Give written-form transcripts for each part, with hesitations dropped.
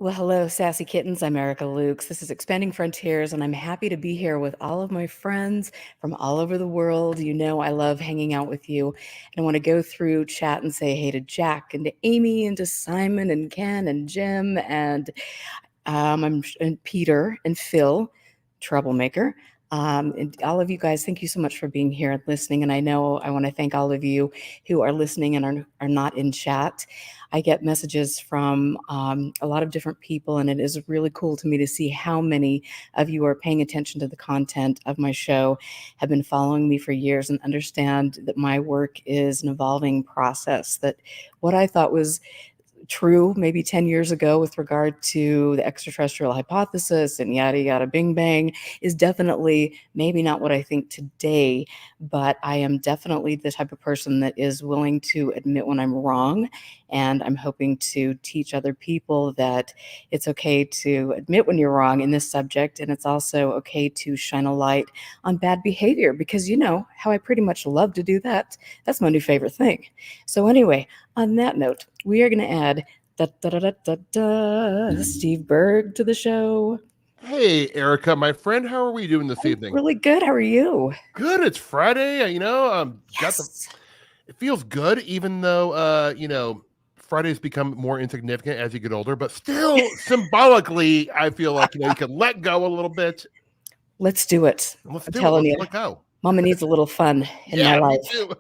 Well, hello, sassy kittens. I'm Erica Lukes. This is Expanding Frontiers, and I'm happy to be here with all of my friends from all over the world. You know, I love hanging out with you. And I want to go through chat and say hey to Jack and to Amy and to Simon and Ken and Jim and Peter and Phil, troublemaker. And all of you guys, thank you so much for being here and listening. And I know I want to thank all of you who are listening and are not in chat. I get messages from a lot of different people, and it is really cool to me to see how many of you are paying attention to the content of my show, have been following me for years, and understand that my work is an evolving process, that what I thought was true maybe 10 years ago with regard to the extraterrestrial hypothesis and yada yada bing bang is definitely maybe not what I think today, but I am definitely the type of person that is willing to admit when I'm wrong, and I'm hoping to teach other people that it's okay to admit when you're wrong in this subject, and it's also okay to shine a light on bad behavior, because you know how I pretty much love to do that. That's my new favorite thing. So anyway, on that note, we are going to add Steve Berg to the show. Hey, Erica, my friend, how are we doing this evening? Really good. How are you? Good. It's Friday. Yes. It feels good, even though Fridays become more insignificant as you get older, but still symbolically, I feel like you can let go a little bit. Let's do it. I'm telling you, let go. Mama needs a little fun in my life. Me too.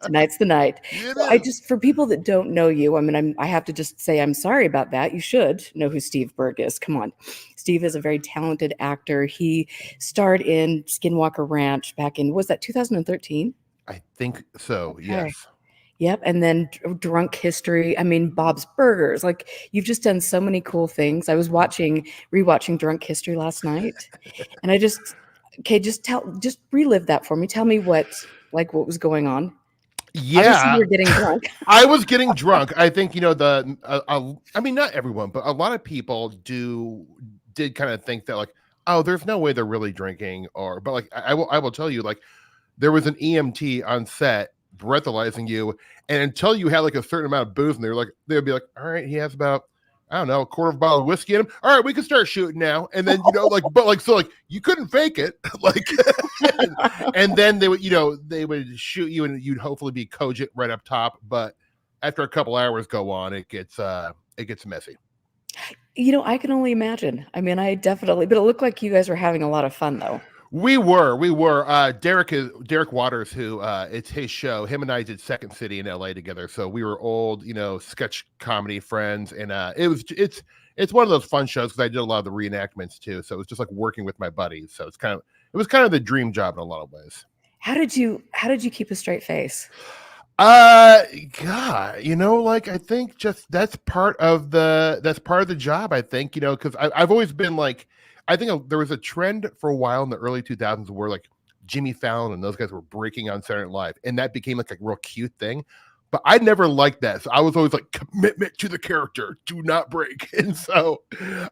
Tonight's the night. So for people that don't know you, I have to just say I'm sorry about that. You should know who Steve Berg is. Come on. Steve is a very talented actor. He starred in Skinwalker Ranch back in, was that 2013? I think so, okay. Yes. Yep. And then Drunk History. Bob's Burgers. Like, you've just done so many cool things. I was rewatching Drunk History last night, and just relive that for me. Tell me what was going on. Yeah, obviously you were getting drunk. I was getting drunk. I think not everyone, but a lot of people did kind of think that oh, there's no way they're really drinking, but I will tell you, there was an EMT on set breathalyzing you, and until you had a certain amount of booze, and they would be like, all right, he has about, I don't know, a quarter of a bottle of whiskey in him. All right, we can start shooting now. And then, you couldn't fake it. And then they would shoot you, and you'd hopefully be cogent right up top. But after a couple hours go on, it gets messy. I can only imagine. But it looked like you guys were having a lot of fun though. We were. Derek Waters, who it's his show. Him and I did Second City in LA together, so we were old, sketch comedy friends, and it's one of those fun shows because I did a lot of the reenactments too. So it was just like working with my buddies. So it was kind of the dream job in a lot of ways. How did you keep a straight face? God, I think just that's part of the job. I think because I've always been I think there was a trend for a while in the early 2000s where Jimmy Fallon and those guys were breaking on Saturday Night Live, and that became a real cute thing. But I never liked that, so I was always commitment to the character, do not break. And so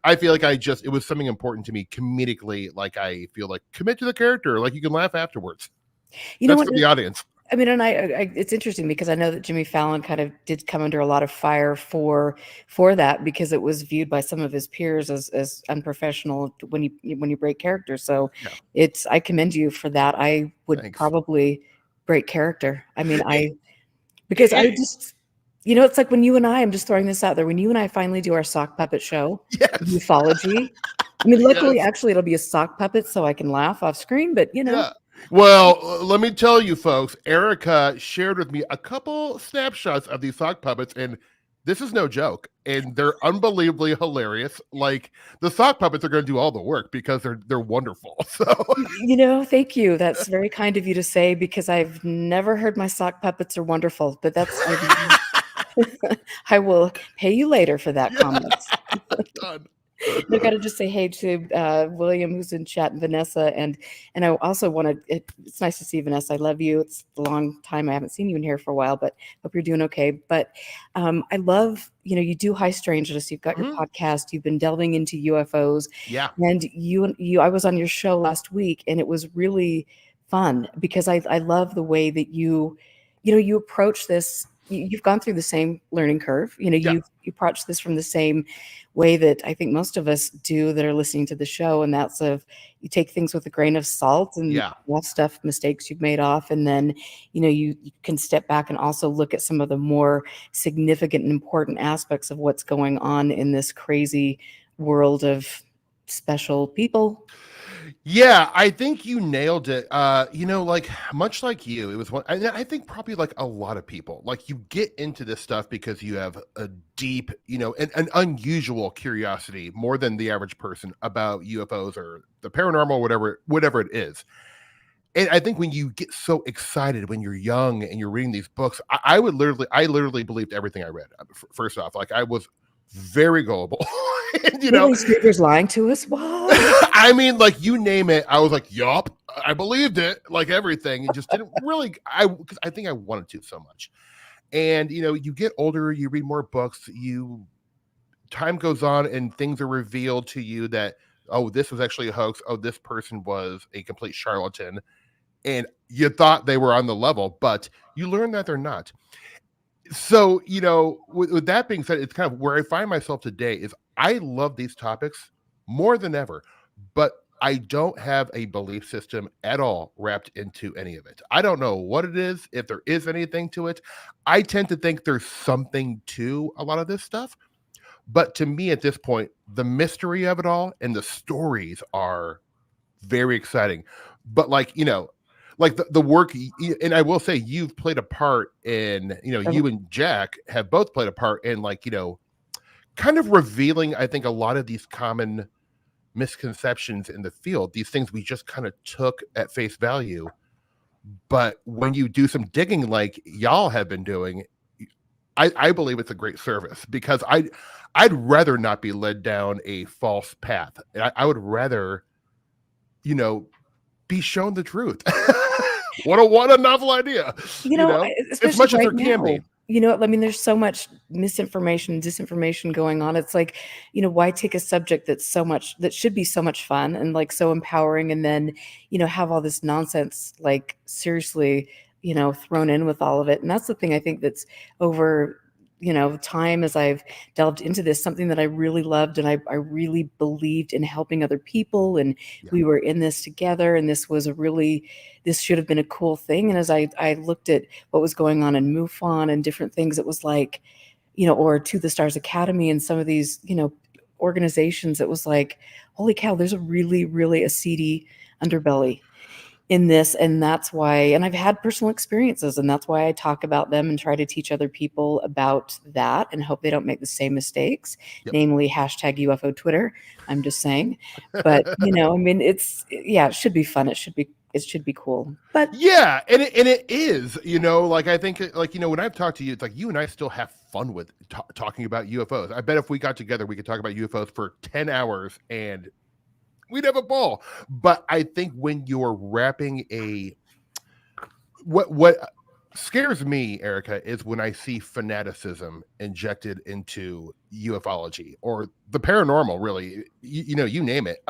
I feel it was something important to me comedically. I feel commit to the character, you can laugh afterwards. That's for the audience. It's interesting because I know that Jimmy Fallon kind of did come under a lot of fire for that, because it was viewed by some of his peers as unprofessional when you break character. So yeah. I commend you for that. I would probably break character. Because I just, it's like when you and I'm just throwing this out there, when you and I finally do our sock puppet show, ufology. Luckily, actually, it'll be a sock puppet so I can laugh off screen, but Yeah. Well, let me tell you, folks, Erica shared with me a couple snapshots of these sock puppets, and this is no joke, and they're unbelievably hilarious. The sock puppets are going to do all the work because they're wonderful. So, thank you. That's very kind of you to say, because I've never heard my sock puppets are wonderful, but that's I will pay you later for that comment. Done. I got to just say hey to William, who's in chat, and Vanessa, and I also want to. It's nice to see Vanessa. I love you. It's a long time I haven't seen you in here for a while, but hope you're doing okay. But I love, you do High Strangeness. You've got your podcast. You've been delving into UFOs. Yeah. And I was on your show last week, and it was really fun because I love the way that you approach this. you've gone through the same learning curve. Yeah. You approach this from the same way that I think most of us do that are listening to the show, and that's of you take things with a grain of salt and Yeah. less stuff, mistakes you've made off, and then you can step back and also look at some of the more significant and important aspects of what's going on in this crazy world of special people. Yeah, I think you nailed it. Like much like you, it was one. I think probably like a lot of people, like you get into this stuff because you have a deep, an unusual curiosity more than the average person about UFOs or the paranormal, whatever it is. And I think when you get so excited when you're young and you're reading these books, I literally believed everything I read. First off, like I was very gullible, and, Really, strangers lying to us? What? I mean, like you name it, I was like, yup, I believed it, like everything, and just didn't really. Because I think I wanted to so much, and you get older, you read more books, time goes on, and things are revealed to you that this was actually a hoax. Oh, this person was a complete charlatan, and you thought they were on the level, but you learn that they're not. So, with that being said, it's kind of where I find myself today is I love these topics more than ever, but I don't have a belief system at all wrapped into any of it. I don't know what it is, if there is anything to it. I tend to think there's something to a lot of this stuff. But to me at this point, the mystery of it all and the stories are very exciting. But like the work, and I will say you've played a part in, you and Jack have both played a part in kind of revealing, I think, a lot of these common misconceptions in the field, these things we just kind of took at face value. But when you do some digging like y'all have been doing, I believe it's a great service because I'd rather not be led down a false path. I would rather, be shown the truth. What a novel idea, as Especially much as right there can be. now. I mean, there's so much misinformation, disinformation going on. It's like, why take a subject that should be so much fun and like so empowering, and then, have all this nonsense, like seriously, thrown in with all of it. And that's the thing I think that's over, time as I've delved into this, something that I really loved and I really believed in helping other people. And Yeah. we were in this together, and this should have been a cool thing. And as I looked at what was going on in MUFON and different things, it was like, or To the Stars Academy and some of these, organizations, it was like, holy cow, there's a really, really a seedy underbelly in this. And that's why, and I've had personal experiences, and that's why I talk about them and try to teach other people about that and hope they don't make the same mistakes, Yep. namely hashtag UFO Twitter. I'm just saying. But, I mean, it should be fun. It should be cool. But Yeah, and it is, like I think, like when I've talked to you, it's like you and I still have fun with talking about UFOs. I bet if we got together, we could talk about UFOs for 10 hours and we'd have a ball. But I think when you're wrapping what scares me, Erica, is when I see fanaticism injected into ufology or the paranormal, really, you name it.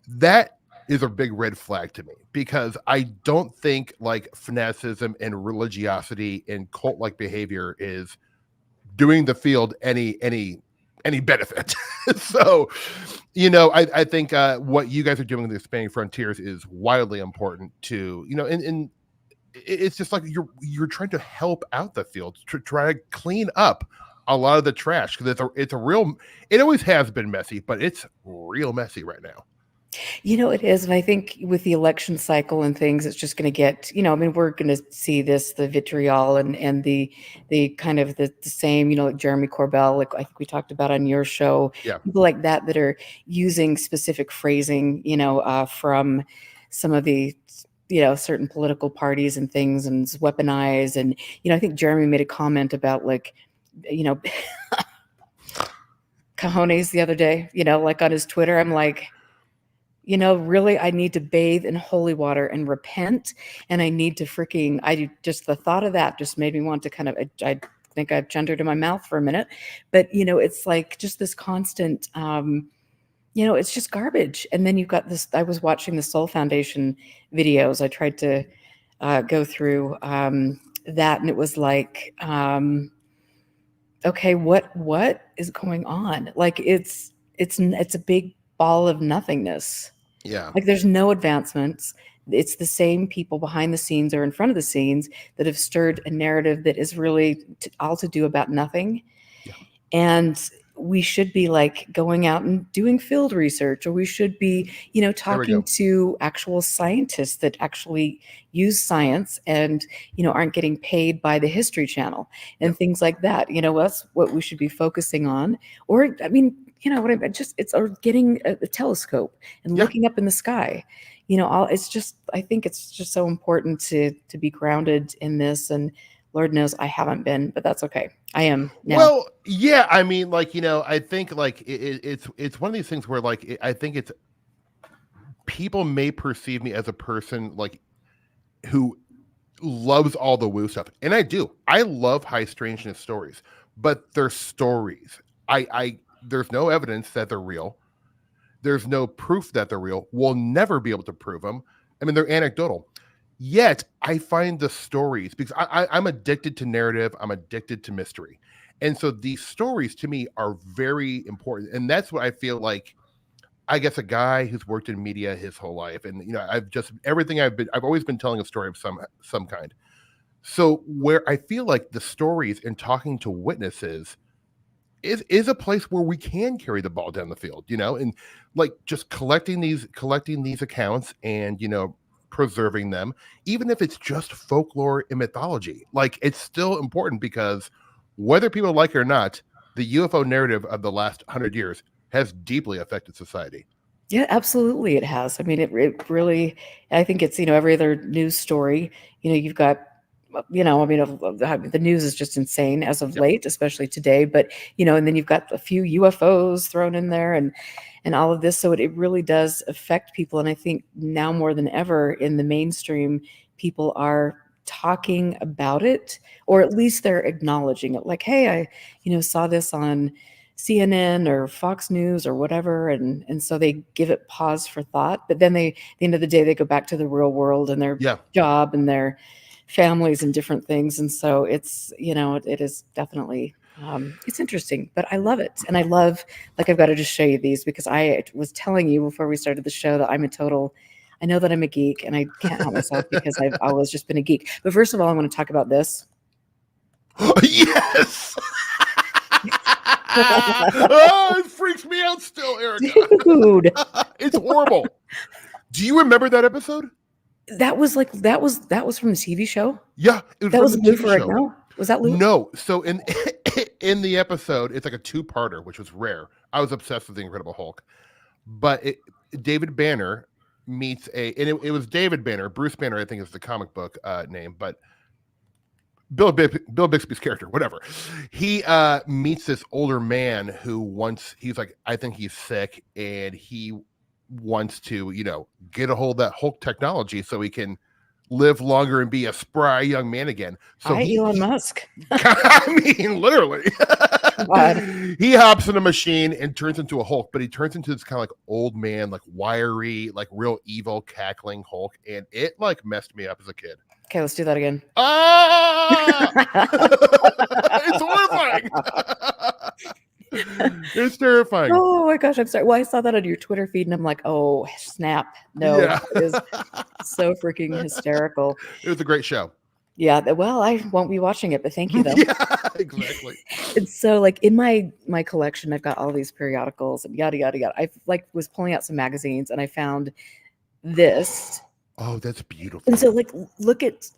That is a big red flag to me because I don't think like fanaticism and religiosity and cult like behavior is doing the field any benefit. So, I think what you guys are doing with Expanding Frontiers is wildly important to, and it's just like you're trying to help out the field to try to clean up a lot of the trash because it always has been messy, but it's real messy right now. It is. And I think with the election cycle and things, it's just going to get, I mean, we're going to see the vitriol and the kind of the same, like Jeremy Corbell, like I think we talked about on your show, Yeah. people like that are using specific phrasing, from some of the, certain political parties and things, and it's weaponized. And, I think Jeremy made a comment about like, cojones the other day, like on his Twitter. I'm like, really, I need to bathe in holy water and repent. And I need to just the thought of that just made me want to kind of, I think I've gendered in my mouth for a minute, but it's like just this constant, it's just garbage. And then you've got this, I was watching the Soul Foundation videos. I tried to go through that, and it was like, okay, what is going on? Like it's a big ball of nothingness. Yeah. Like there's no advancements. It's the same people behind the scenes or in front of the scenes that have stirred a narrative that is really all to do about nothing. Yeah. And we should be like going out and doing field research, or we should be, talking to actual scientists that actually use science and, aren't getting paid by the History Channel and things like that. That's what we should be focusing on. Or, I mean, what I just, it's or getting a telescope and looking up in the sky. I think it's just so important to be grounded in this. And Lord knows I haven't been, but that's okay. I am now. Well, yeah, I mean, like, I think like it's one of these things where like I think it's people may perceive me as a person like who loves all the woo stuff, and I do. I love high strangeness stories, but they're stories. I there's no evidence that they're real. There's no proof that they're real. We'll never be able to prove them. I mean, they're anecdotal. Yet I find the stories, because I'm addicted to narrative. I'm addicted to mystery. And so these stories to me are very important. And that's what I feel like, I guess, a guy who's worked in media his whole life. And, I've always been telling a story of some kind. So where I feel like the stories and talking to witnesses is a place where we can carry the ball down the field, and like just collecting these accounts and, preserving them, even if it's just folklore and mythology. Like, it's still important, because whether people like it or not, the UFO narrative of the last 100 years has deeply affected society. Yeah, absolutely it has. I mean, it really, I think it's, every other news story, you've got, the news is just insane as of late, especially today, but, and then you've got a few UFOs thrown in there and all of this. So it really does affect people. And I think now more than ever in the mainstream, people are talking about it, or at least they're acknowledging it. Like, hey, I, saw this on CNN or Fox News or whatever. And so they give it pause for thought, but then at the end of the day, they go back to the real world and their job and their families and different things. And so it's, it is definitely, it's interesting, but I love it. And I love, like, I've got to just show you these, because I was telling you before we started the show that I know that I'm a geek, and I can't help myself because I've always just been a geek. But first of all, I want to talk about this. Yes. Oh, it freaks me out still, Erica. Dude. It's horrible. Do you remember that episode? That was from the TV show? Yeah. That was Lou Ferrigno? Was that Lou? No. So in the episode, it's like a two-parter, which was rare. I was obsessed with the Incredible Hulk. But David Banner meets it was David Banner. Bruce Banner, I think, is the comic book name, but Bill Bixby's character, whatever. He meets this older man who he's like, I think he's sick, and he wants to, get a hold of that Hulk technology so he can live longer and be a spry young man again. So Elon Musk. I mean, literally. He hops in a machine and turns into a Hulk, but he turns into this kind of like old man, like wiry, like real evil, cackling Hulk, and it like messed me up as a kid. Okay, let's do that again. It's horrifying. It's terrifying. Oh my gosh, I'm sorry. Well, I saw that on your Twitter feed, and I'm like, oh snap! No, It is so freaking hysterical. It was a great show. Yeah, well, I won't be watching it, but thank you though. Yeah, exactly. And so, like, in my collection, I've got all these periodicals and yada yada yada. I was pulling out some magazines, and I found this. Oh, that's beautiful. And so, like, look at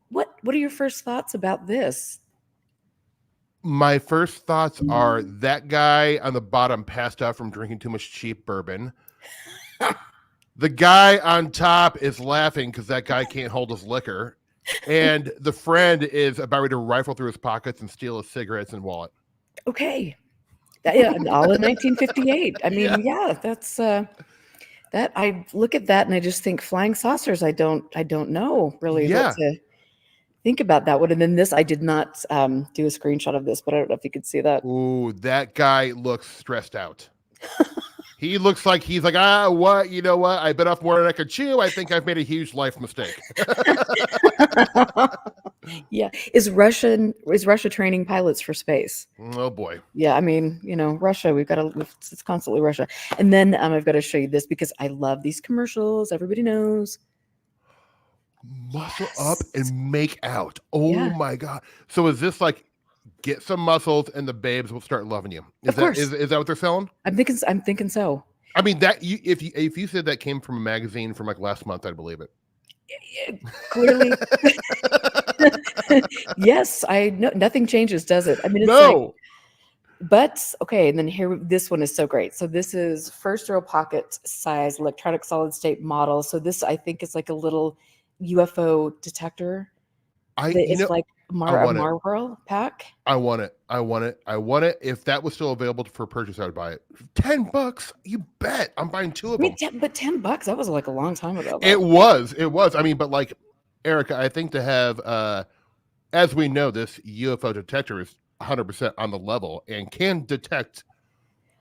what are your first thoughts about this? My first thoughts are that guy on the bottom passed out from drinking too much cheap bourbon. The guy on top is laughing because that guy can't hold his liquor. And the friend is about ready to rifle through his pockets and steal his cigarettes and wallet. Okay. All in 1958. I mean, that's that I look at that and I just think flying saucers. I don't know really what to think about that one. And then this, I did not do a screenshot of this, but I don't know if you could see that. Ooh, that guy looks stressed out. He looks like he's like, what? You know what? I bit off more than I could chew. I think I've made a huge life mistake. Yeah. Is Russia training pilots for space? Oh boy. Yeah, I mean, Russia, it's constantly Russia. And then I've got to show you this because I love these commercials. Everybody knows. Muscle up Yes. and make out. Oh Yeah, my god. So is this like get some muscles and the babes will start loving you? Is of that course. is that what they're selling? I'm thinking so. I mean that if you said that came from a magazine from like last month, I'd believe it. Clearly, yes, I know nothing changes, does it? I mean, it's like, No. but okay, and then here, this one is so great. So this is first row pocket size electronic solid state model. So this, I think, is like a little UFO detector. I That you is know like I A want it. Marlboro pack. I want it. I want it. I want it. If that was still available for purchase, I would buy it. $10. You bet. I'm buying two of I mean, them. but $10, that was like a long time ago, It though. was. It was. I mean, but like Erica, I think to have as we know, this UFO detector is 100% on the level and can detect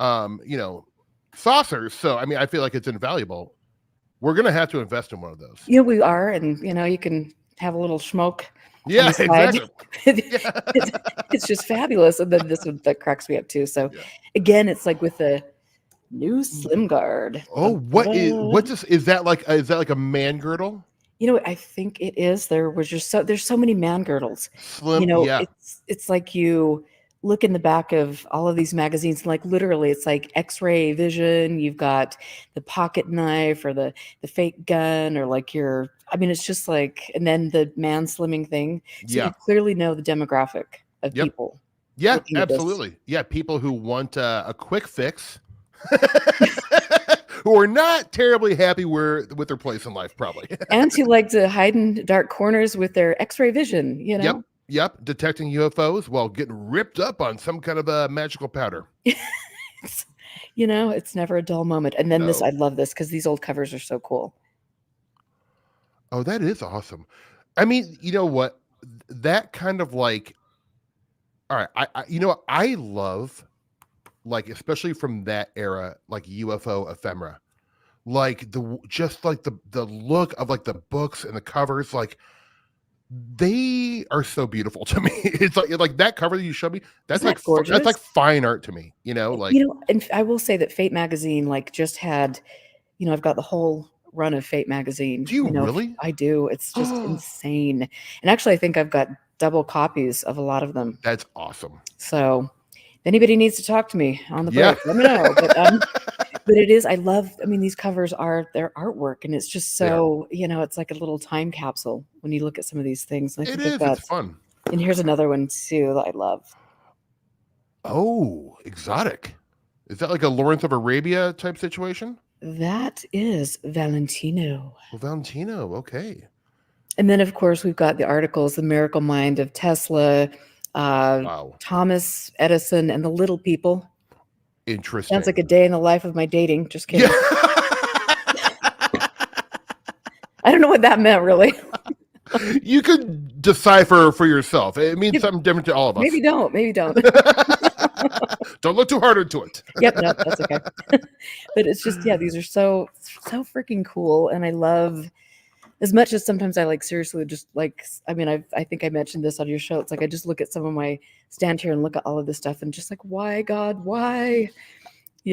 you know, saucers. So I mean, I feel like it's invaluable. We're gonna have to invest in one of those. We are, and you can have a little smoke on Yeah, the side. exactly. Yeah. it's, it's just fabulous. And then this one that cracks me up too. So Yeah. again, it's like with the new Slim Guard. Oh, Dun, dun, dun. is that like a man girdle? I think it is. There's so many man girdles. Slim, yeah. It's like you look in the back of all of these magazines, and like literally it's like X-ray vision. You've got the pocket knife or the fake gun, or like I mean, it's just like, and then the man slimming thing. So you Yeah. clearly know the demographic of Yep. people Yeah, looking at this. absolutely. Yeah, people who want a quick fix, who are not terribly happy with their place in life, probably. And who like to hide in dark corners with their X-ray vision, Yep, yep. Detecting UFOs while getting ripped up on some kind of a magical powder. It's, it's never a dull moment. And then No. I love this because these old covers are so cool. Oh, that is awesome. I mean, you know what? That kind of like, all right. I love like, especially from that era, like UFO ephemera, like just like the look of like the books and the covers, like they are so beautiful to me. It's like that cover that you showed me. That's Isn't like that gorgeous? that's like fine art to me. Like And I will say that Fate magazine like just had, I've got the whole run of Fate magazine. do you really? I do. It's just Oh, insane. And actually, I think I've got double copies of a lot of them. that's awesome. So if anybody needs to talk to me on the Yeah. break, let me know. But it is, I mean, these covers are their artwork, and it's just They are. so, it's like a little time capsule when you look at some of these things. And I It think I've is. It's got, fun. and here's another one too that I love. Oh, exotic. Is that like a Lawrence of Arabia type situation? That is Valentino. Well, Valentino. Okay. And then, of course, we've got the articles, The Miracle Mind of Tesla, Wow. Thomas Edison, and the Little People. Sounds like Interesting. a day in the life of my dating. Just kidding. Yeah. I don't know what that meant, really. You could decipher for yourself. It means Yep. something different to all of us. Maybe don't. Don't look too hard into it. Yep, no, that's okay. But it's just, these are so freaking cool, and I love, as much as sometimes I like seriously just like, I mean, I think I mentioned this on your show. It's like I just look at some of my stand here and look at all of this stuff and just like, why, God, why?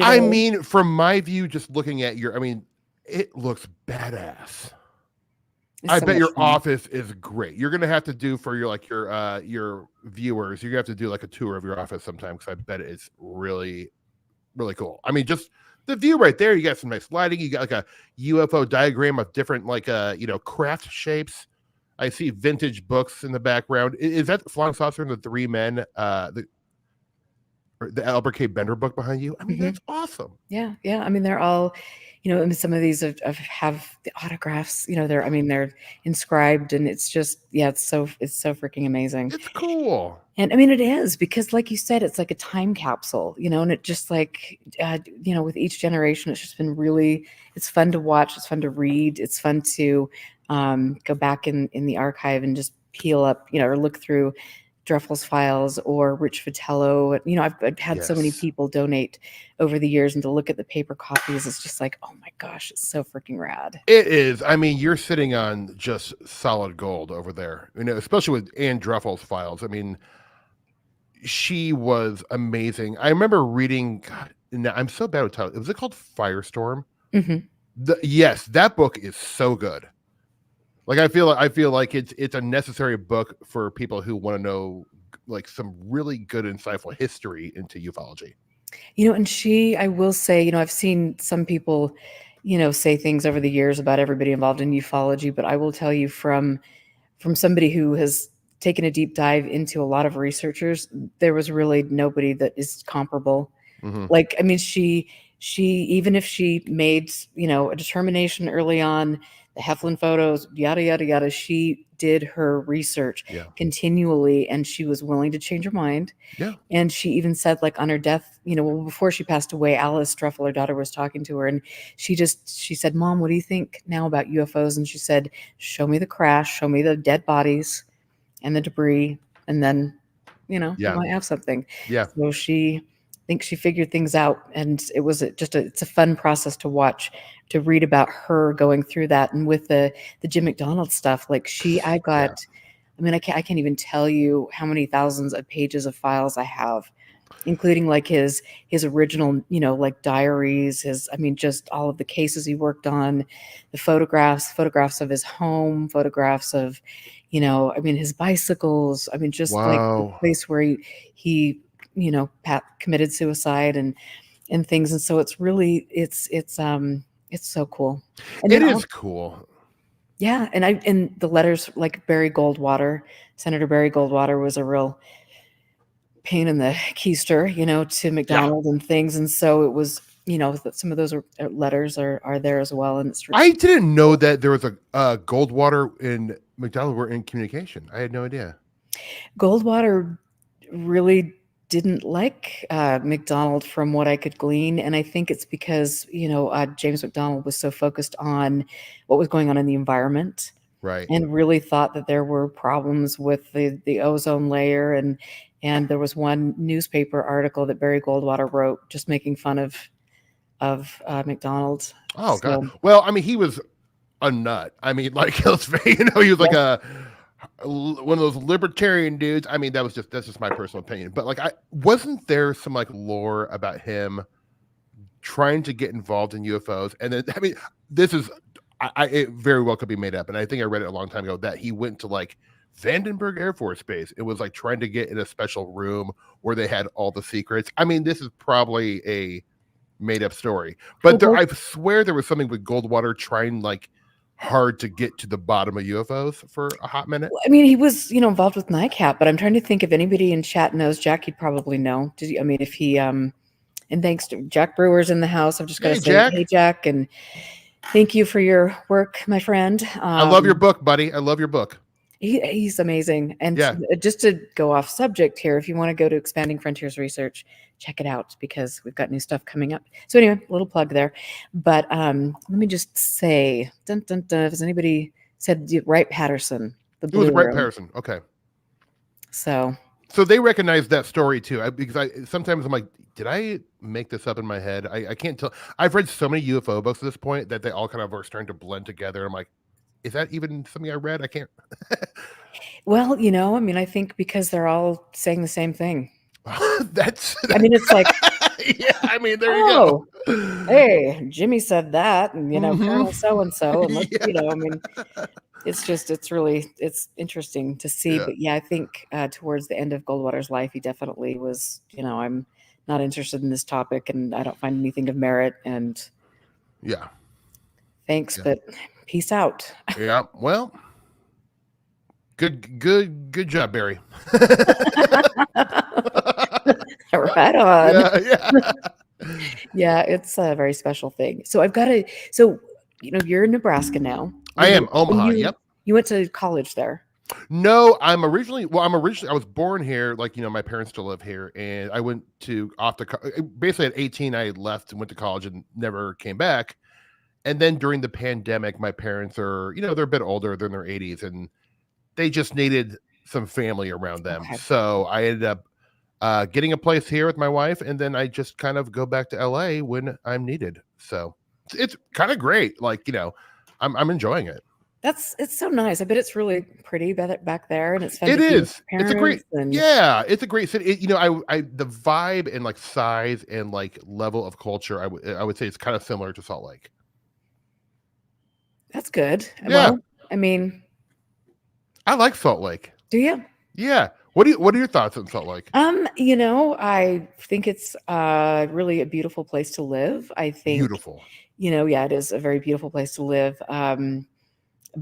I mean, from my view, just looking at it looks badass. I bet your office is great. You're gonna have to do for your viewers. You're gonna have to do like a tour of your office sometime because I bet it's really, really cool. I mean, just the view right there. You got some nice lighting. You got like a UFO diagram of different craft shapes. I see vintage books in the background. Is that the Flying Saucer and the Three Men? The Albert K. Bender book behind you. I mean, that's awesome. Yeah. I mean, they're all, and some of these have the autographs. They're inscribed, and it's just, it's so freaking amazing. It's cool. And I mean, it is, because like you said, it's like a time capsule, and it just like, with each generation, it's just been really, it's fun to watch. It's fun to read. It's fun to go back in the archive and just peel up, or look through Dreffel's Files or Rich Vitello. You know, I've had so many Yes. people donate over the years, and to look at the paper copies, it's just like, oh my gosh, it's so freaking rad. It is. I mean, you're sitting on just solid gold over there, especially with Anne Dreffel's Files. I mean, she was amazing. I remember reading, God, now I'm so bad with titles. Was it called Firestorm? Hmm. Yes, that book is so good. Like I feel like it's a necessary book for people who want to know like some really good insightful history into ufology. You know, and I will say, you know, I've seen some people, you know, say things over the years about everybody involved in ufology, but I will tell you from somebody who has taken a deep dive into a lot of researchers, there was really nobody that is comparable. Hmm. Like, I mean, she even if she made, you know, a determination early on, the Heflin photos, yada yada yada, she did her research Yeah. continually, and she was willing to change her mind. Yeah. And she even said, like, on her death, you know, well, before she passed away, Alice Dreffel, her daughter, was talking to her, and she said, "Mom, what do you think now about UFOs?" And she said, "Show me the crash, show me the dead bodies and the debris, and then, you know, we Yeah. might have something." Yeah. So she thinks she figured things out, and it was it's a fun process to watch, to read about her going through that. And with the Jim McDonald stuff, like I Yeah. got, I mean, I can't even tell you how many thousands of pages of files I have, including like his original, you know, like diaries, his, I mean, just all of the cases he worked on, the photographs of his home, photographs of, you know, I mean, his bicycles, I mean, just like the Wow. place where he you know, committed suicide and things. And so it's really it's so cool. And It then is all, cool. yeah, and the letters, like Barry Goldwater, Senator Barry Goldwater was a real pain in the keister, you know, to Yeah. McDonald and things. And so it was, you know, that some of those letters are there as well. And I it's didn't know that there was a Goldwater and McDonald were in communication. I had no idea. Goldwater really didn't like McDonald, from what I could glean, and I think it's because, you know, James McDonald was so focused on what was going on in the environment, Right. and really thought that there were problems with the ozone layer. And there was one newspaper article that Barry Goldwater wrote just making fun of McDonald. Oh God. So Well, I mean, he was a nut. I mean, like he was like yeah. one of those libertarian dudes. I mean, that's just my personal opinion. But like, I wasn't there some like lore about him trying to get involved in UFOs, and then I mean, this is it very well could be made up, and I think I read it a long time ago that he went to like Vandenberg Air Force Base. It was like trying to get in a special room where they had all the secrets. I mean, this is probably a made up story, but Well, I swear there was something with Goldwater trying like hard to get to the bottom of UFOs for a hot minute. I mean, he was, you know, involved with NICAP, but I'm trying to think if anybody in chat knows. Jack, you'd probably know. Did you, I mean, if he and thanks to Jack Brewer's in the house. I've just got to Hey, say, hey, Jack, Jack, and thank you for your work, my friend. I love your book, buddy. I love your book. He's amazing. And Yeah. just to go off subject here, if you want to go to Expanding Frontiers Research, check it out because we've got new stuff coming up. So anyway, a little plug there. But let me just say, dun, dun, dun, has anybody said Wright Patterson, the It was Blue Brett Room? Patterson. Okay. So So they recognize that story too, because I sometimes I'm like, did I make this up in my head? I can't tell. I've read so many UFO books at this point that they all kind of are starting to blend together. I'm like, is that even something I read? I can't. well, you know, I mean, I think because they're all saying the same thing. That's I mean, it's like, yeah. I mean, there you oh, go. hey, Jimmy said that, and you know, Hmm. Colonel so and so, and let's, you know, I mean, Yeah. it's interesting to see. Yeah. But yeah, I think towards the end of Goldwater's life, he definitely was, you know, I'm not interested in this topic, and I don't find anything of merit. And Yeah. thanks, Yeah. but peace out. Yeah. Well, good job, Barry. Right on. Yeah. Yeah. Yeah, it's a very special thing. So I've got to. So you know, you're in Nebraska now. I am And Omaha. Yep. you went to college there. No, I was born here, like, my parents still live here, and I went to off to basically at 18, I left and went to college and never came back. And then during the pandemic, my parents are, they're a bit older, they're in their 80s, and they just needed some family around them. Okay. So I ended up getting a place here with my wife, and then I just kind of go back to LA when I'm needed. So it's kind of great. Like, I'm enjoying it. It's so nice. I bet it's really pretty back there, and it's fun It to be with is. your It's a great, parents and yeah, it's a great city. I the vibe and like size and like level of culture, I would say it's kind of similar to Salt Lake. that's good. Yeah, Well, I mean, I like Salt Lake. do you? Yeah. What are your thoughts on Salt Lake? I think it's really a beautiful place to live. I think, Beautiful. yeah, it is a very beautiful place to live.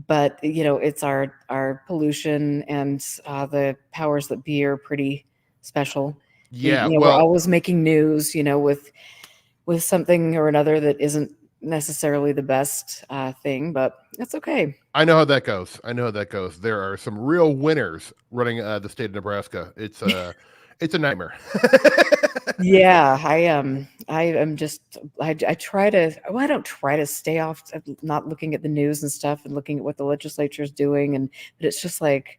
But it's our pollution and the powers that be are pretty special. Yeah. We're Well, always making news, with something or another that isn't necessarily the best thing, but that's okay. I know how that goes. I know how that goes. There are some real winners running the state of Nebraska. It's a nightmare. Yeah, I am just I try to well, I don't try to stay off of not looking at the news and stuff and looking at what the legislature is doing but it's just like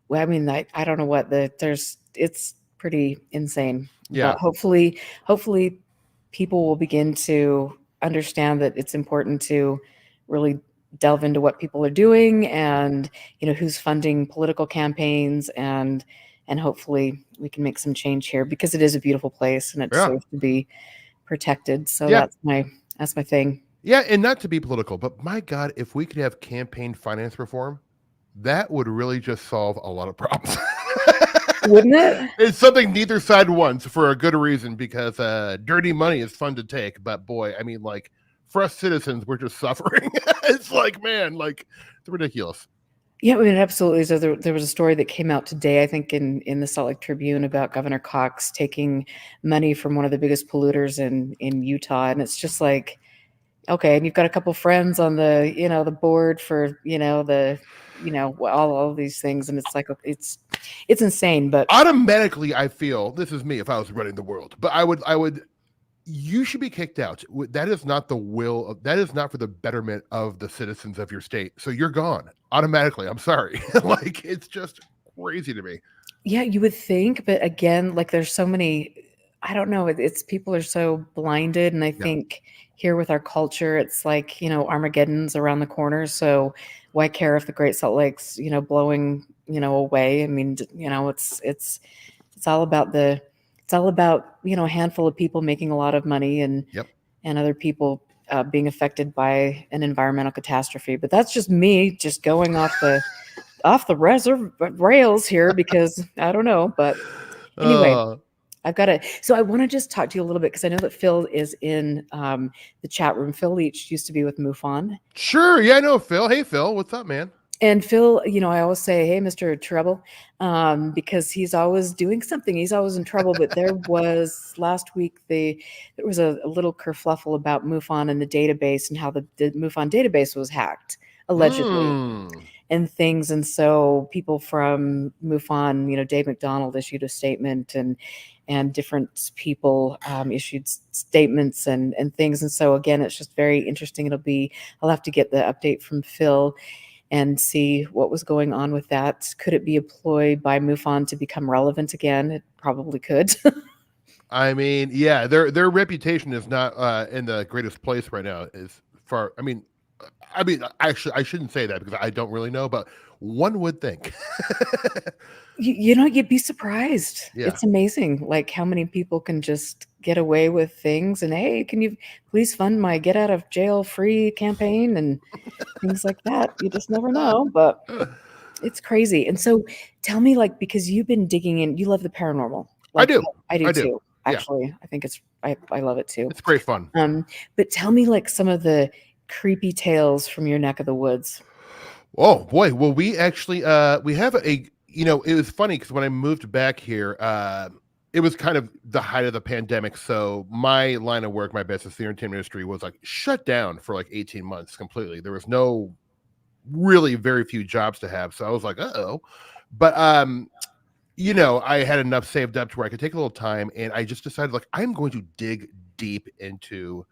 well, I mean, I don't know what it's pretty insane. But Yeah. hopefully people will begin to understand that it's important to really delve into what people are doing and who's funding political campaigns and hopefully we can make some change here because it is a beautiful place and it Yeah. deserves to be protected. So Yeah. that's my thing. Yeah, and not to be political, but my God, if we could have campaign finance reform, that would really just solve a lot of problems. Wouldn't it? It's something neither side wants for a good reason because dirty money is fun to take, but boy, I mean, like for us citizens, we're just suffering. It's like, man, like it's ridiculous. Yeah, I mean, absolutely. So there was a story that came out today, I think, in the Salt Lake Tribune about Governor Cox taking money from one of the biggest polluters in Utah, and it's just like, okay, and you've got a couple friends on the board for all these things, and it's like it's insane. But Automatically, I feel this is me if I was running the world, but I would you should be kicked out. That is not the will of that is not for the betterment of the citizens of your state. So you're gone automatically. I'm sorry. Like it's just crazy to me. yeah, you would think, but again, like there's so many. I don't know. It's people are so blinded, and I Yeah. think here with our culture, it's like Armageddon's around the corner. So why care if the Great Salt Lake's blowing away? I mean, it's all about a handful of people making a lot of money Yep. and other people being affected by an environmental catastrophe. But that's just me just going off the rails here because I don't know. But anyway, Uh, so I want to just talk to you a little bit because I know that Phil is in the chat room. Phil Leach used to be with MUFON. sure. Yeah, I know Phil. Hey, Phil. What's up, man? And Phil, I always say, hey, Mr. Trouble, because he's always doing something. He's always in trouble. But there was last week, there was a little kerfluffle about MUFON and the database and how the MUFON database was hacked, allegedly, Hmm. and things. And so people from MUFON, Dave McDonald issued a statement and different people issued statements and things. And so, again, it's just very interesting. I'll have to get the update from Phil and see what was going on with that. Could it be a ploy by MUFON to become relevant again? It probably could. I mean, yeah, their reputation is not in the greatest place right now. As far, actually, I shouldn't say that because I don't really know, but one would think. You'd be surprised. Yeah. It's amazing, like how many people can just get away with things. And hey, can you please fund my get out of jail free campaign and things like that? You just never know, but it's crazy. And so, tell me, like, because you've been digging in, you love the paranormal, I like do. I do I do. too. Yeah. Actually, I think I love it too. It's great fun. But tell me like some of the creepy tales from your neck of the woods. Oh boy. Well, we actually we have it was funny because when I moved back here, it was kind of the height of the pandemic. So my line of work, my business, the entertainment industry was like shut down for like 18 months completely. There was no really very few jobs to have. So I was like, uh-oh. But I had enough saved up to where I could take a little time and I just decided like I'm going to dig deep into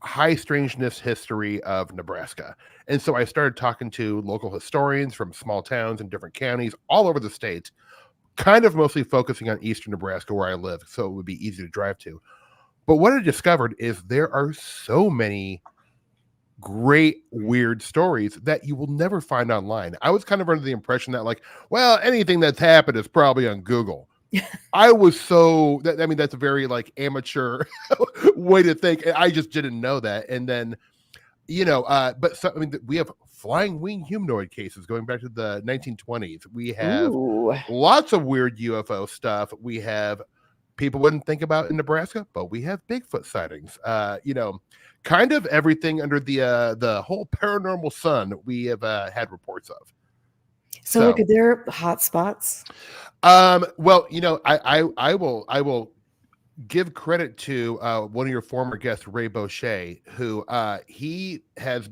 high strangeness history of Nebraska. And so I started talking to local historians from small towns and different counties all over the state, kind of mostly focusing on eastern Nebraska where I live, so it would be easy to drive to. But what I discovered is there are so many great weird stories that you will never find online. I was kind of under the impression that like, well, anything that's happened is probably on Google. I was so that I mean that's a very like amateur way to think. And I just didn't know that. And then but so, I mean we have flying wing humanoid cases going back to the 1920s. We have Ooh. lots of weird UFO stuff. We have people wouldn't think about in Nebraska, but we have Bigfoot sightings. Kind of everything under the whole paranormal sun we have had reports of. So, like, are there hot spots? Well, I will give credit to one of your former guests, Ray Boucher, who he has.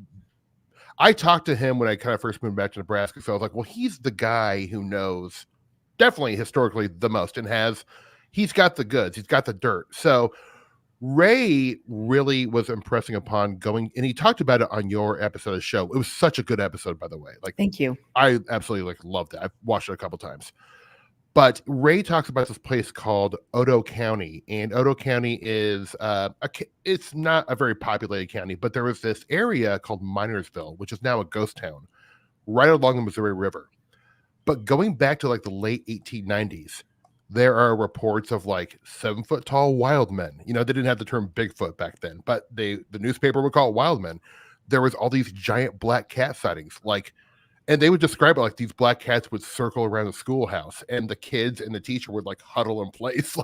I talked to him when I kind of first moved back to Nebraska, so I was like, well, he's the guy who knows definitely historically the most and he's got the goods, he's got the dirt. So Ray really was impressing upon going, and he talked about it on your episode of the show. It was such a good episode, by the way. Like, Thank you. I absolutely loved it. I've watched it a couple times. But Ray talks about this place called Odo County, and Odo County is it's not a very populated county, but there was this area called Minersville, which is now a ghost town, right along the Missouri River. But going back to like the late 1890s, there are reports of like 7-foot tall wild men. They didn't have the term Bigfoot back then, but the newspaper would call it wild men. There was all these giant black cat sightings, and they would describe it like these black cats would circle around the schoolhouse, and the kids and the teacher would like huddle in place,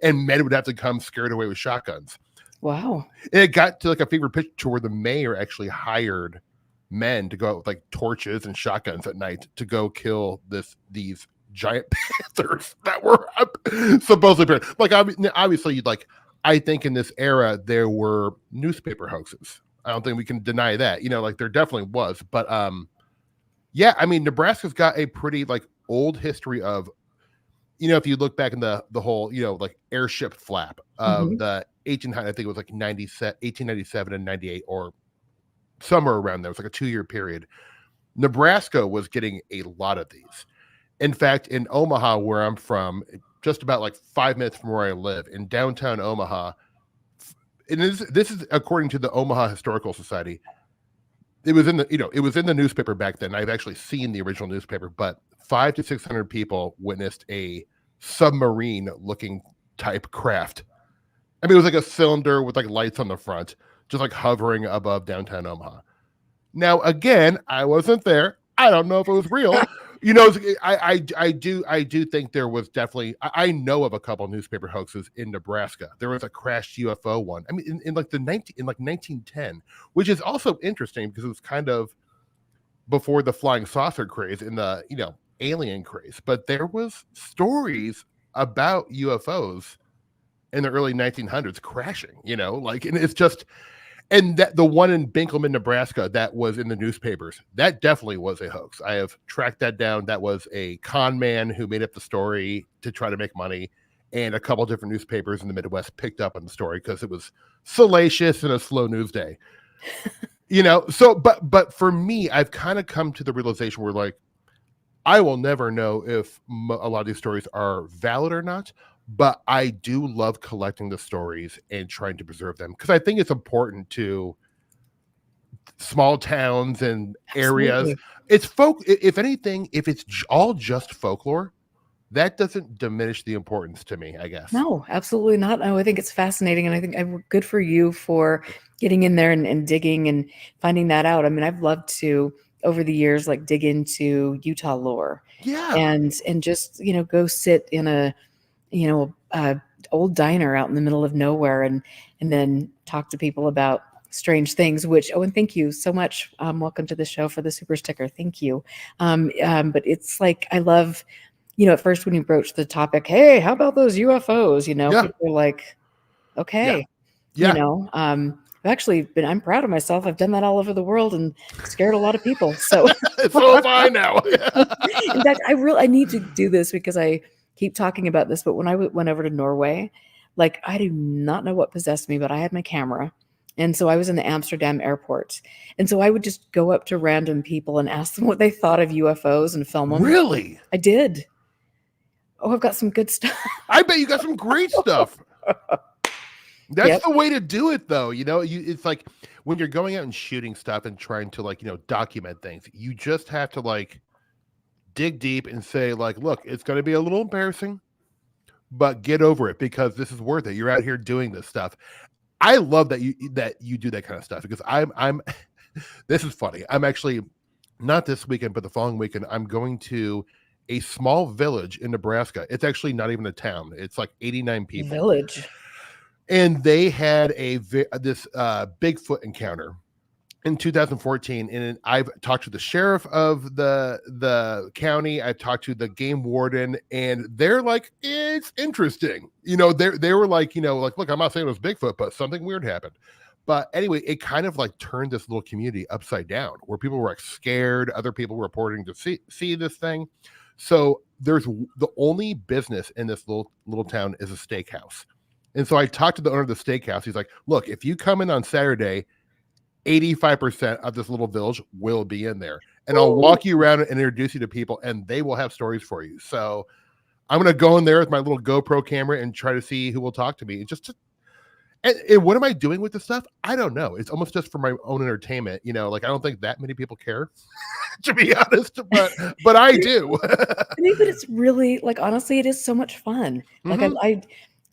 and men would have to come scared away with shotguns. Wow. And it got to like a favorite picture where the mayor actually hired men to go out with like torches and shotguns at night to go kill these giant panthers that were supposedly like obviously I think in this era there were newspaper hoaxes. I don't think we can deny that. There definitely was, but yeah, I mean Nebraska's got a pretty like old history of if you look back in the whole like airship flap of the 1800, I think it was like 1897 and 98 or somewhere around there. It was like a 2-year period. Nebraska was getting a lot of these. In fact, in Omaha, where I'm from, just about like 5 minutes from where I live, in downtown Omaha, and this is according to the Omaha Historical Society. It was in the newspaper back then. I've actually seen the original newspaper, but 500 to 600 people witnessed a submarine-looking type craft. I mean, it was like a cylinder with like lights on the front, just like hovering above downtown Omaha. Now, again, I wasn't there. I don't know if it was real. I do think there was definitely. I know of a couple of newspaper hoaxes in Nebraska. There was a crashed UFO one. I mean, in 1910, which is also interesting because it was kind of before the flying saucer craze and the alien craze. But there was stories about UFOs in the early 1900s crashing. And it's just. And that the one in Binkelman, Nebraska, that was in the newspapers, that definitely was a hoax. I have tracked that down. That was a con man who made up the story to try to make money. And a couple different newspapers in the Midwest picked up on the story because it was salacious and a slow news day. So, but for me, I've kind of come to the realization where like, I will never know if a lot of these stories are valid or not. But I do love collecting the stories and trying to preserve them because I think it's important to small towns and areas. Absolutely. It's if anything, if it's all just folklore, that doesn't diminish the importance to me, I guess. No, absolutely not. No, I think it's fascinating. And I think good for you for getting in there and digging and finding that out. I mean, I've loved to, over the years, like dig into Utah lore. Yeah. And just, go sit in a old diner out in the middle of nowhere and then talk to people about strange things, and thank you so much. Welcome to the show for the super sticker. Thank you. But it's like, I love, at first when you broached the topic, hey, how about those UFOs? Yeah. People are like, okay, yeah. I'm proud of myself. I've done that all over the world and scared a lot of people. So, so have I now. In fact, I need to do this because I keep talking about this, but when I went over to Norway, like I do not know what possessed me, but I had my camera And so I was in the Amsterdam airport. And so I would just go up to random people and ask them what they thought of UFOs and film them. Really? I did. Oh, I've got some good stuff. I bet you got some great stuff. That's Yep. the way to do it, though. It's like when you're going out and shooting stuff and trying to, like, document things, you just have to, like, dig deep and say, like, look, it's going to be a little embarrassing, but get over it because this is worth it. You're out here doing this stuff. I love that you do that kind of stuff because I'm this is funny. I'm actually not this weekend, but the following weekend, I'm going to a small village in Nebraska. It's actually not even a town. It's like 89 people. Village. And they had this Bigfoot encounter in 2014, and I've talked to the sheriff of the county. I've talked to the game warden, and they're like, it's interesting. They were like, like, look, I'm not saying it was Bigfoot, but something weird happened. But anyway, it kind of like turned this little community upside down, where people were like scared. Other people were reporting to see this thing. So there's the only business in this little town is a steakhouse. And so I talked to the owner of the steakhouse. He's like, look, if you come in on Saturday, 85% of this little village will be in there. And I'll walk you around and introduce you to people, and they will have stories for you. So I'm going to go in there with my little GoPro camera and try to see who will talk to me. And what am I doing with this stuff? I don't know. It's almost just for my own entertainment. Like, I don't think that many people care, to be honest, but I do. I mean, but it's really, like, honestly, it is so much fun. Like, Mhm. I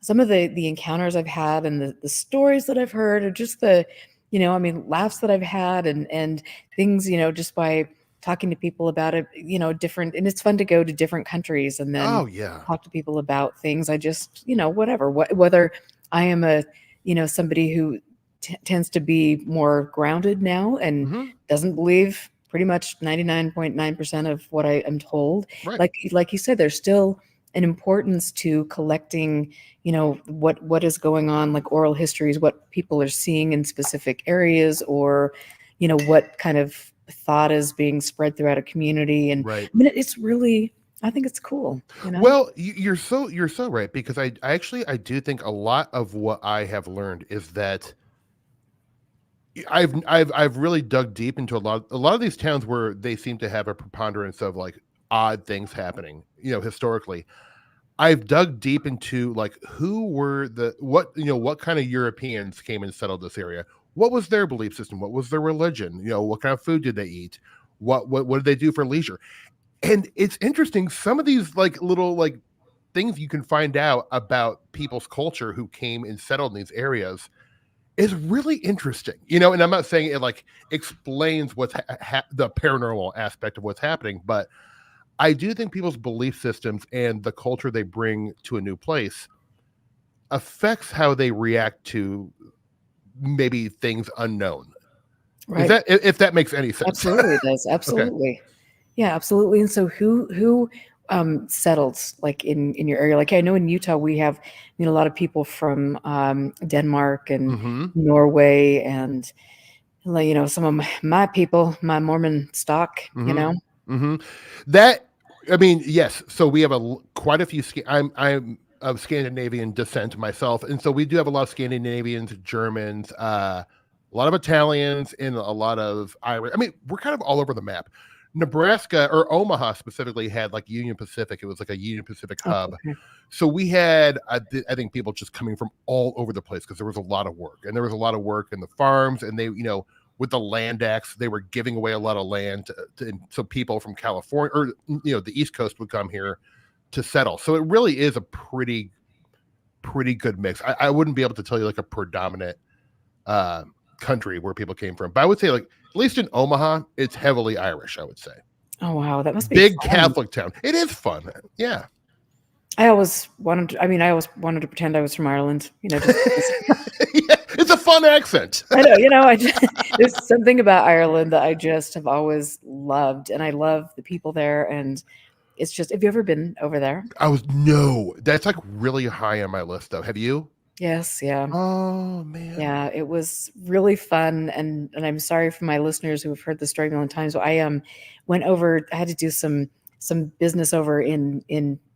some of the encounters I've had and the stories that I've heard, or just the, I mean, laughs that I've had, and things, just by talking to people about it, different, and it's fun to go to different countries and then Oh, yeah. talk to people about things. I just, whatever, whether I am somebody who tends to be more grounded now and Mhm. doesn't believe pretty much 99.9% of what I am told. Right. Like you said, there's still an importance to collecting, what is going on, like oral histories, what people are seeing in specific areas, or, what kind of thought is being spread throughout a community. And Right. I mean, it's really, I think it's cool. Well, you're so right, because I actually I do think a lot of what I have learned is that I've really dug deep into a lot of these towns where they seem to have a preponderance of like odd things happening, historically. I've dug deep into like who were what kind of Europeans came and settled this area. What was their belief system? What was their religion? What kind of food did they eat? What did they do for leisure? And it's interesting, some of these like little like things you can find out about people's culture who came and settled in these areas is really interesting. And I'm not saying it like explains what's the paranormal aspect of what's happening, but I do think people's belief systems and the culture they bring to a new place affects how they react to maybe things unknown. Is Right. that if that makes any sense? Absolutely it does. Okay. Absolutely. Yeah, absolutely. And so who settled like in your area? Like, I know in Utah we have, a lot of people from Denmark and Mhm. Norway, and like, some of my people, my Mormon stock, Mhm. Mhm. That I mean, yes. So we have quite a few. I'm of Scandinavian descent myself, and so we do have a lot of Scandinavians, Germans, a lot of Italians, and a lot of Irish. I mean, we're kind of all over the map. Nebraska or Omaha specifically had like Union Pacific. It was like a Union Pacific Oh, hub. okay. So we had, I think, people just coming from all over the place because there was a lot of work, and there was a lot of work in the farms, and they, with the land acts, they were giving away a lot of land so people from California or the East Coast would come here to settle. So it really is a pretty good mix. I wouldn't be able to tell you like a predominant uh, country where people came from, but I would say like at least in Omaha, it's heavily Irish. I would say Oh, wow, that must be big fun. Catholic town. It is fun. Yeah. I always wanted to pretend I was from Ireland, just because. Yeah, it's a fun accent. I know, there's something about Ireland that I just have always loved, and I love the people there, and it's just, have you ever been over there? No, that's like really high on my list though. Have you? Yes, yeah. Oh man. Yeah, it was really fun, and I'm sorry for my listeners who have heard the story a million times, but I went over. I had to do some business over in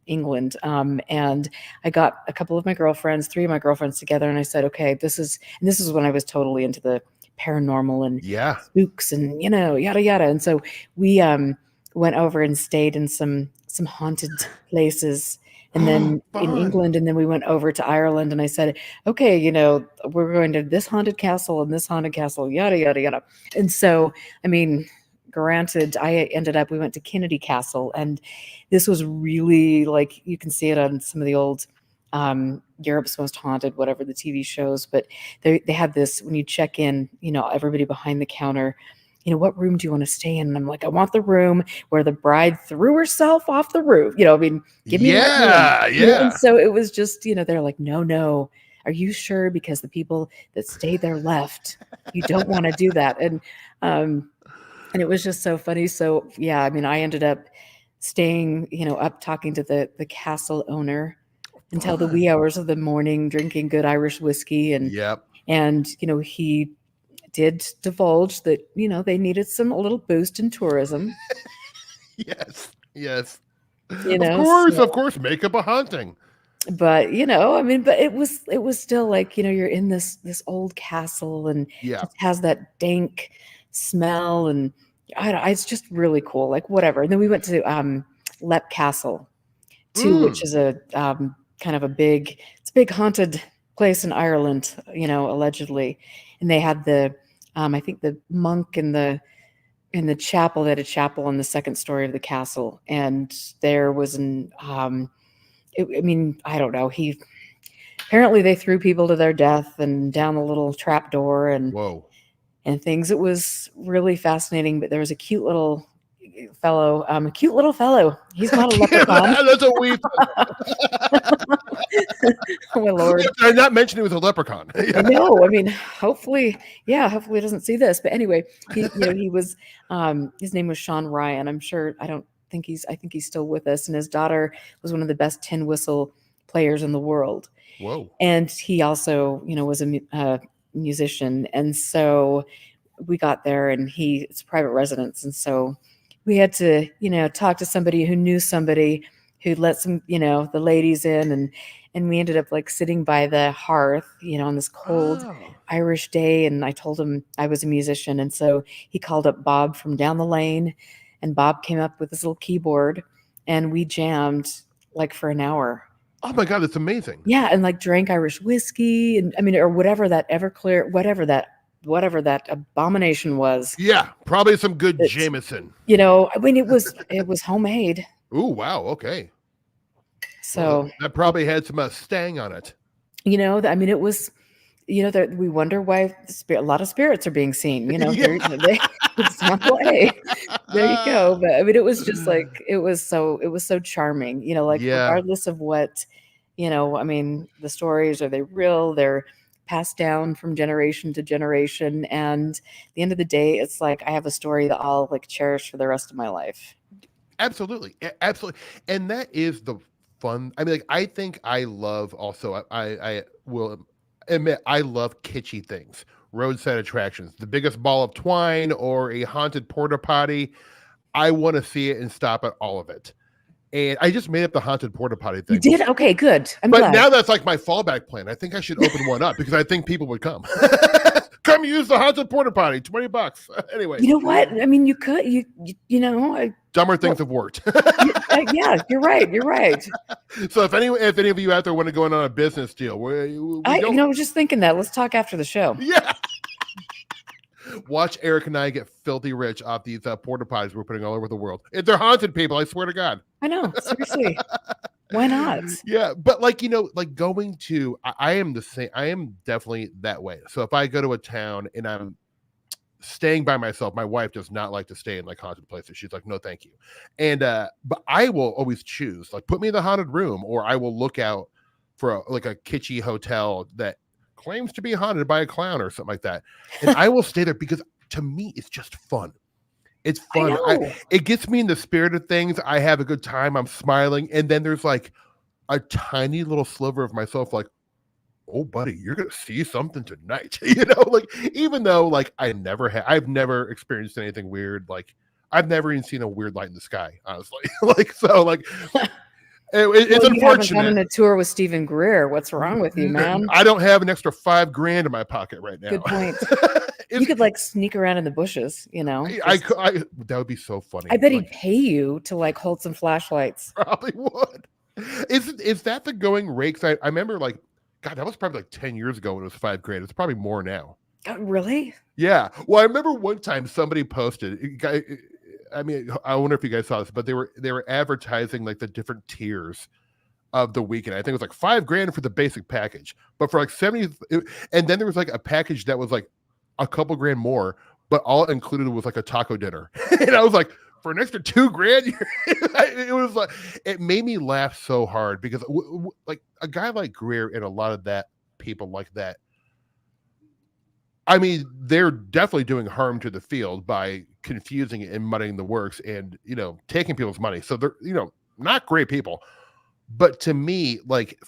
England. And I got a couple of my girlfriends, three of my girlfriends together, and I said, okay, this is when I was totally into the paranormal and Yeah. spooks and, yada yada. And so we went over and stayed in some haunted places, and then in Fun. England, and then we went over to Ireland, and I said, okay, we're going to this haunted castle and this haunted castle, yada yada yada. And so, I mean, granted, we went to Kennedy Castle, and this was really, like, you can see it on some of the old Europe's Most Haunted, whatever the TV shows, but they have this, when you check in, everybody behind the counter, what room do you want to stay in? And I'm like, I want the room where the bride threw herself off the roof. I mean, give me that room. Yeah, And yeah. so it was just, they're like, no, no. Are you sure? Because the people that stayed there left. You don't want to do that. And it was just so funny. So yeah, I mean, I ended up staying, up talking to the castle owner until the wee Fun. hours of the morning, drinking good Irish whiskey, Yep. and he did divulge that they needed a little boost in tourism. Yes. Yes. You know, so, Of course, make up a haunting. but I mean, but it was still like, you're in this old castle, and Yeah. just has that dank smell, and it's just really cool. Like, whatever. And then we went to Lep Castle too, which is a kind of a big haunted place in Ireland, allegedly. And they had the I think the monk in the chapel, they had a chapel on the second story of the castle, and there was I mean, I don't know. Apparently they threw people to their death and down a little trap door Whoa. and things. It was really fascinating. But there was a cute little fellow. He's not a leprechaun. That's a weep. Oh my Lord. I'm not mentioning it was a leprechaun. I know. I mean, hopefully he doesn't see this. But anyway, he was, his name was Sean Ryan. I think he's still with us. And his daughter was one of the best tin whistle players in the world. Whoa. And he also, was a musician. And so we got there, and it's a private residence. And so we had to, talk to somebody who knew somebody who'd let some, the ladies in, and we ended up like sitting by the hearth, on this cold Irish day. And I told him I was a musician. And so he called up Bob from down the lane, and Bob came up with this little keyboard, and we jammed like for an hour. Oh my God, that's amazing. Yeah. And like drank Irish whiskey, and I mean, or whatever that Everclear, whatever that abomination was. Yeah, probably some good Jameson. I mean, it was homemade. Ooh, wow. Okay. So well, that probably had some stang on it. I mean, it was, we wonder why a lot of spirits are being seen. Example A. There you go. But I mean, it was just like, it was so charming. Like, regardless of what, I mean, the stories, are they real? They're passed down from generation to generation, and at the end of the day, it's like I have a story that I'll like cherish for the rest of my life. Absolutely. And that is the fun. I mean, like, I think I love also, I will admit, I love kitschy things, roadside attractions, the biggest ball of twine or a haunted porta potty. I want to see it and stop at all of it. And I just made up the haunted porta potty thing. You did? Okay, good. I'm but glad. Now that's like my fallback plan. I think I should open one up because I think people would come. Come use the haunted porta potty, $20. Anyway. You know what? I mean, you could, dumber things have worked. Yeah, you're right. So if any of you out there want to go in on a business deal, I was just thinking that. Let's talk after the show. Yeah. Watch Eric and I get filthy rich off these porta potties we're putting all over the world. If they're haunted, people, I swear to God. I know, seriously. Why not? Yeah, but like going to, I am the same. I am definitely that way. So if I go to a town and I'm staying by myself, my wife does not like to stay in like haunted places. She's like, no, thank you. And but I will always choose, like, put me in the haunted room, or I will look out for a kitschy hotel that claims to be haunted by a clown or something like that, and I will stay there because to me it's just fun. It's fun. It gets me in the spirit of things. I have a good time. I'm smiling, and then there's like a tiny little sliver of myself like, oh buddy, you're gonna see something tonight. Like, even though like I've never experienced anything weird. Like, I've never even seen a weird light in the sky, honestly. It's Well, you haven't gone on unfortunate. a tour with Stephen Greer. What's wrong with you, man? I don't have an extra $5,000 in my pocket right now. Good point. You It's, could like sneak around in the bushes, you know. that would be so funny. I bet Like, he'd pay you to like hold some flashlights. probably would. Is that the going rate? 'Cause I remember like, God, that was probably like 10 years ago when it was $5,000. It's probably more now. Really? Yeah. Well, I remember one time somebody posted. I mean, I wonder if you guys saw this, but they were advertising like the different tiers of the weekend. I think it was like $5,000 for the basic package, but for like 70, and then there was like a package that was like a couple grand more, but all included was like a taco dinner. And I was like, for an extra $2,000, it was like, it made me laugh so hard because like a guy like Greer and a lot of that people like that, I mean, they're definitely doing harm to the field by confusing it and muddying the works and, taking people's money. So they're, not great people. But to me, like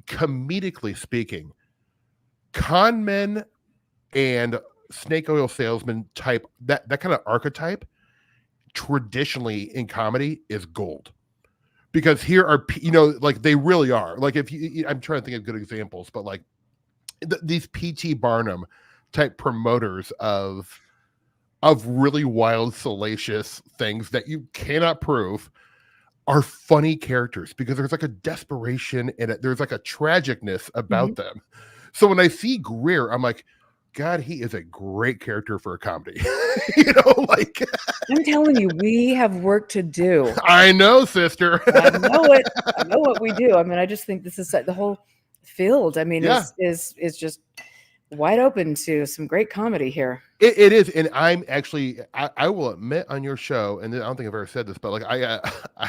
comedically speaking, con men and snake oil salesman type, that kind of archetype traditionally in comedy is gold. Because here are, like they really are. Like I'm trying to think of good examples, but like these P.T. Barnum type promoters of really wild, salacious things that you cannot prove are funny characters because there's like a desperation and there's like a tragicness about them. So when I see Greer, I'm like, God, he is a great character for a comedy. Like I'm telling you, we have work to do. I know, sister. I know it. I know what we do. I mean, I just think this is the whole field. I mean, is just wide open to some great comedy here. It is, and I'm actually, I will admit on your show, and I don't think I've ever said this, but like I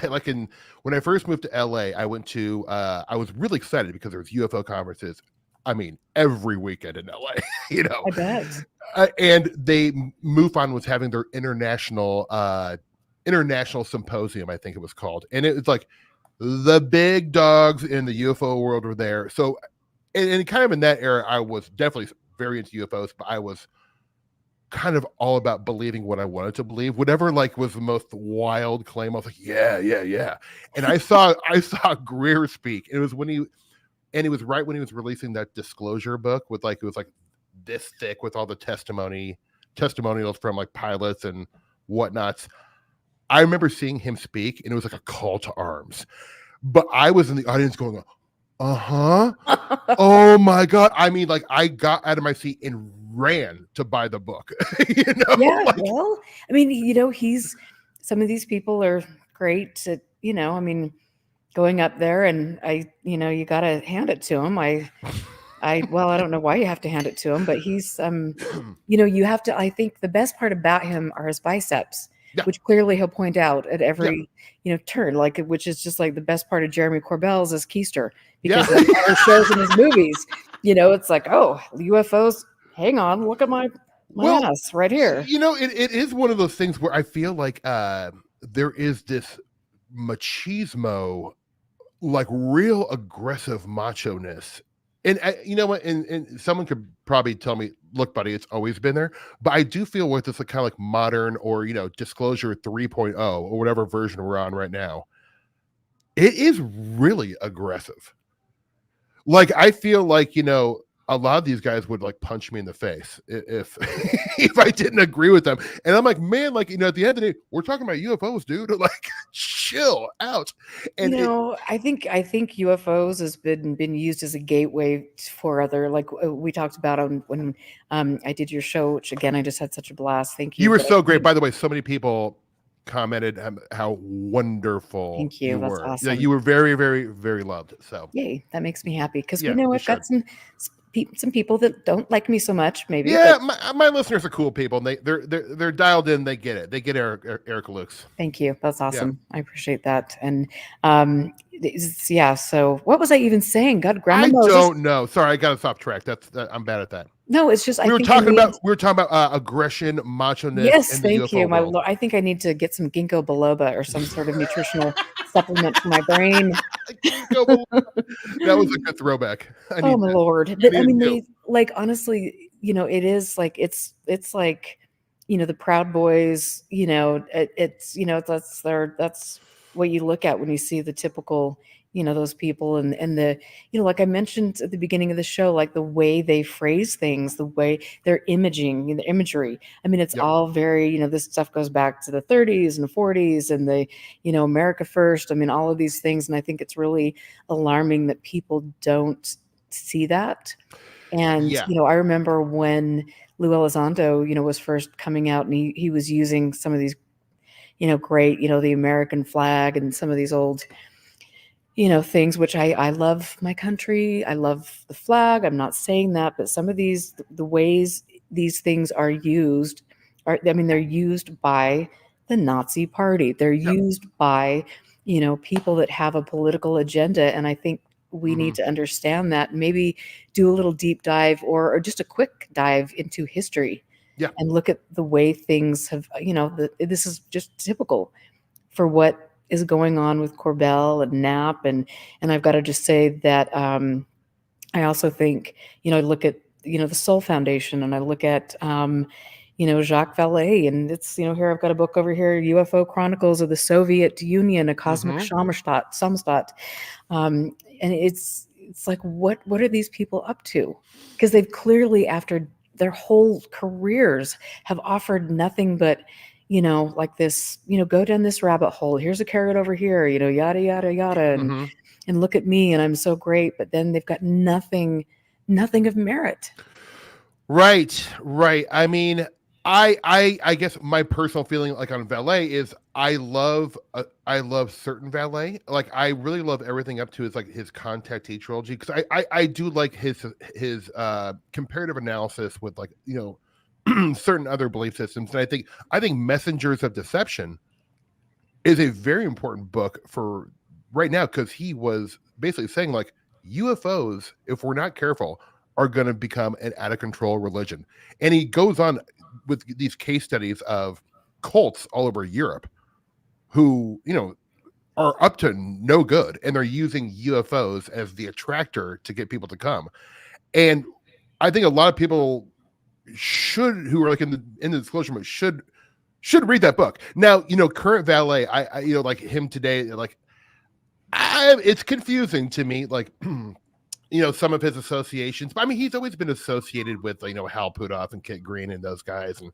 like when I first moved to LA, I went to, I was really excited because there was UFO conferences. I mean, every weekend in LA, I bet. And MUFON was having their international symposium, I think it was called, and it was like the big dogs in the UFO world were there. So, and kind of in that era, I was definitely very into UFOs, but I was kind of all about believing what I wanted to believe. Whatever like was the most wild claim, I was like, yeah. And I saw Greer speak. And it was right when he was releasing that disclosure book with like, it was like this thick with all the testimonials from like pilots and whatnots. I remember seeing him speak and it was like a call to arms. But I was in the audience going, oh my God. I mean, like I got out of my seat and ran to buy the book. Yeah, like, well, I mean, some of these people are great at, I mean, going up there and you got to hand it to him. Well, I don't know why you have to hand it to him, but he's, you have to, I think the best part about him are his biceps, which clearly he'll point out at every, turn, like, which is just like the best part of Jeremy Corbell's is Keister because of all shows in his movies, it's like, oh, UFOs, hang on, look at my ass right here. It is one of those things where I feel like there is this machismo, like real aggressive macho-ness. And you know what? And someone could probably tell me, look, buddy, it's always been there. But I do feel with this like kind of like modern or, disclosure 3.0 or whatever version we're on right now, it is really aggressive. Like, I feel like, a lot of these guys would like punch me in the face if if I didn't agree with them. And I'm like, man, like, at the end of the day, we're talking about UFOs, dude. Like, chill out. And I think UFOs has been used as a gateway for other, like we talked about when I did your show, which again I just had such a blast. Thank you. You were so great. By the way, so many people commented how wonderful Thank you. That's were. awesome. Yeah, you were very, very, very loved. So yay, that makes me happy because we know I've got some people that don't like me so much, maybe. Yeah, my listeners are cool people. And they're dialed in. They get it. They get Erica Lukes. Thank you. That's awesome. Yeah. I appreciate that. And so what was I even saying? God, Grandma. I don't know. Sorry, I got us off track. I'm bad at that. No, it's just we were talking about aggression, macho-ness. Yes, thank you, my Lord. I think I need to get some ginkgo biloba or some sort of nutritional supplement for my brain. That was a good throwback. Oh my Lord! But I mean, they like honestly, it is like it's like the Proud Boys. It's that's what you look at when you see the typical those people, and the, like I mentioned at the beginning of the show, like the way they phrase things, the way they're imaging, the imagery. I mean, it's Yep. all very, this stuff goes back to the 30s and the 40s and the, America First. I mean, all of these things. And I think it's really alarming that people don't see that. And, Yeah. I remember when Lou Elizondo, was first coming out, and he was using some of these, great, the American flag and some of these old, things, which I love my country. I love the flag. I'm not saying that, but some of these, the ways these things are used are, I mean, they're used by the Nazi party. They're Yep. used by, people that have a political agenda. And I think we Hmm. need to understand that, maybe do a little deep dive, or just a quick dive into history, Yeah. and look at the way things have, this is just typical for what is going on with Corbell and Knapp. And I've got to just say that, I also think, I look at, the Soul Foundation, and I look at, Jacques Vallée, and it's, here I've got a book over here, UFO Chronicles of the Soviet Union, a Cosmic Hmm. Samstadt. And it's like, what are these people up to? Because they've clearly, after their whole careers, have offered nothing but, like this, go down this rabbit hole. Here's a carrot over here, yada yada yada, Hmm. and look at me, and I'm so great. But then they've got nothing of merit. Right, right. I mean, I guess my personal feeling like on Valet is I love certain Valet. Like I really love everything up to his like his Contactee trilogy, because I do like his comparative analysis with like certain other belief systems. And I think Messengers of Deception is a very important book for right now, because he was basically saying like UFOs, if we're not careful, are going to become an out of control religion. And he goes on with these case studies of cults all over Europe who, are up to no good, and they're using UFOs as the attractor to get people to come. And I think a lot of people who are like in the disclosure mode should read that book. Now, current Valet, I like him today, like it's confusing to me, like some of his associations. But I mean, he's always been associated with Hal Puthoff and Kit Green and those guys, and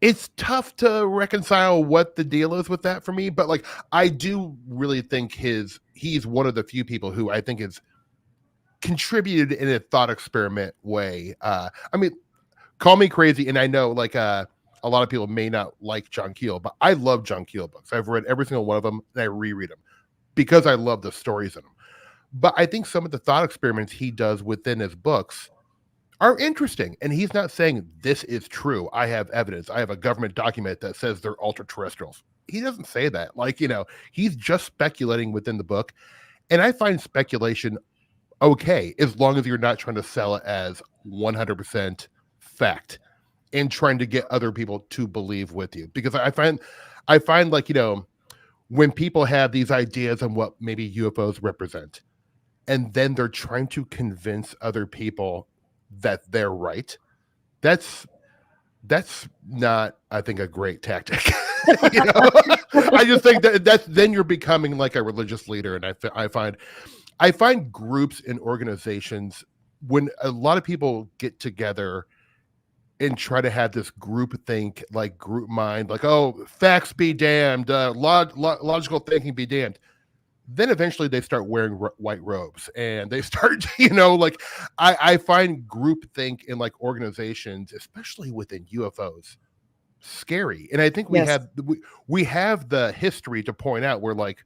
it's tough to reconcile what the deal is with that for me. But like, I do really think he's one of the few people who I think is contributed in a thought experiment way. I mean, call me crazy, and I know like a lot of people may not like John Keel, but I love John Keel books. I've read every single one of them, and I reread them because I love the stories in them. But I think some of the thought experiments he does within his books are interesting. And he's not saying this is true. I have evidence. I have a government document that says they're ultra terrestrials. He doesn't say that. Like, he's just speculating within the book. And I find speculation okay, as long as you're not trying to sell it as 100% fact and trying to get other people to believe with you. Because I find like, when people have these ideas on what maybe UFOs represent, and then they're trying to convince other people that they're right, that's not, I think, a great tactic. I just think that's then you're becoming like a religious leader. And I find groups and organizations, when a lot of people get together and try to have this group think, like group mind, like, oh, facts be damned, logical thinking be damned, then eventually they start wearing white robes, and they start, like I find group think in like organizations, especially within UFOs, scary. And I think Yes. we have the history to point out where, like,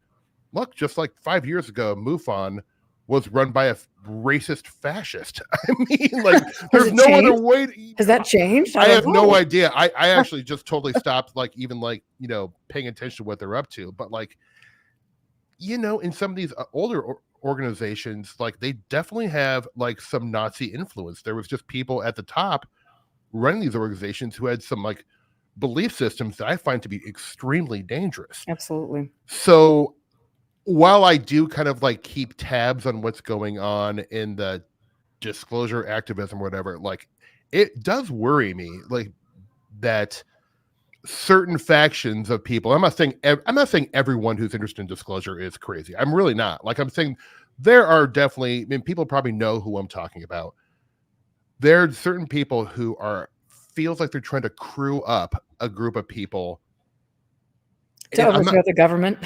look, just like 5 years ago, MUFON was run by a racist fascist. I mean, like, Has there's it no other changed? way. Has that changed? I I don't have no know. idea. I actually just totally stopped, like, even like, paying attention to what they're up to. But like, in some of these older organizations, like they definitely have like some Nazi influence. There was just people at the top running these organizations who had some like belief systems that I find to be extremely dangerous. Absolutely. So while I do kind of like keep tabs on what's going on in the disclosure activism or whatever, like it does worry me, like that certain factions of people. I'm not saying everyone who's interested in disclosure is crazy. I'm really not. Like, I'm saying there are definitely, I mean, people probably know who I'm talking about. There are certain people who feels like they're trying to crew up a group of people To and I'm not. overthrow the government.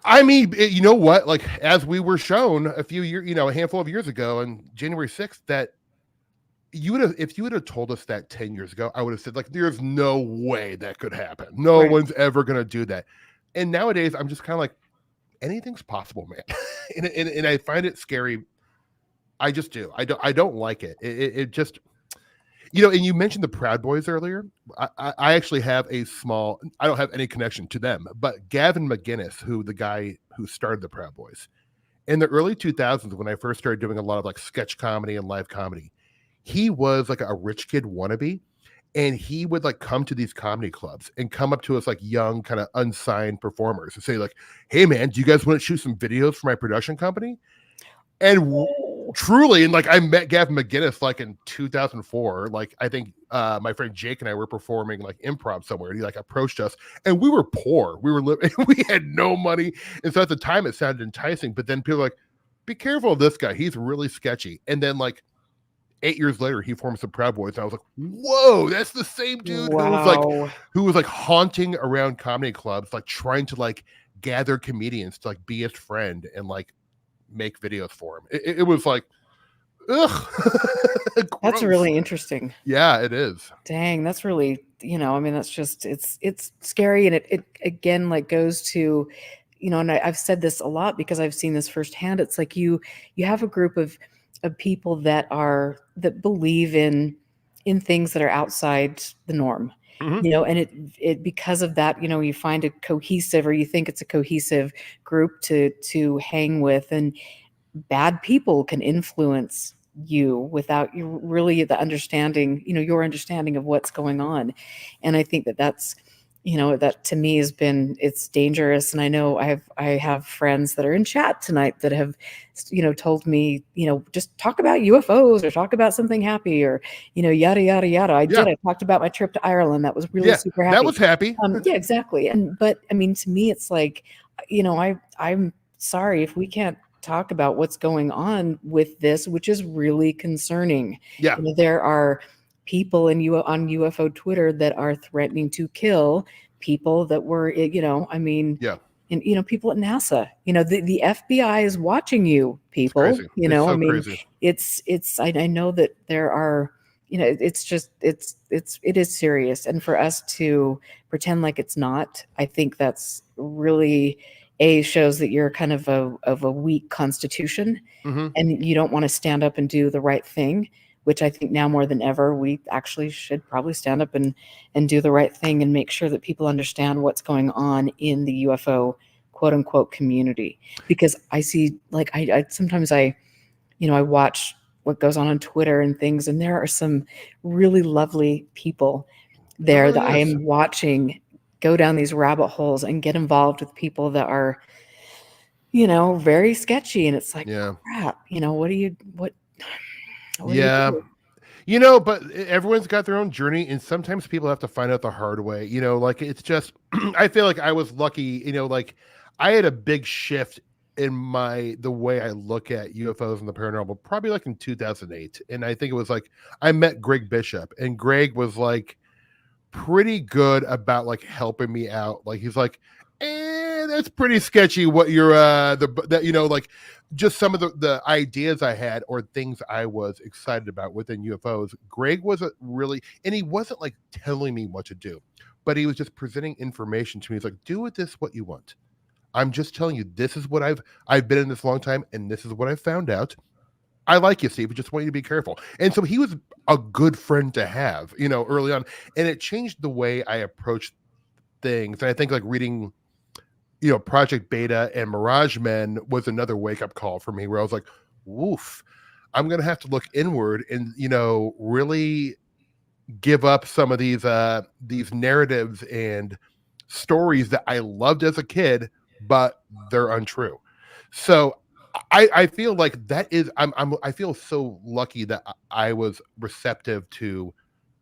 I mean, you know what? Like, as we were shown a few years, a handful of years ago on January 6th, that if you would have told us that 10 years ago, I would have said, like, there's no way that could happen. No Right. one's ever going to do that. And nowadays, I'm just kind of like, anything's possible, man. and I find it scary. I just do. I don't like it. It just, and you mentioned the Proud Boys earlier. I actually have I don't have any connection to them, but Gavin McInnes, the guy who started the Proud Boys in the early 2000s, when I first started doing a lot of like sketch comedy and live comedy, he was like a rich kid wannabe. And he would like come to these comedy clubs and come up to us like young, kind of unsigned performers and say, like, "Hey man, do you guys want to shoot some videos for my production company?" And truly, and like, I met Gavin McInnes like in 2004. Like, I think my friend Jake and I were performing like improv somewhere, and he like approached us, and we were poor. We were living, we had no money, and so at the time it sounded enticing. But then people were like, "Be careful of this guy. He's really sketchy." And then like 8 years later, he forms the Proud Boys, and I was like, "Whoa, that's the same dude Wow. who was like haunting around comedy clubs, like trying to like gather comedians to like be his friend and like make videos for him." It was like, ugh. That's really interesting. Yeah, it is. Dang, that's really, I mean, that's just, it's scary. And it again, like, goes to, and I've said this a lot because I've seen this firsthand. It's like you have a group of people that believe in things that are outside the norm, Mhm. and it because of that, you find a cohesive, or you think it's a cohesive group to hang with, and bad people can influence you without you really the understanding, your understanding of what's going on. And I think that that's, that to me it's dangerous. And I know I have friends that are in chat tonight that have, told me, just talk about UFOs or talk about something happy, or, yada, yada, yada. Yeah. I talked about my trip to Ireland. That was really Yeah. super That happy. was happy. Yeah, exactly. But I mean, to me, it's like, I'm sorry if we can't talk about what's going on with this, which is really concerning. Yeah. There are people on UFO Twitter that are threatening to kill people that were, I mean, Yeah. and people at NASA, the FBI is watching you, It's people. crazy. It's I so mean, crazy. I know that there are, it's just it is serious, and for us to pretend like it's not, I think that's really shows that you're kind of a weak constitution, Mhm. and you don't want to stand up and do the right thing, which I think now more than ever we actually should probably stand up and do the right thing and make sure that people understand what's going on in the UFO quote unquote community. Because I see, like, I sometimes I watch what goes on Twitter and things, and there are some really lovely people There there really that I is. am watching go down these rabbit holes and get involved with people that are, very sketchy. And it's like, Yeah. crap, what do you Yeah. do? But everyone's got their own journey, and sometimes people have to find out the hard way. Like, it's just, I feel like I was lucky. Like, I had a big shift in the way I look at UFOs and the paranormal, probably like in 2008. And I think it was like I met Greg Bishop, and Greg was like pretty good about like helping me out. Like, he's like, that's pretty sketchy what you're like, just some of the ideas I had or things I was excited about within UFOs. Greg wasn't really, and he wasn't like telling me what to do, but he was just presenting information to me. He's like, do with this what you want. I'm just telling you, this is what I've been in this long time, and this is what I found out. I like you, Steve. I just want you to be careful. And so he was a good friend to have, early on. And it changed the way I approached things. And I think like reading, Project Beta and Mirage Men was another wake up call for me, where I was like, woof, I'm going to have to look inward and, really give up some of these narratives and stories that I loved as a kid, but they're untrue. So I feel like that is, I feel so lucky that I was receptive to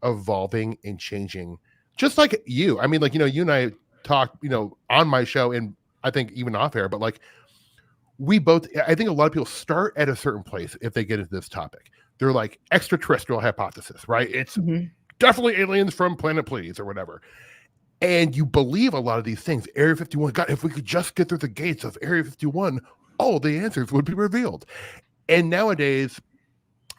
evolving and changing just like you. I mean, like, you and I talked, on my show, and I think even off air, but like I think a lot of people start at a certain place if they get into this topic. They're like extraterrestrial hypothesis, right? It's Mhm. definitely aliens from planet Pleiades or whatever. And you believe a lot of these things. Area 51, God, if we could just get through the gates of Area 51, all the answers would be revealed. And nowadays,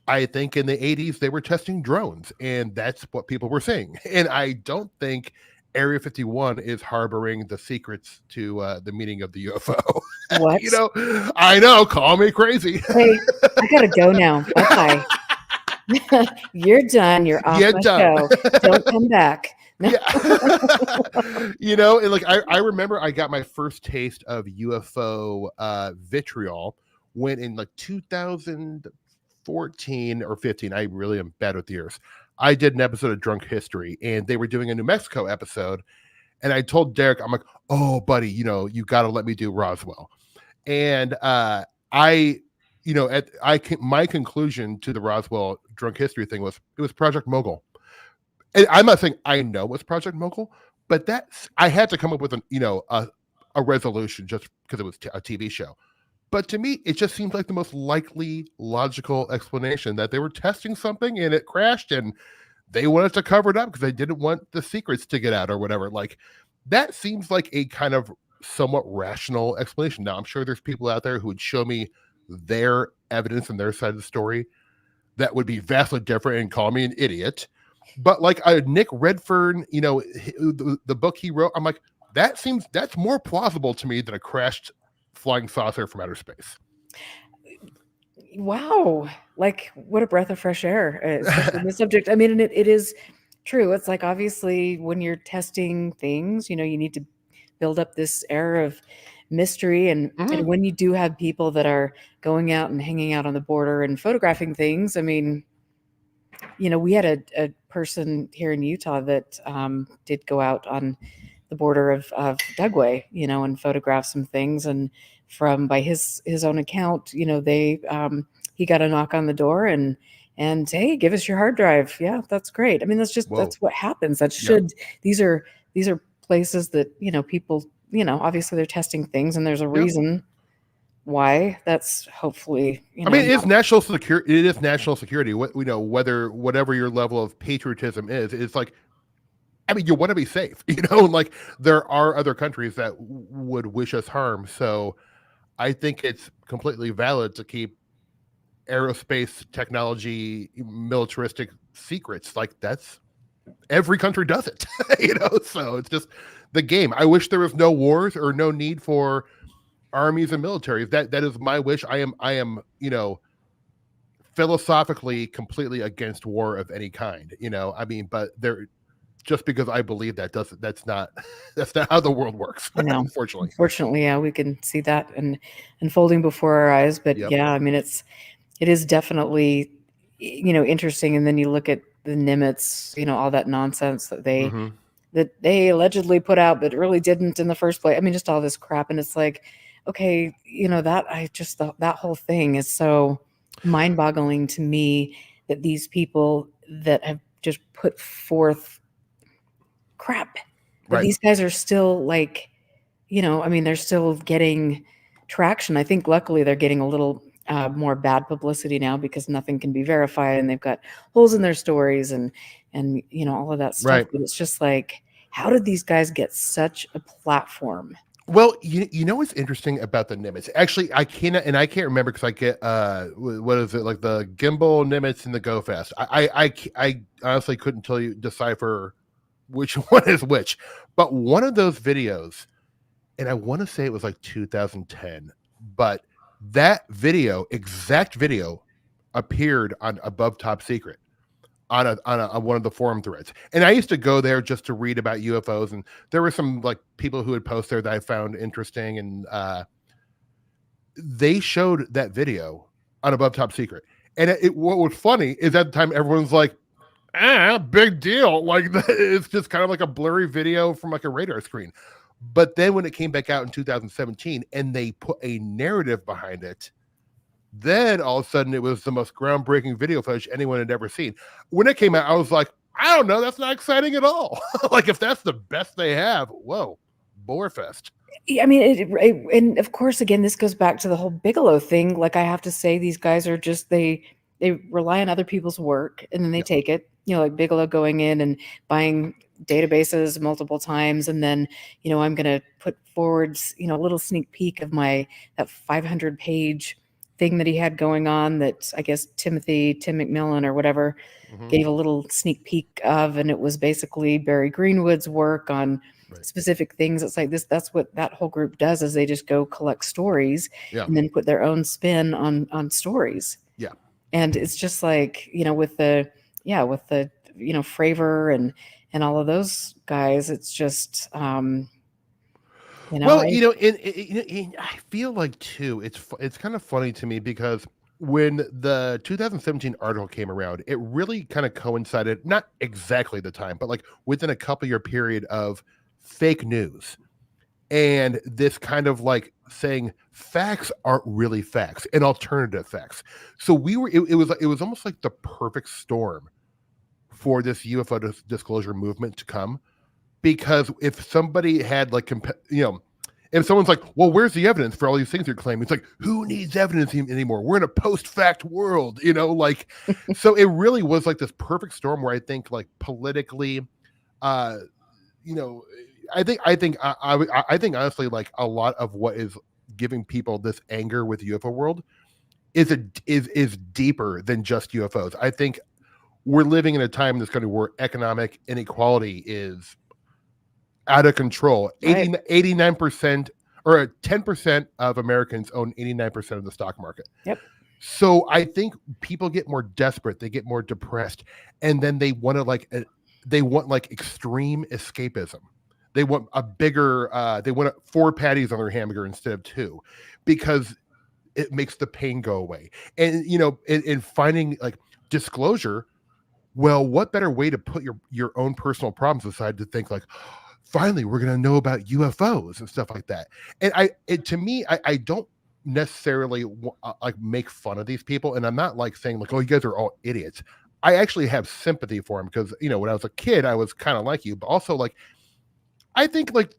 I think in the 80s, they were testing drones, and that's what people were saying. And I don't think Area 51 is harboring the secrets to the meaning of the UFO. What? I know, call me crazy. Hey, I gotta go now. Bye-bye. You're done. You're off You're my done. show. Don't come back. No. Yeah. And like I remember I got my first taste of UFO vitriol when in like 2014 or 15. I really am bad with the years. I did an episode of Drunk History, and they were doing a New Mexico episode. And I told Derek, I'm like, oh, buddy, you got to let me do Roswell. And my conclusion to the Roswell Drunk History thing was it was Project Mogul. And I'm not saying I know it was Project Mogul, but I had to come up with a resolution just because it was a TV show. But to me, it just seems like the most likely logical explanation that they were testing something and it crashed, and they wanted to cover it up because they didn't want the secrets to get out or whatever. Like, that seems like a kind of somewhat rational explanation. Now, I'm sure there's people out there who would show me their evidence and their side of the story that would be vastly different and call me an idiot. But like Nick Redfern, the book he wrote, I'm like, that's more plausible to me than a crashed flying saucer from outer space. Wow. Like, what a breath of fresh air, especially in this subject. I mean, and it is true. It's like, obviously, when you're testing things, you need to build up this air of mystery. And when you do have people that are going out and hanging out on the border and photographing things, I mean, we had a person here in Utah that did go out on the border of Dugway, and photograph some things. And by his own account, they he got a knock on the door and hey, give us your hard drive. Yeah, that's great. I mean, that's what happens. These are places that people, obviously they're testing things, and there's a reason why. That's hopefully, I mean, it is national security. It is national security. Whatever your level of patriotism is, it's like, I mean, you want to be safe, like there are other countries that would wish us harm. So I think it's completely valid to keep aerospace technology, militaristic secrets. Like, that's every country does it, so it's just the game. I wish there was no wars or no need for armies and militaries. That is my wish. I am philosophically completely against war of any kind. I mean, but just because I believe that's not how the world works. Unfortunately, yeah, we can see that and unfolding before our eyes. But yeah, I mean, it is definitely interesting. And then you look at the Nimitz, all that nonsense that they allegedly put out, but really didn't in the first place. I mean, just all this crap, and it's like, okay, that whole thing is so mind-boggling to me, that these people that have just put forth crap, but these guys are still like, I mean, they're still getting traction. I think luckily they're getting a little more bad publicity now because nothing can be verified, and they've got holes in their stories and all of that stuff. But it's just like, how did these guys get such a platform? Well, what's interesting about the Nimitz? Actually, I can't remember because I get what is it, like the gimbal Nimitz and the Go Fast. I honestly couldn't decipher which one is which, but one of those videos, and I want to say it was like 2010, but that exact video appeared on Above Top Secret on one of the forum threads. And I used to go there just to read about UFOs, and there were some like people who would post there that I found interesting, and they showed that video on Above Top Secret. And what was funny is at the time everyone's like, big deal. Like, it's just kind of like a blurry video from like a radar screen. But then when it came back out in 2017 and they put a narrative behind it, then all of a sudden it was the most groundbreaking video footage anyone had ever seen. When it came out, I was like, I don't know. That's not exciting at all. Like if that's the best they have, whoa, Borefest. I mean, and of course, again, this goes back to the whole Bigelow thing. Like I have to say, these guys are just they rely on other people's work and then they Yeah. take it. You know, like Bigelow going in and buying databases multiple times, and then I'm going to put forward a little sneak peek of that 500-page thing that he had going on that I guess Tim McMillan or whatever gave a little sneak peek of, and it was basically Barry Greenwood's work on Right. specific things. It's like this. That's what that whole group does, is they just go collect stories Yeah. and then put their own spin on stories. Yeah. And it's just like, with the Fravor and all of those guys, it's just Well, I feel like too, it's kind of funny to me because when the 2017 article came around, it really kind of coincided, not exactly the time, but like within a couple year period of fake news and this kind of like saying facts aren't really facts and alternative facts. So it was almost like the perfect storm for this UFO disclosure movement to come, because if somebody had like if someone's like, well, where's the evidence for all these things you're claiming? It's like, who needs evidence anymore? We're in a post-fact world, like, so it really was like this perfect storm where I think like politically, I think honestly, like a lot of what is giving people this anger with UFO world is deeper than just UFOs. I think we're living in a time in this country where economic inequality is out of control. Right. 89% or 10% of Americans own 89% of the stock market. Yep. So I think people get more desperate, they get more depressed, and then they want extreme escapism. They want a bigger they want 4 patties on their hamburger instead of 2, because it makes the pain go away. And in finding like disclosure, well, what better way to put your own personal problems aside to think like, finally, we're going to know about UFOs and stuff like that. And to me, I don't necessarily like make fun of these people. And I'm not like saying like, oh, you guys are all idiots. I actually have sympathy for them because, when I was a kid, I was kind of like you, but also like, I think like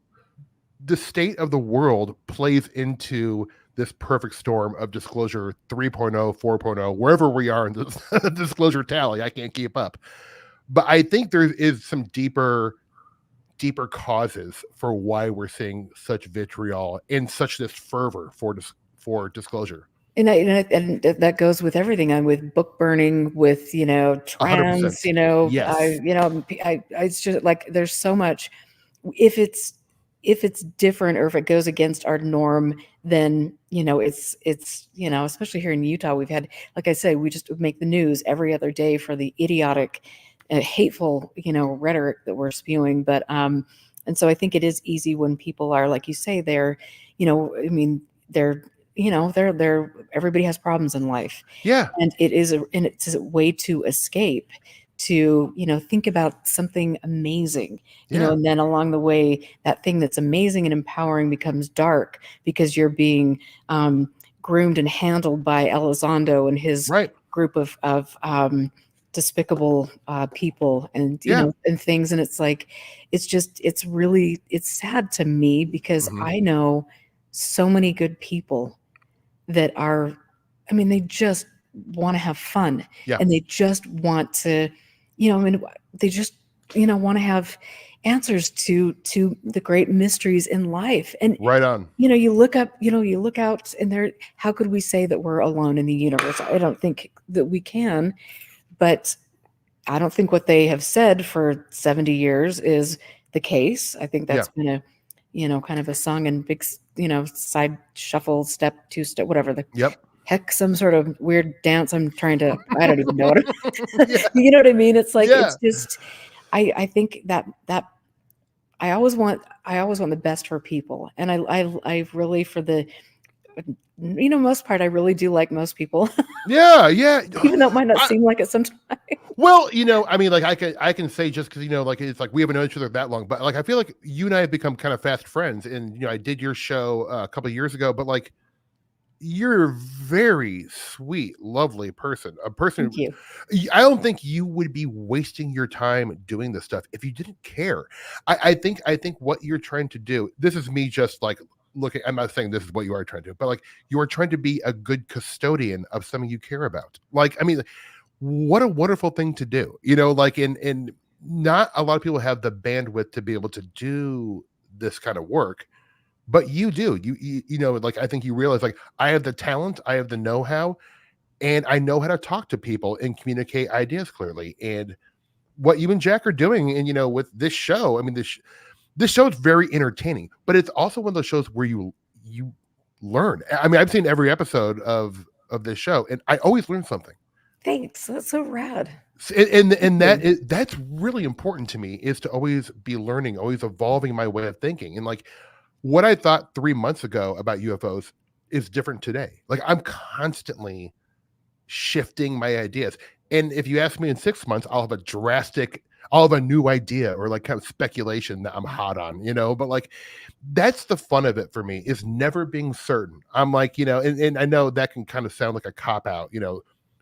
the state of the world plays into this perfect storm of disclosure 3.0, 4.0, wherever we are in this disclosure tally. I can't keep up. But I think there is some deeper causes for why we're seeing such vitriol and such this fervor for disclosure. And that goes with everything. I'm with book burning, with trans. 100%. Yes. It's just like there's so much. If it's different, or if it goes against our norm, then it's especially here in Utah, we've had, like I say, we just make the news every other day for the idiotic, hateful rhetoric that we're spewing. But and so I think it is easy when people are, like you say, they're they're everybody has problems in life. Yeah. And it's a way to escape, to think about something amazing, and then along the way, that thing that's amazing and empowering becomes dark because you're being groomed and handled by Elizondo and his group of despicable people and and things. And it's like, it's really sad to me, because I know so many good people that are, they just want to have fun, and they just want to, they just, want to have answers to the great mysteries in life. And right on. You look out, and how could we say that we're alone in the universe? I don't think that we can, but I don't think what they have said for 70 years is the case. I think that's been a, kind of a song and big, side shuffle, step, 2-step, whatever the heck, some sort of weird dance. I don't even know what you know what I mean? It's like, it's just, I think that I always want the best for people. And I really, for the, most part, I really do like most people. Yeah. Even though it might not seem like it sometimes. Well, like I can say, just because, like, it's like we haven't known each other that long, but like, I feel like you and I have become kind of fast friends. And, I did your show a couple of years ago, but like, you're a very sweet, lovely person. A person Thank you. I don't think you would be wasting your time doing this stuff if you didn't care. I think what you're trying to do, this is me just like looking, I'm not saying this is what you are trying to do, but like you are trying to be a good custodian of something you care about. Like, I mean, what a wonderful thing to do. Like in not a lot of people have the bandwidth to be able to do this kind of work, but you do. Like I think you realize like I have the talent, I have the know-how, and I know how to talk to people and communicate ideas clearly. And what you and Jack are doing, and with this show, I mean, this show is very entertaining, but it's also one of those shows where you learn. I mean, I've seen every episode of this show, and I always learn something. Thanks. That's so rad. Thank And you. that's really important to me, is to always be learning, always evolving my way of thinking. And like what I thought 3 months ago about UFOs is different today. Like I'm constantly shifting my ideas. And if you ask me in 6 months, I'll have a new idea or like kind of speculation that I'm hot on, but like that's the fun of it for me, is never being certain. I'm like, and I know that can kind of sound like a cop out,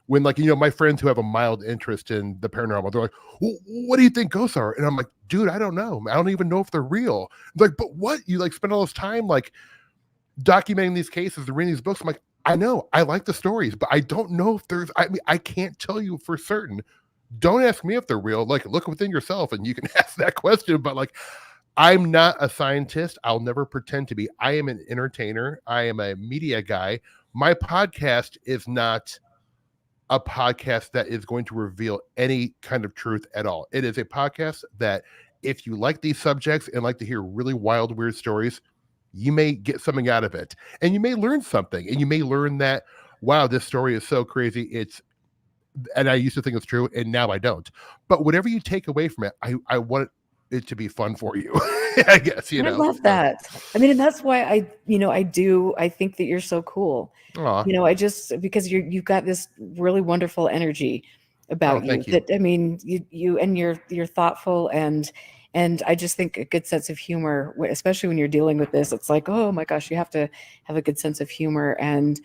when like, my friends who have a mild interest in the paranormal, they're like, what do you think ghosts are? And I'm like, dude, I don't know. I don't even know if they're real. Like, but what? You like spend all this time like documenting these cases and reading these books. I'm like, I know, I like the stories, but I don't know if I can't tell you for certain. Don't ask me if they're real. Like, look within yourself and you can ask that question. But like, I'm not a scientist. I'll never pretend to be. I am an entertainer. I am a media guy. My podcast is not a podcast that is going to reveal any kind of truth at all. It is a podcast that, if you like these subjects and like to hear really wild, weird stories, you may get something out of it, and you may learn something, and you may learn that, wow, this story is so crazy. And I used to think it's true, and now I don't. But whatever you take away from it, I want it to be fun for you. I guess, I love So, that. I mean, and that's why I think that you're so cool. aw. I just because you've got this really wonderful energy Oh, about you thank you. that I mean, you and you're thoughtful and I just think a good sense of humor, especially when you're dealing with this, it's like, oh my gosh, you have to have a good sense of humor and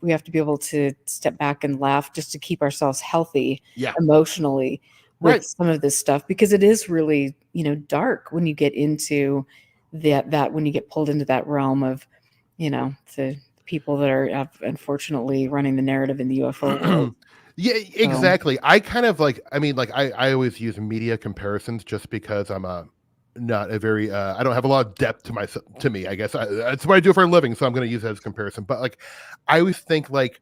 we have to be able to step back and laugh just to keep ourselves healthy Yeah, emotionally with right. some of this stuff because it is really, dark when you get into that when you get pulled into that realm of, the people that are unfortunately running the narrative in the UFO world. Yeah, So exactly. I kind of like, I mean, like I always use media comparisons just because I'm a not a very I don't have a lot of depth to me, I guess. That's what I do for a living, so I'm going to use that as comparison. But like I always think like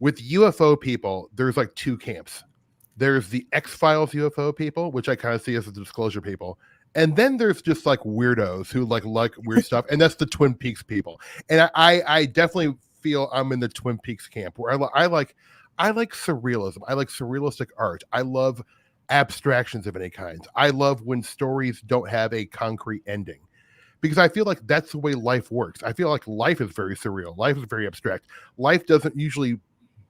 with UFO people, there's like two camps. There's the X-Files UFO people, which I kind of see as the disclosure people. And then there's just like weirdos who like weird stuff, and that's the Twin Peaks people. And I definitely feel I'm in the Twin Peaks camp, where I like surrealism. I like surrealistic art. I love abstractions of any kind. I love when stories don't have a concrete ending, because I feel like that's the way life works. I feel like life is very surreal. Life is very abstract. Life doesn't usually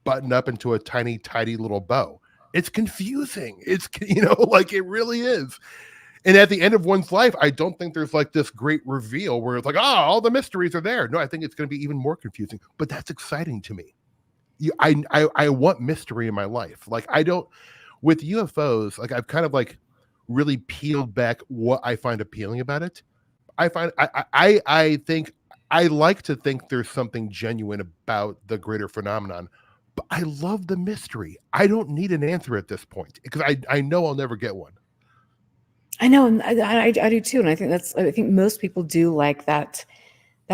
button up into a tiny, tidy little bow. It's confusing. It's, like it really is. And at the end of one's life, I don't think there's like this great reveal where it's like, all the mysteries are there. No, I think it's going to be even more confusing, but that's exciting to me. I want mystery in my life. Like I don't, with UFOs, like I've kind of like really peeled back what I find appealing about it. I think I like to think there's something genuine about the greater phenomenon, but I love the mystery. I don't need an answer at this point because I know I'll never get one. I know, and I do too, and I think most people do like that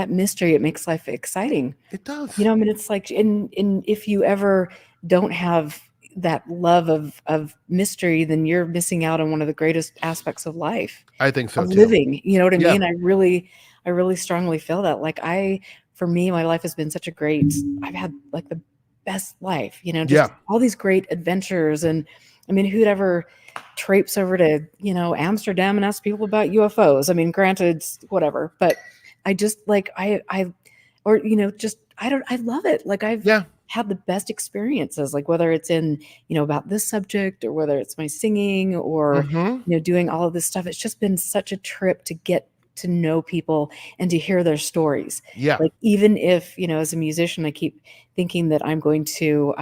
mystery. It makes life exciting. It does. I mean, it's like in if you ever don't have that love of mystery, then you're missing out on one of the greatest aspects of life, I think so of too. living. You know what I Yeah. mean? I really strongly feel that. Like for me, my life has been such a great. I've had like the best life. Yeah. Just all these great adventures, and I mean, who'd ever traipse over to Amsterdam and ask people about UFOs? I mean, granted, whatever, but I just like I or just I love it. Like I've Yeah. had the best experiences, like whether it's in about this subject or whether it's my singing or Hmm. doing all of this stuff. It's just been such a trip to get to know people and to hear their stories. Yeah. Like, even if, as a musician, I keep thinking that I'm going to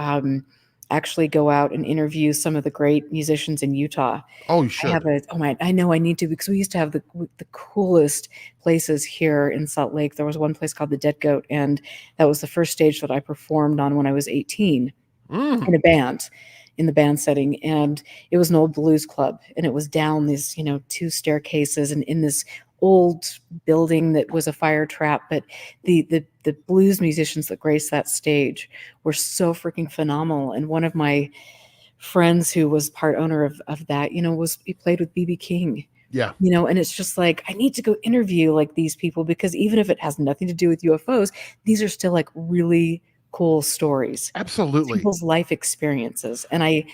actually go out and interview some of the great musicians in Utah. Oh, you I have should. a, oh my, I know I need to, because we used to have the coolest places here in Salt Lake. There was one place called the Dead Goat, and that was the first stage that I performed on when I was 18 Mm. in a band, in the band setting. And it was an old blues club, and it was down these, two staircases and in this old building that was a fire trap. But the blues musicians that graced that stage were so freaking phenomenal. And one of my friends who was part owner of that, he played with BB King. Yeah. And it's just like, I need to go interview like these people, because even if it has nothing to do with UFOs, these are still like really cool stories. It's Absolutely. people's life experiences. And I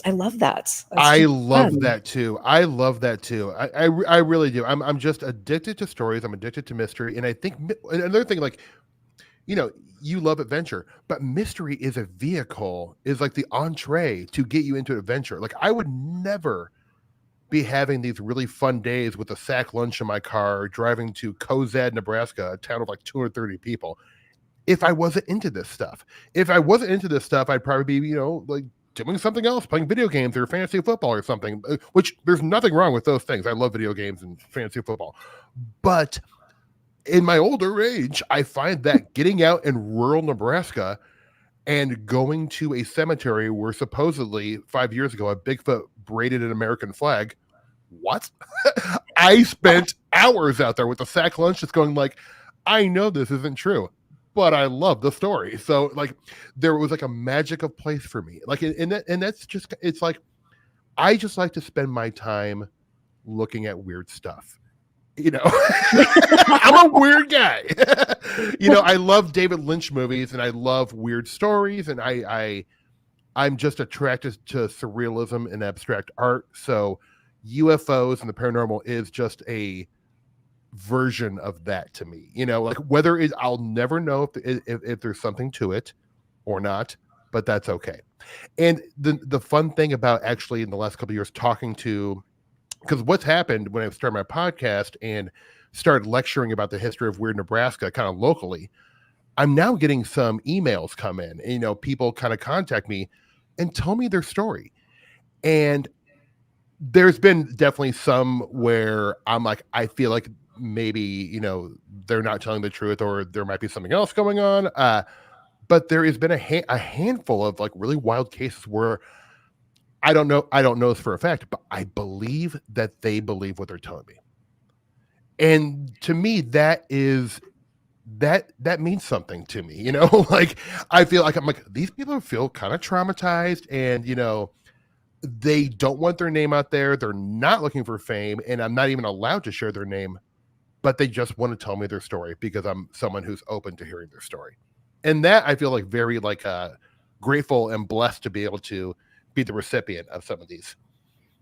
love that. That's I just love fun. that too. I love that too. I really do. I'm just addicted to stories. I'm addicted to mystery, and I think another thing, like, you love adventure, but mystery is a vehicle, is like the entree to get you into adventure. Like, I would never be having these really fun days with a sack lunch in my car, driving to Cozad, Nebraska, a town of like 230 people, if I wasn't into this stuff. If I wasn't into this stuff, I'd probably be, like doing something else, playing video games or fantasy football or something, which there's nothing wrong with those things. I love video games and fantasy football. But in my older age, I find that getting out in rural Nebraska and going to a cemetery where supposedly 5 years ago a Bigfoot braided an American flag. What? I spent hours out there with a sack lunch just going like, I know this isn't true, but I love the story. So like, there was like a magic of place for me. Like, and that's just, it's like, I just like to spend my time looking at weird stuff. I'm a weird guy. I love David Lynch movies, and I love weird stories, and I'm just attracted to surrealism and abstract art. So UFOs and the paranormal is just a version of that to me. Like, whether I'll never know if there's something to it or not, but that's okay. And the fun thing about actually in the last couple of years talking to, because what's happened when I started my podcast and started lecturing about the history of weird Nebraska kind of locally, I'm now getting some emails come in, and, people kind of contact me and tell me their story. And there's been definitely some where I'm like, I feel like maybe, they're not telling the truth, or there might be something else going on. But there has been a handful of like really wild cases where I don't know this for a fact, but I believe that they believe what they're telling me. And to me, that means something to me, like, I feel like I'm like, these people feel kind of traumatized, and, they don't want their name out there. They're not looking for fame, and I'm not even allowed to share their name, but they just want to tell me their story because I'm someone who's open to hearing their story. And that I feel like very like grateful and blessed to be able to be the recipient of some of these.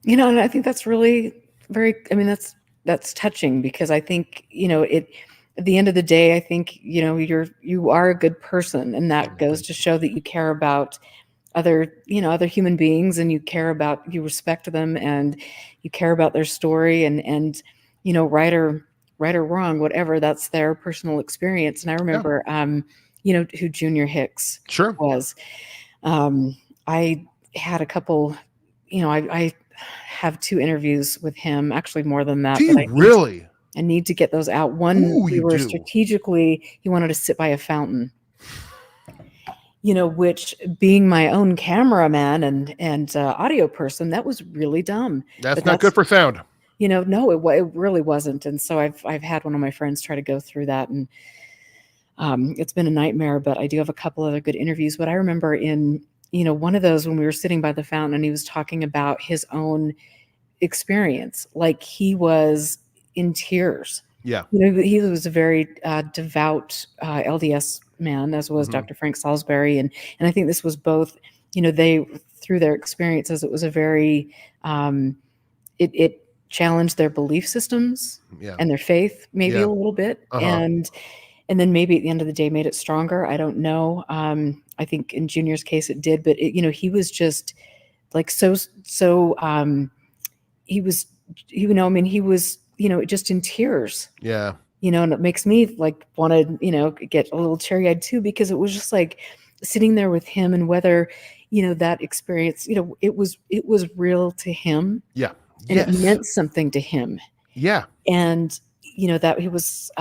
And I think that's really that's touching, because I think, at the end of the day, I think, you are a good person, and that goes to show that you care about other human beings, and you respect them, and you care about their story, and right or wrong, whatever, that's their personal experience. And I Yeah, remember, who Junior Hicks sure. was. I had a couple, I have 2 interviews with him, actually more than Do that, but you really? I need to get those out. One, Ooh, we you were do. strategically, he wanted to sit by a fountain, which, being my own cameraman and audio person, that was really dumb. That's But not good that's, for sound. no, it really wasn't. And so I've had one of my friends try to go through that, and it's been a nightmare. But I do have a couple other good interviews. But I remember in, one of those, when we were sitting by the fountain, and he was talking about his own experience, like he was in tears. Yeah. He was a very devout LDS man, as was Mm-hmm. Dr. Frank Salisbury, and I think this was both. They, through their experiences, it was a very it challenged their belief systems Yeah. and their faith, maybe Yeah. a little bit, Uh-huh. and then maybe at the end of the day made it stronger. I don't know. I think in Junior's case it did, but he was just like so he was, I mean, he was just in tears, Yeah. and it makes me like want to, get a little teary eyed too, because it was just like sitting there with him, and whether, that experience, it was real to him, Yeah. and it Yes. meant something to him. Yeah. And, that he was,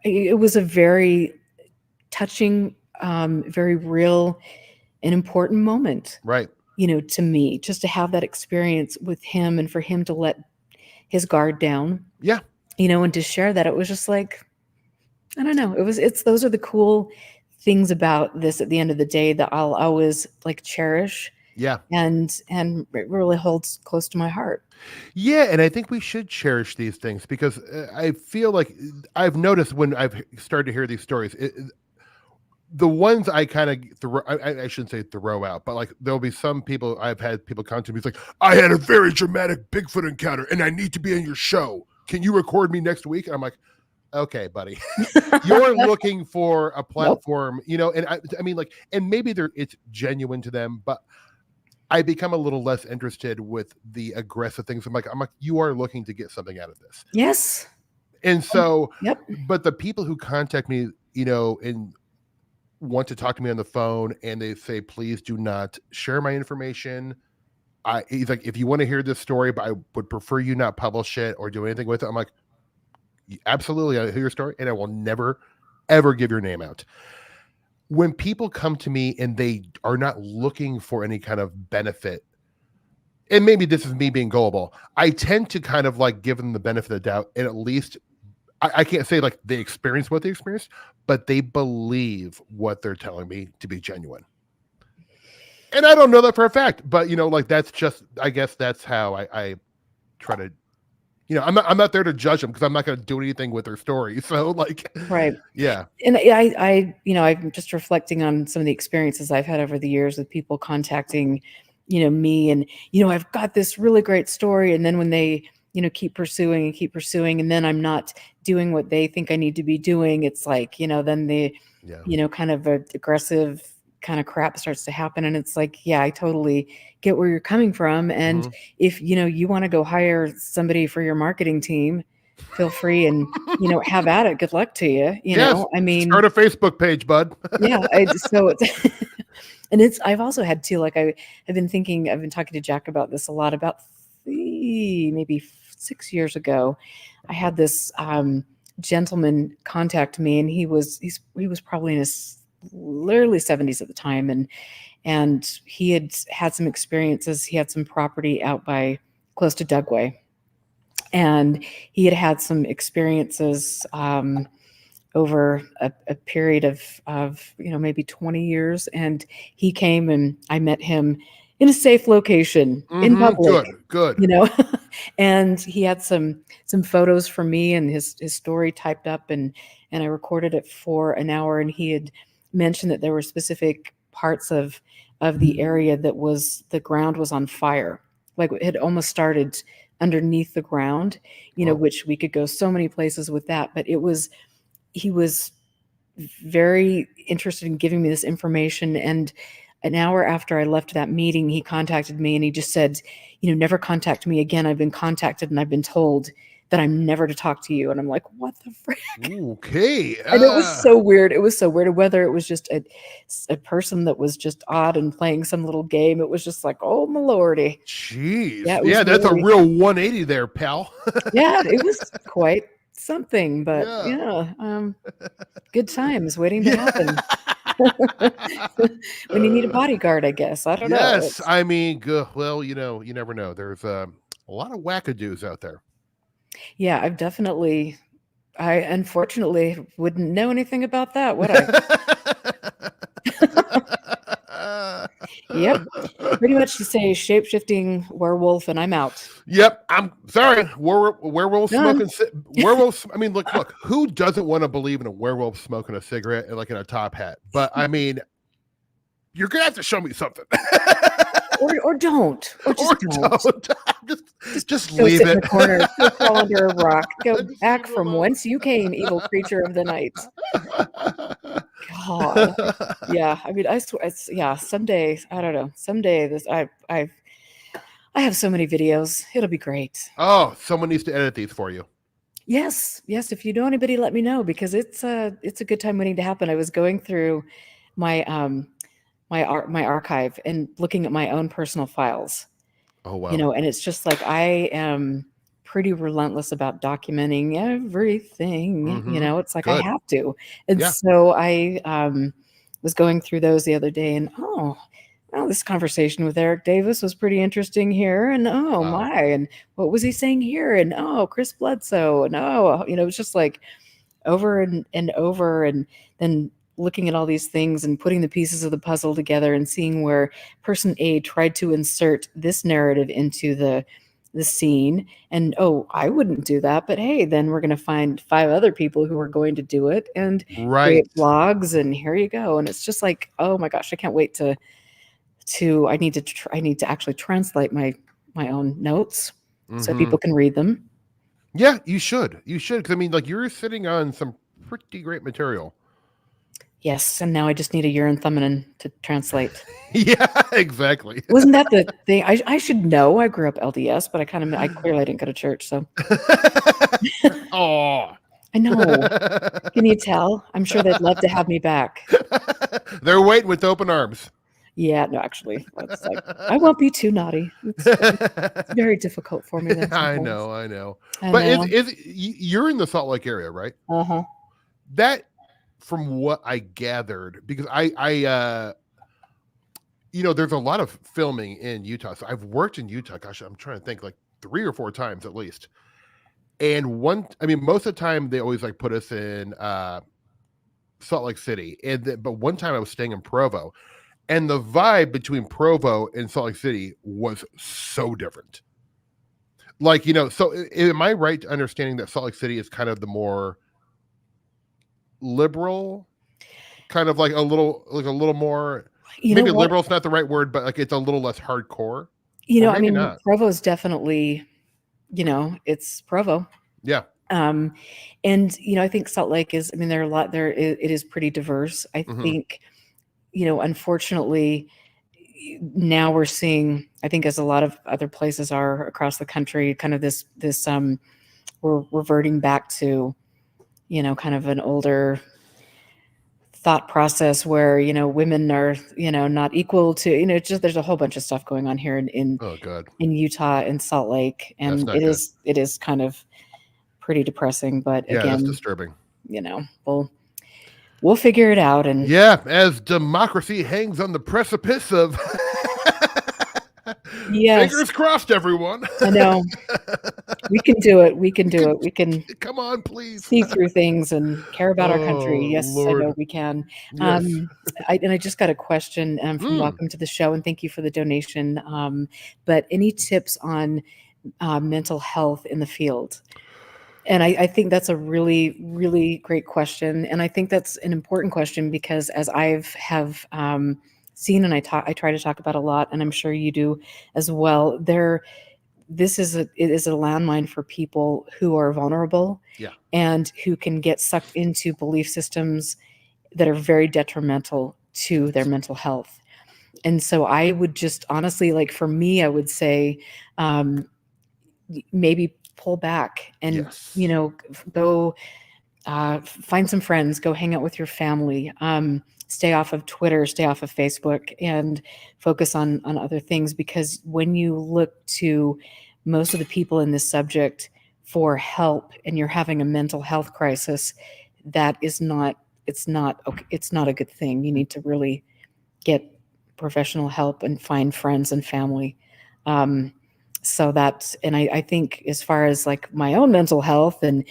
it was a very touching, very real and important moment, Right. to me, just to have that experience with him, and for him to let his guard down, Yeah. and to share that. It was just like, I don't know. It's those are the cool things about this at the end of the day that I'll always like cherish, Yeah. and it really holds close to my heart. Yeah, and I think we should cherish these things because I feel like I've noticed when I've started to hear these stories, the ones I kind of throw, I shouldn't say throw out, but like there'll be some people I've had people come to me, it's like, I had a very dramatic Bigfoot encounter and I need to be on your show. Can you record me next week? And I'm like, okay, buddy, you're looking for a Nope. platform, and I mean, like, and maybe it's genuine to them, but I become a little less interested with the aggressive things. I'm like, you are looking to get something out of this. Yes. And so, Yep. but the people who contact me, and want to talk to me on the phone and they say, please do not share my information. He's like, if you want to hear this story, but I would prefer you not publish it or do anything with it. I'm like, absolutely, I hear your story and I will never, ever give your name out. When people come to me and they are not looking for any kind of benefit, and maybe this is me being gullible, I tend to kind of like give them the benefit of the doubt, and at least I can't say like they experience what they experienced, but they believe what they're telling me to be genuine. And I don't know that for a fact, but like that's just, I guess that's how I try to, I'm not there to judge them because I'm not going to do anything with their story. So like, Right. yeah. And I'm just reflecting on some of the experiences I've had over the years with people contacting, me, and, I've got this really great story. And then when they, keep pursuing, and then I'm not doing what they think I need to be doing, it's like, then the, kind of aggressive kind of crap starts to happen. And it's like, yeah, I totally get where you're coming from. And if, you want to go hire somebody for your marketing team, feel free, and, have at it. Good luck to you. Yes, I mean, start a Facebook page, bud. yeah. I've also had too, like I've been talking to Jack about this a lot, about maybe 6 years ago. I had this gentleman contact me, and he was probably in his early 70s at the time, and he had some experiences. He had some property out by close to Dugway, and he had some experiences over a period of maybe 20 years. And he came, and I met him in a safe location in public. Good. And he had some photos from me and his story typed up, and I recorded it for an hour. And he had mentioned that there were specific parts of the area that the ground was on fire, like it had almost started underneath the ground, which we could go so many places with that. But he was very interested in giving me this information. And an hour after I left that meeting, he contacted me, and he just said, never contact me again. I've been contacted and I've been told that I'm never to talk to you. And I'm like, what the frick? Okay. And it was so weird. It was so weird. Whether it was just a person that was just odd and playing some little game, it was just like, oh my lordy. Jeez. Yeah, that's a real 180 there, pal. Yeah, it was quite something, but good times waiting to happen. When you need a bodyguard, I guess. I don't know. Yes, I mean, well, you never know. There's a lot of wackadoos out there. Yeah, I unfortunately wouldn't know anything about that, would I? Yep. Pretty much you say shape-shifting werewolf and I'm out. Yep. I'm sorry. Werewolf smoking werewolves. I mean, look, who doesn't want to believe in a werewolf smoking a cigarette and like in a top hat? But I mean, you're gonna have to show me something. Or don't. Or just don't. Just go leave sit it. In the corner, go crawl under a rock. Go back from whence you came, evil creature of the night. God. Yeah. I mean, I swear, someday, I don't know. Someday I I have so many videos. It'll be great. Oh, someone needs to edit these for you. Yes, yes. If you know anybody, let me know because it's a good time waiting to happen. I was going through my my archive and looking at my own personal files, Oh, wow. and it's just like I am pretty relentless about documenting everything. Mm-hmm. It's like I Good. have to, and Yeah. so I was going through those the other day, and oh, this conversation with Eric Davis was pretty interesting here, and oh Wow. my, and what was he saying here, and oh, Chris Bledsoe, and oh, it's just like over and over, and then looking at all these things and putting the pieces of the puzzle together and seeing where person A tried to insert this narrative into the scene, and oh, I wouldn't do that, but hey, then we're going to find five other people who are going to do it and Right. create blogs, and here you go. And it's just like, oh my gosh, I can't wait to I need to actually translate my own notes so Mm-hmm. people can read them. Yeah, you should. You should. Because, I mean, like, you're sitting on some pretty great material. Yes, and now I just need a urine thumbinin to translate. Yeah, exactly. Wasn't that the thing? I should know. I grew up LDS, but I clearly didn't go to church, so Oh. I know. Can you tell? I'm sure they'd love to have me back. They're waiting with open arms. Yeah, no, actually, it's like I won't be too naughty. It's very difficult for me then I sometimes. know, I know. I But know. you're in the Salt Lake area, right? Uh-huh. That, from what I gathered, because I there's a lot of filming in Utah. So I've worked in Utah. Gosh, I'm trying to think, like 3 or 4 times at least. And most of the time they always like put us in Salt Lake City. But one time I was staying in Provo, and the vibe between Provo and Salt Lake City was so different. Like, so am I right to understanding that Salt Lake City is kind of the more liberal, kind of like a little more, You know maybe what? liberal is not the right word, but like it's a little less hardcore, or I maybe mean, not. Provo's definitely, it's Provo. Yeah. Um, and I think Salt Lake is, I mean, there are a lot there. It is pretty diverse. I Mm-hmm. think, unfortunately, now we're seeing, I think, as a lot of other places are across the country, kind of this we're reverting back to, kind of an older thought process where women are not equal to just there's a whole bunch of stuff going on here Oh, God. in Utah and Salt Lake, That's and not good. it is kind of pretty depressing. But Yeah, that's again, disturbing. we'll figure it out. And Yeah, as democracy hangs on the precipice of yes, fingers crossed, everyone. I know we can do it. We can do it. We can Come on, please. see through things and care about our country. Oh, Yes, I know Lord. we can. Yes. I just got a question from Welcome to the Show, and thank you for the donation. But any tips on mental health in the field? And I think that's a really, really great question. And I think that's an important question because as have seen, and I try to talk about a lot, and I'm sure you do as well. It is a landmine for people who are vulnerable, Yeah. and who can get sucked into belief systems that are very detrimental to their mental health. And so I would just honestly, like for me, I would say, maybe pull back and, Yes. go find some friends, go hang out with your family, stay off of Twitter, stay off of Facebook, and focus on other things. Because when you look to most of the people in this subject for help, and you're having a mental health crisis, that is not, it's not okay. It's not a good thing. You need to really get professional help and find friends and family. Um, so that's, and I think as far as like my own mental health and,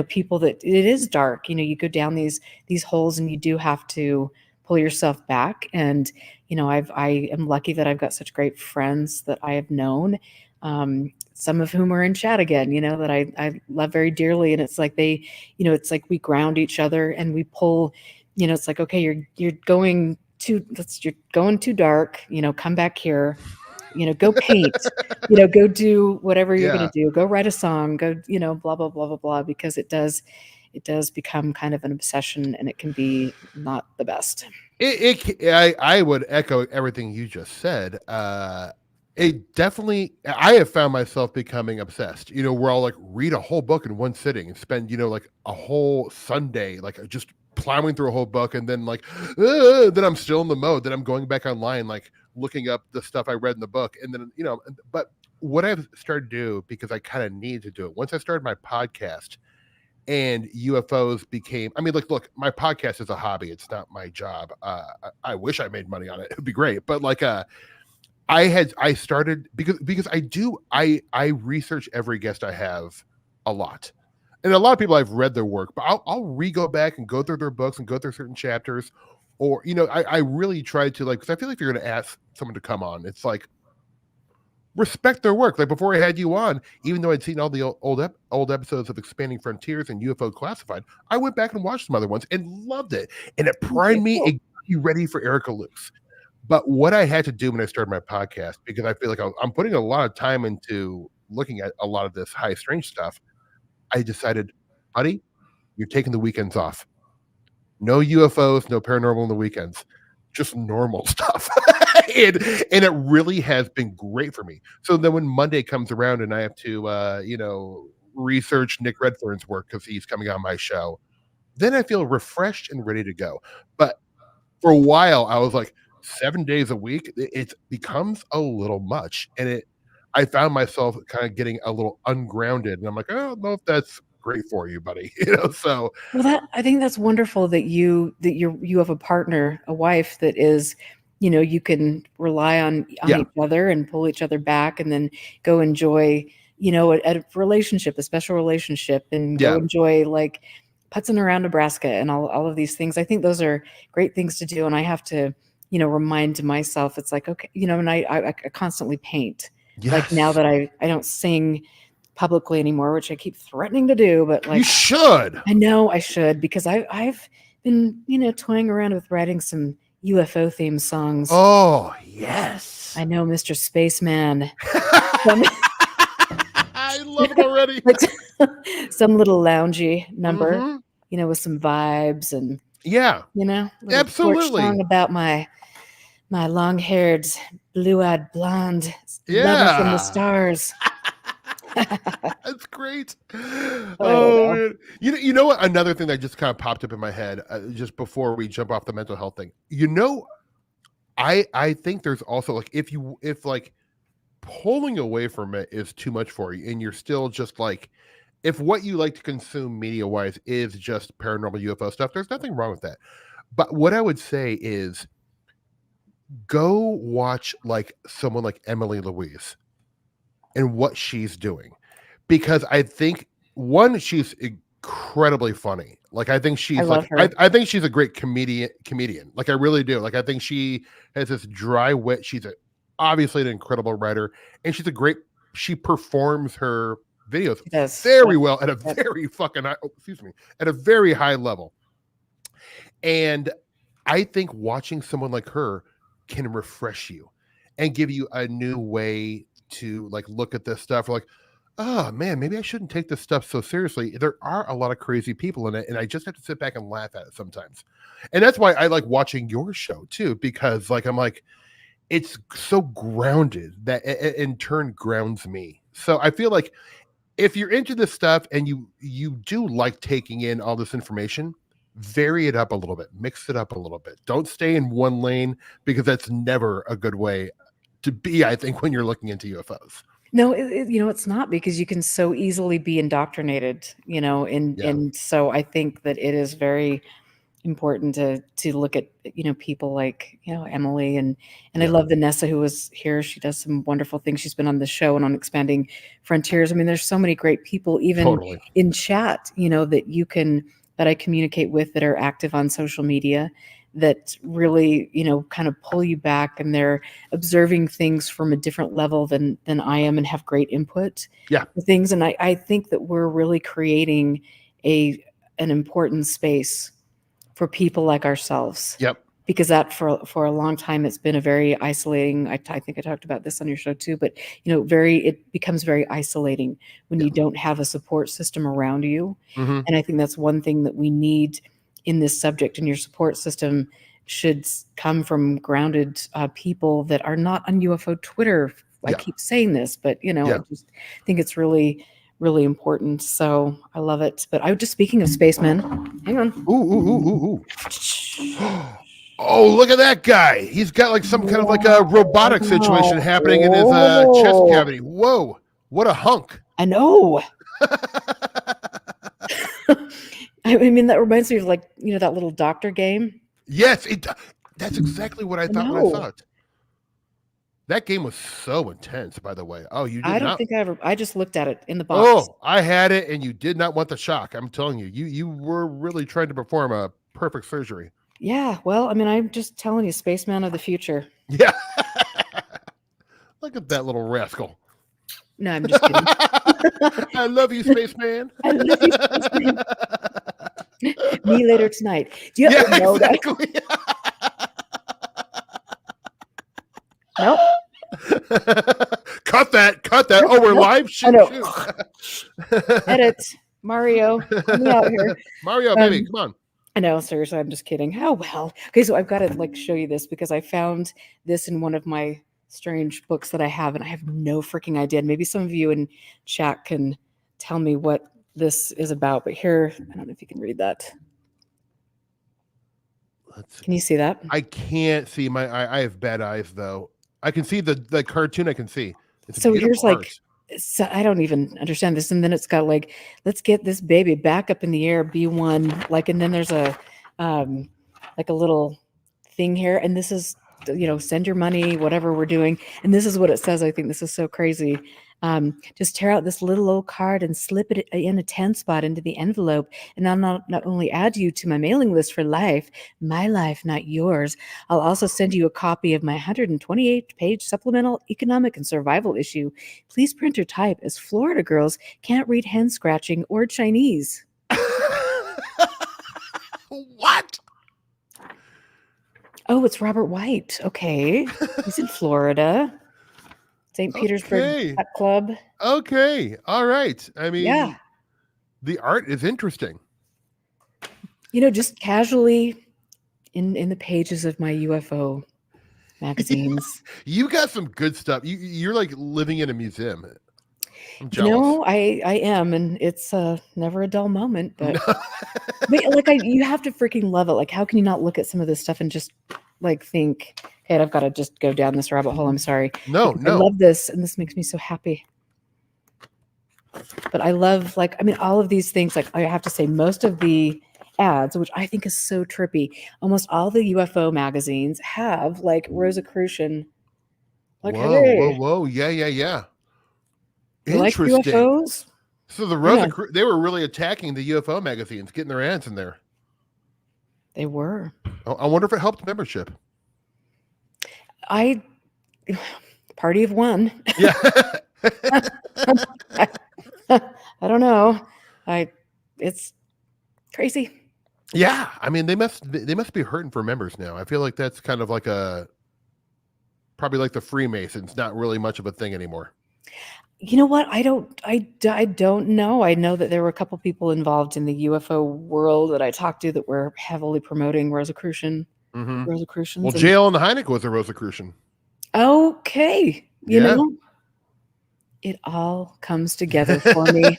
people that it is dark, you go down these holes, and you do have to pull yourself back. And, I am lucky that I've got such great friends that I have known, some of whom are in chat again, that I love very dearly. And it's like it's like we ground each other and we pull, it's like, okay, you're going you're going too dark, come back here, go paint, go do whatever you're going Yeah. to do, go write a song, go, blah, blah, blah, blah, blah, because it does become kind of an obsession, and it can be not the best. I would echo everything you just said. It definitely, I have found myself becoming obsessed, where I'll like read a whole book in one sitting and spend, like a whole Sunday, like just plowing through a whole book. And then like, then I'm still in the mode that I'm going back online, like looking up the stuff I read in the book. And then, but what I've started to do, because I kind of need to do it, once I started my podcast and UFOs became, I mean, look, my podcast is a hobby. It's not my job. I wish I made money on it. It'd be great. But like, I started because I research every guest I have a lot. And a lot of people I've read their work, but I'll re-go back and go through their books and go through certain chapters. Or, I really try to like, because I feel like if you're going to ask someone to come on, it's like, respect their work. Like before I had you on, even though I'd seen all the old episodes of Expanding Frontiers and UFO Classified, I went back and watched some other ones and loved it. And it primed Okay, me cool. and got you ready for Erica Luce. But what I had to do when I started my podcast, because I feel like I'm putting a lot of time into looking at a lot of this high strange stuff, I decided, buddy, you're taking the weekends off. No UFOs, no paranormal on the weekends, just normal stuff. and it really has been great for me. So then when Monday comes around and I have to, research Nick Redfern's work because he's coming on my show, then I feel refreshed and ready to go. But for a while, I was like 7 days a week. It becomes a little much, and I found myself kind of getting a little ungrounded, and I'm like, I don't know if that's great for you, buddy. So Well, that I think that's wonderful that you have a partner, a wife that is, you can rely on yeah, each other and pull each other back, and then go enjoy, a relationship, a special relationship, and go yeah, enjoy like putzing around Nebraska and all of these things. I think those are great things to do, and I have to, remind myself. It's like okay, and I constantly paint. Like now yes, that I don't sing publicly anymore, which I keep threatening to do, but you like should. I know I should because I've been, toying around with writing some UFO theme songs. Oh yes, I know, Mr. Spaceman. Some I love it already. like some little loungy number, Hmm. with some vibes and, Yeah, little torch absolutely. song about my long-haired, blue-eyed blonde lover from the Yeah. stars. That's great. I don't Oh know. man, you know what? Another thing that just kind of popped up in my head just before we jump off the mental health thing. I think there's also like if like pulling away from it is too much for you, and you're still just like if what you like to consume media wise is just paranormal UFO stuff, there's nothing wrong with that. But what I would say is go watch like someone like Emily Louise and what she's doing because I think one, she's incredibly funny. Like I think I she's love like her. I think she's a great comedian. Like I really do. Like I think she has this dry wit. Obviously an incredible writer, and she performs her videos She does. very Yep, well at a yep. very fucking high, excuse me, at a very high level. And I think watching someone like her can refresh you and give you a new way to like look at this stuff. Like, oh man, maybe I shouldn't take this stuff so seriously. There are a lot of crazy people in it, and I just have to sit back and laugh at it sometimes. And that's why I like watching your show too, because like I'm like, it's so grounded that it in turn grounds me. So I feel like if you're into this stuff and you do like taking in all this information, vary it up a little bit, mix it up a little bit. Don't stay in one lane because that's never a good way to be, I think, when you're looking into UFOs. No, it's not because you can so easily be indoctrinated, Yeah, and so I think that it is very important to look at, people like, Emily and I yeah, love Vanessa who was here. She does some wonderful things. She's been on the show and on Expanding Frontiers. I mean, there's so many great people even totally. in chat, that I communicate with that are active on social media that really, kind of pull you back, and they're observing things from a different level than I am and have great input Yeah, for things. And I think that we're really creating a an important space for people like ourselves, yep, because that for a long time it's been a very isolating. I think I talked about this on your show too, but very it becomes very isolating when yeah, you don't have a support system around you. hmm, And I think that's one thing that we need in this subject. And your support system should come from grounded people that are not on UFO Twitter I Yeah. keep saying this, but I Yeah. just think it's really, really important. So I love it. But I was just speaking of spacemen. Hang on. Ooh, ooh, ooh, ooh, ooh. Oh, look at that guy. He's got like some kind of like a robotic situation happening in his chest Wow. cavity. Whoa. What a hunk. I know. I mean, that reminds me of like, that little doctor game. Yes, that's exactly what I I thought when I saw know. it. That game was so intense, by the way. Oh, you did I don't not. think I just looked at it in the box. Oh, I had it, and you did not want the shock. I'm telling you, you were really trying to perform a perfect surgery. Yeah, well, I mean, I'm just telling you, spaceman of the future. Yeah. Look at that little rascal. No, I'm just kidding. I love you, spaceman. I love you, spaceman. Me later tonight. Do you Yeah, know that? exactly. Nope. Cut that. Oh, we're Nope. live? Oh, Shoot, no. shoot. Edit. Mario, help me out here. Mario, baby, come on. I know, seriously, I'm just kidding. Oh, well. Okay, so I've got to like show you this because I found this in one of my strange books that I have, and I have no freaking idea. Maybe some of you in chat can tell me what this is about. But here, I don't know if you can read that. Can you see that? I can't see I have bad eyes though. I can see the cartoon. I can see it's a So beautiful here's like, art. so I don't even understand this. And then it's got like, let's get this baby back up in the air, B1. Like, and then there's like a little thing here. And this is, send your money, whatever we're doing. And this is what it says. I think this is so crazy. Just tear out this little old card and slip it in a 10 spot into the envelope. And I'll not only add you to my mailing list for life, my life, not yours. I'll also send you a copy of my 128-page supplemental economic and survival issue. Please print or type, as Florida girls can't read hen scratching or Chinese. What? Oh, it's Robert White. Okay. He's in Florida. St. Petersburg Yacht Club. Okay. All right. I mean, yeah. The art is interesting. Just casually in the pages of my UFO magazines. You got some good stuff. You're like living in a museum. I'm jealous. I am, and it's never a dull moment. But, but you have to freaking love it. Like, how can you not look at some of this stuff and just like think, "Hey, I've got to just go down this rabbit hole." I'm sorry. No. I love this, and this makes me so happy. But I love, all of these things. Like, I have to say, most of the ads, which I think is so trippy, almost all the UFO magazines have like Rosicrucian. Like, whoa. Yeah. Interesting. Like UFOs? So the they were really attacking the UFO magazines, getting their ads in there. They were. I wonder if it helped membership. Party of one. Yeah. I don't know. It's crazy. Yeah, I mean they must be hurting for members now. I feel like that's kind of like probably like the Freemasons, not really much of a thing anymore. You know what? I don't know. I know that there were a couple people involved in the UFO world that I talked to that were heavily promoting Rosicrucian. Mm-hmm. Rosicrucians. Well, J.L. and Hynek was a Rosicrucian. Okay. You know, it all comes together for me.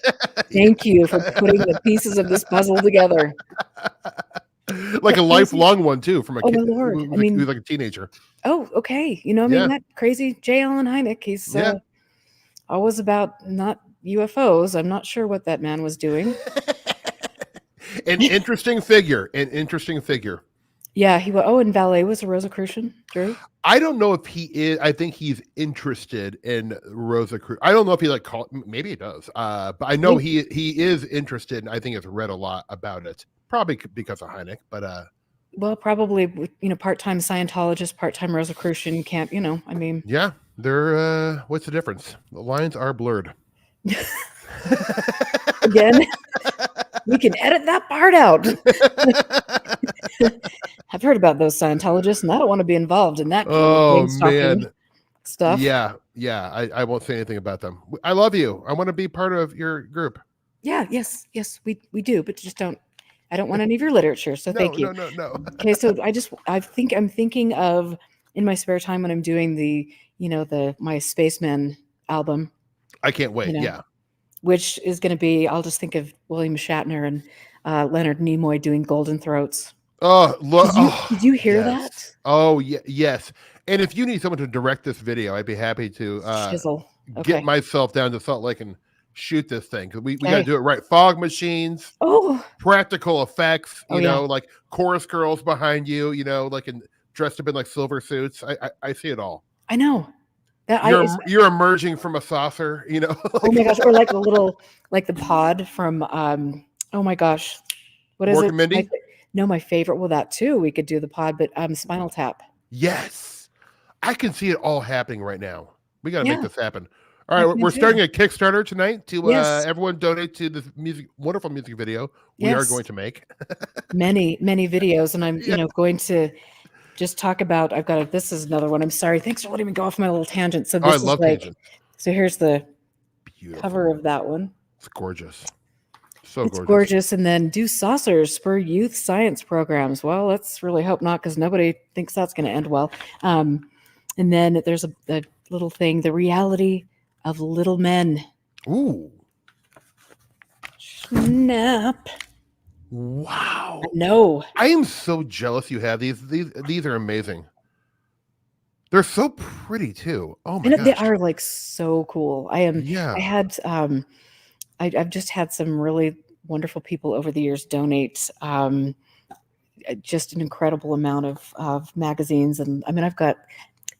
Thank you for putting the pieces of this puzzle together. Like a lifelong one too, from a kid who's like a teenager. Oh, okay. That crazy J. Allen Hynek, he's always about not UFOs. I'm not sure what that man was doing. An interesting figure. Yeah, he was. Oh, and Valet was a Rosicrucian, Drew? I don't know if he is. I think he's interested in Rosicrucian. I don't know if he maybe he does. But I know he is interested, and I think has read a lot about it. Probably because of Hynek, but well, probably part-time Scientologist, part-time Rosicrucian. Can't I mean? Yeah, they're. What's the difference? The lines are blurred. Again, we can edit that part out. I've heard about those Scientologists, and I don't want to be involved in that. Oh man, stuff. Yeah. I won't say anything about them. I love you. I want to be part of your group. Yeah. Yes. We do, but just don't. I don't want any of your literature. So thank you. No. Okay. So I'm thinking of in my spare time when I'm doing the my Spaceman album, I can't wait. you know, Yeah. which is going to be, I'll just think of William Shatner and Leonard Nimoy doing Golden Throats. Oh, Did you oh, did you hear yes. that? Oh, yes. And if you need someone to direct this video, I'd be happy to Shizzle. get Okay. myself down to Salt Lake and shoot this thing, because we got to Okay. do it right. Fog machines, Oh, practical effects, oh yeah. like chorus girls behind you, like dressed up in like silver suits. I see it all. I know. That I it's, You're emerging from a saucer, oh my gosh, or like the little like the pod from oh my gosh. What is Mork it? and Mindy. No, my favorite. Well, that too. We could do the pod, but Spinal Tap. Yes, I can see it all happening right now. We got to make Yeah, this happen. I All right, can we're too. starting a Kickstarter tonight to Yes. everyone donate to this wonderful music video we are Yes. going to make. Many videos, and I'm Yeah. going to just talk about. This is another one. I'm sorry. Thanks for letting me go off my little tangent. So Oh, I this is love like, tangents. so here's the Beautiful cover of that one. It's gorgeous. So It's gorgeous. And then do saucers spur youth science programs. Well, let's really hope not, because nobody thinks that's going to end well. And then there's a little thing, the reality of little men. Ooh. Snap. Wow. No. I am so jealous you have these. These are amazing. They're so pretty too. Oh my gosh. They are like so cool. Yeah. I had I've just had some really wonderful people over the years donate just an incredible amount of magazines, and I mean I've got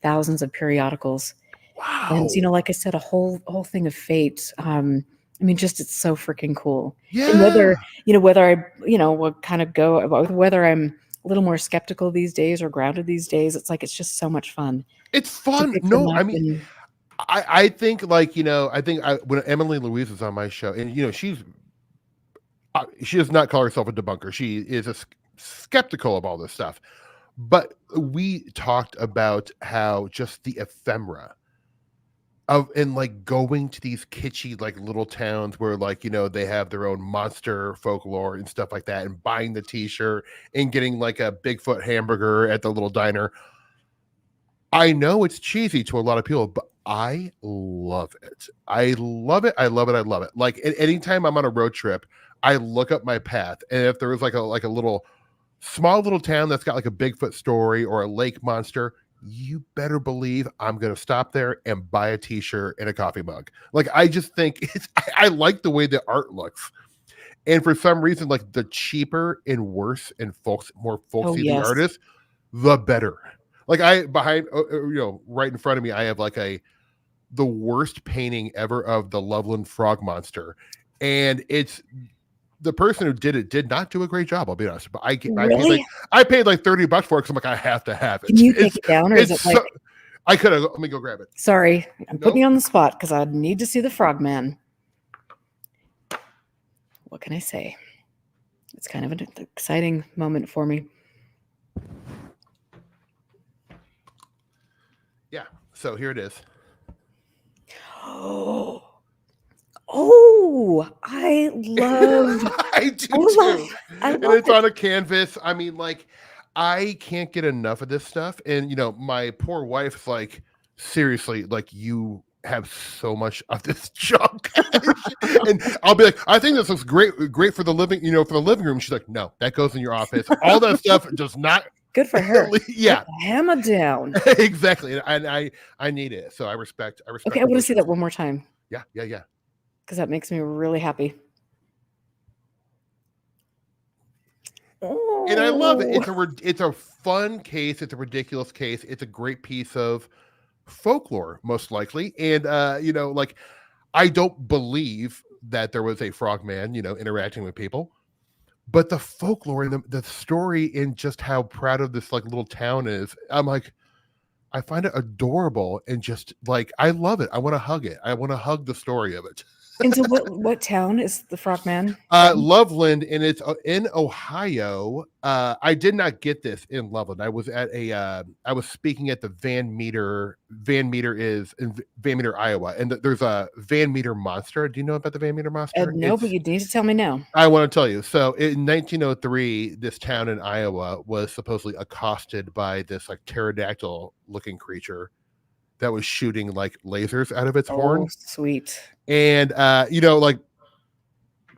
thousands of periodicals. Wow. And like I said, a whole thing of Fate. I mean, just it's so freaking cool. Yeah. And whether I will kind of go about whether I'm a little more skeptical these days or grounded these days, it's just so much fun. It's fun. No, I mean, I think when Emily Louise was on my show, and she does not call herself a debunker. She is skeptical of all this stuff. But we talked about how just the ephemera and like going to these kitschy like little towns where they have their own monster folklore and stuff like that, and buying the t-shirt and getting like a Bigfoot hamburger at the little diner. I know it's cheesy to a lot of people, but I love it. I love it. I love it. I love it. Like anytime I'm on a road trip, I look up my path, and if there is like a little small little town that's got like a Bigfoot story or a lake monster, you better believe I'm going to stop there and buy a t-shirt and a coffee mug. Like, I just think I like the way the art looks. And for some reason, like the cheaper and worse and more folksy the art is, the better. Like right in front of me, I have like the worst painting ever of the Loveland frog monster. And it's, the person who did it did not do a great job. I'll be honest, but I paid like $30 for it because I'm like, I have to have it. Can you take it down, or is it like? I could have. Let me go grab it. Sorry, I'm putting you on the spot because I need to see the Frogman. What can I say? It's kind of an exciting moment for me. Yeah. So here it is. Oh, I love. I do too. And it's on a canvas. I mean, like, I can't get enough of this stuff. And my poor wife's like, seriously, like, you have so much of this junk. And I'll be like, I think this looks great for the living, for the living room. She's like, no, that goes in your office. All that stuff does not. Good for her. Yeah. Hammer down. Exactly. And I need it. So I respect. Okay, I want to see that one more time. Yeah. Because that makes me really happy. Oh. And I love it. It's a fun case. It's a ridiculous case. It's a great piece of folklore, most likely. And like, I don't believe that there was a frogman, interacting with people, but the folklore and the story and just how proud of this like little town is. I'm like, I find it adorable, and just like, I love it. I want to hug it. I want to hug the story of it. And so what town is the Frogman? Loveland, and it's in Ohio. I did not get this in Loveland. I was at I was speaking at the Van Meter is in Van Meter, Iowa, and there's a Van Meter monster. Do you know about the Van Meter monster? No, but you need to tell me now. I want to tell you. So in 1903, this town in Iowa was supposedly accosted by this like pterodactyl looking creature. that was shooting like lasers out of its Oh, horn. sweet. And like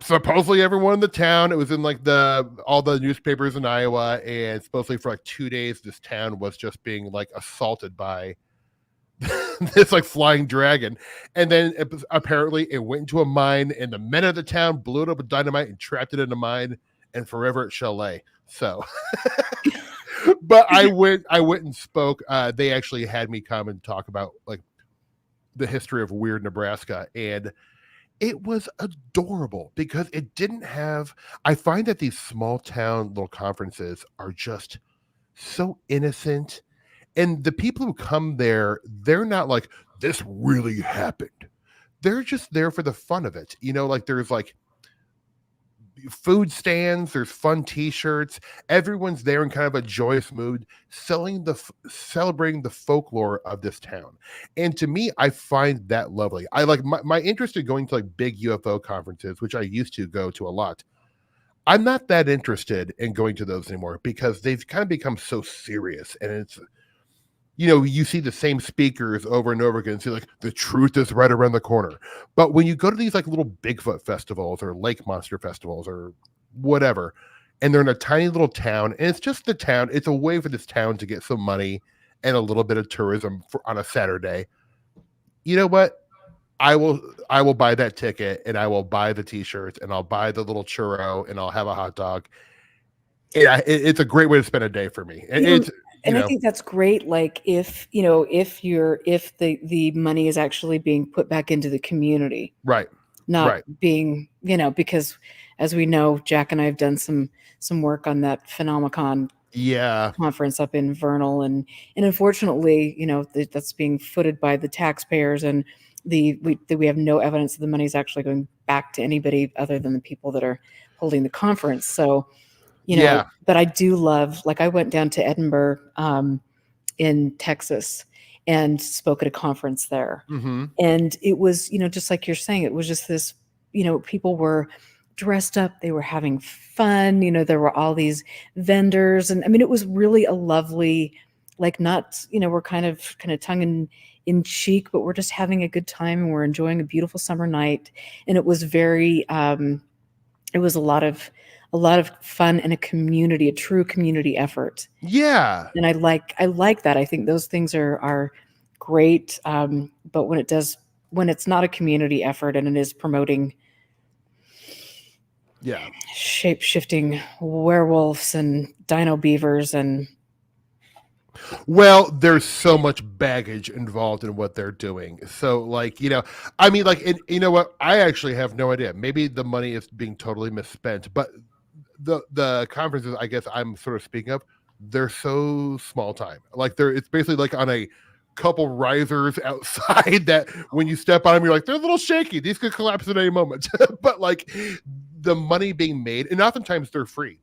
supposedly everyone in the town, it was in like all the newspapers in Iowa, and supposedly for like 2 days this town was just being like assaulted by this like flying dragon. And then apparently it went into a mine, and the men of the town blew it up with dynamite and trapped it in a mine, and forever it shall lay. So but I went and spoke. They actually had me come and talk about like the history of weird Nebraska, and it was adorable because it didn't have. I find that these small town little conferences are just so innocent, and the people who come there, they're not like, this really happened. They're just there for the fun of it. Like there's like food stands, there's fun t-shirts, everyone's there in kind of a joyous mood, celebrating the folklore of this town. And to me, I find that lovely. I like my interest in going to like big UFO conferences, which I used to go to a lot. I'm not that interested in going to those anymore because they've kind of become so serious, and it's you see the same speakers over and over again and say like the truth is right around the corner. But when you go to these like little Bigfoot festivals or lake monster festivals or whatever, and they're in a tiny little town, and it's just the town, it's a way for this town to get some money and a little bit of tourism on a Saturday. You know what? I will buy that ticket, and I will buy the t-shirts, and I'll buy the little churro, and I'll have a hot dog. It's a great way to spend a day for me. And it's And I think that's great. Like if the money is actually being put back into the community, right, not being, because as we know, Jack and I have done some work on that Phenomenon conference up in Vernal, and unfortunately, that's being footed by the taxpayers, and we have no evidence that the money is actually going back to anybody other than the people that are holding the conference. So, but I do love, like I went down to Edinburgh in Texas and spoke at a conference there. Mm-hmm. And it was, just like you're saying, it was just this, people were dressed up, they were having fun, there were all these vendors. And I mean, it was really a lovely, like not, we're kind of tongue in cheek, but we're just having a good time, and we're enjoying a beautiful summer night. And it was very, it was a lot of fun and a true community effort. Yeah. And I like that. I think those things are great. But when it's not a community effort and it is promoting shape-shifting werewolves and dino beavers, and well, there's so much baggage involved in what they're doing. So like, I mean, like, and you know what? I actually have no idea. Maybe the money is being totally misspent, but the conferences, I guess I'm sort of speaking of, they're so small time. Like it's basically like on a couple risers outside that when you step on them, you're like, they're a little shaky. These could collapse at any moment. But like the money being made, and oftentimes they're free.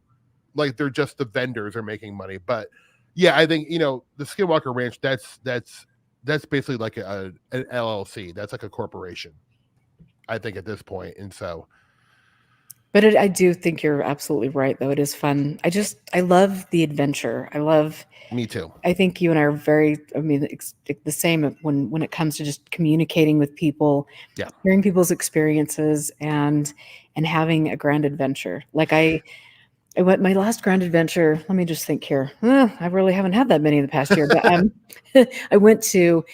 Like they're just the vendors are making money. But yeah, I think, the Skinwalker Ranch, that's basically like an LLC. That's like a corporation, I think, at this point. And so, but I do think you're absolutely right, though. It is fun. I love the adventure. Me too. I think you and I are very, the same when it comes to just communicating with people, hearing people's experiences, and having a grand adventure. Like I went my last grand adventure. Let me just think here. I really haven't had that many in the past year, but I went to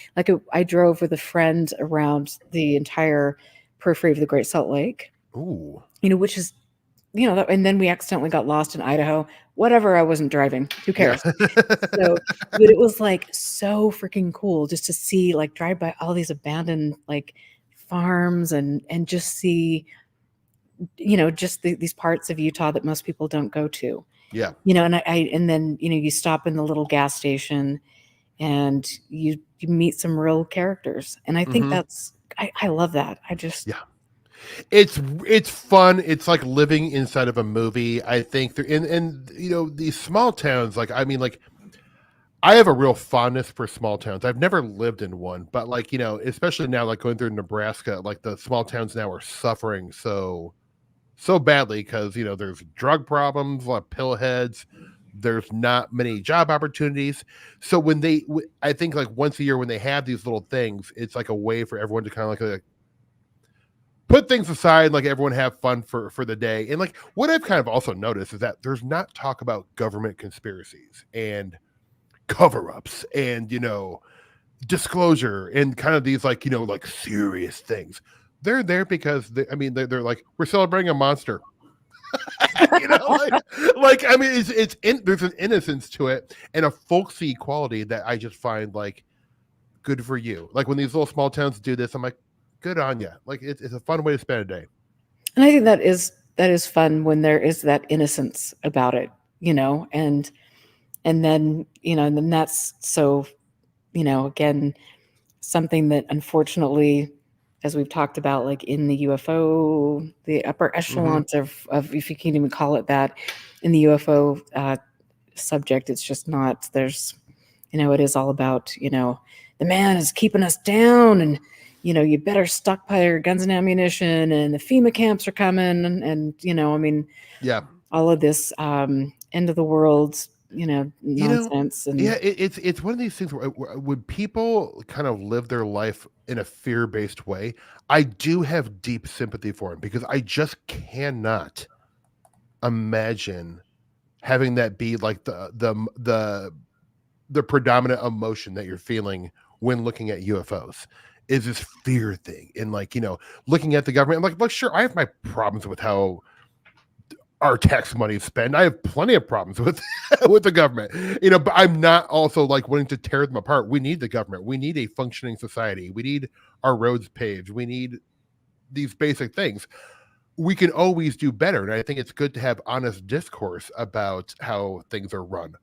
I drove with a friend around the entire periphery of the Great Salt Lake. Ooh. Which is, and then we accidentally got lost in Idaho. Whatever, I wasn't driving. Who cares? So, but it was like so freaking cool just to see, like, drive by all these abandoned like farms and just see, just these parts of Utah that most people don't go to. Yeah. And then you stop in the little gas station, and you meet some real characters, and I think that's I love that. It's fun. It's like living inside of a movie. I think and these small towns, like, I mean, like, I have a real fondness for small towns. I've never lived in one, but like, especially now, like going through Nebraska, like the small towns now are suffering so badly because there's drug problems, a lot of pillheads, There's not many job opportunities. So when I think like once a year when they have these little things, it's like a way for everyone to kind of like put things aside, like everyone have fun for the day. And like what I've kind of also noticed is that there's not talk about government conspiracies and cover-ups and disclosure and kind of these like like serious things. They're there because they're like, we're celebrating a monster. I mean, there's an innocence to it and a folksy quality that I just find like good for you. Like when these little small towns do this, I'm like, good on you. Like it's a fun way to spend a day. And I think that is fun when there is that innocence about it, and then that's so, again, something that unfortunately, as we've talked about, like in the UFO, the upper Mm-hmm. echelons of if you can even call it that, in the UFO subject, it's just not. It is all about, the man is keeping us down, and you better stockpile your guns and ammunition, and the FEMA camps are coming, and I mean, Yeah. all of this end of the world, You know, nonsense, and yeah, it's one of these things where when people kind of live their life in a fear-based way, I do have deep sympathy for them because I just cannot imagine having that be like the predominant emotion that you're feeling when looking at UFOs is this fear thing and like looking at the government. I'm like, look, sure, I have my problems with how our tax money is spent. I have plenty of problems with with the government, but I'm not also like wanting to tear them apart. We need the government. We need a functioning society. We need our roads paved. We need these basic things. We can always do better. And I think it's good to have honest discourse about how things are run.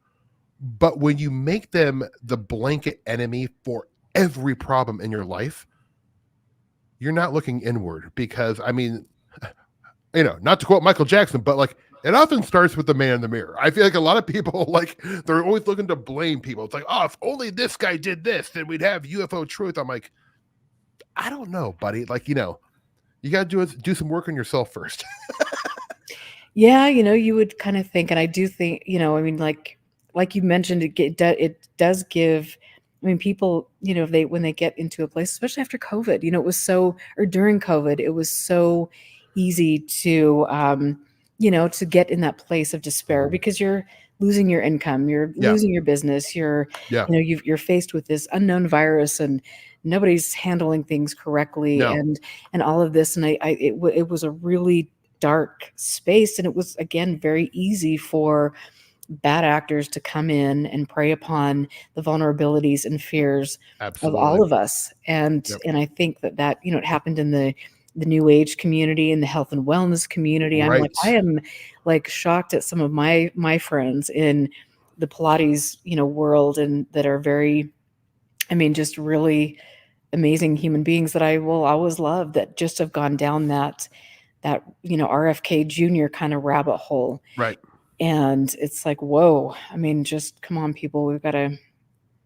But when you make them the blanket enemy for every problem in your life, you're not looking inward because I mean, not to quote Michael Jackson, but like it often starts with the man in the mirror. I feel like a lot of people like they're always looking to blame people. It's like, oh, if only this guy did this, then we'd have UFO truth. I'm like, I don't know, buddy. Like, you got to do some work on yourself first. yeah, you would kind of think, and I do think, I mean, like you mentioned, it does give. I mean, people, if they when they get into a place, especially after COVID, it was so, or during COVID, it was so easy to, to get in that place of despair because you're losing your income, you're Yeah, losing your business, yeah, you're faced with this unknown virus, and nobody's handling things correctly, no, and all of this, and it was a really dark space, and it was again very easy for bad actors to come in and prey upon the vulnerabilities and fears of all absolutely. of us. and Yep. and I think that it happened in the new age community and the health and wellness community. I Right. am like shocked at some of my friends in the Pilates world, and that are very, I mean, just really amazing human beings that I will always love, that just have gone down that RFK Jr. kind of rabbit hole. Right. And it's like, whoa, I mean, just come on, people. We've got to,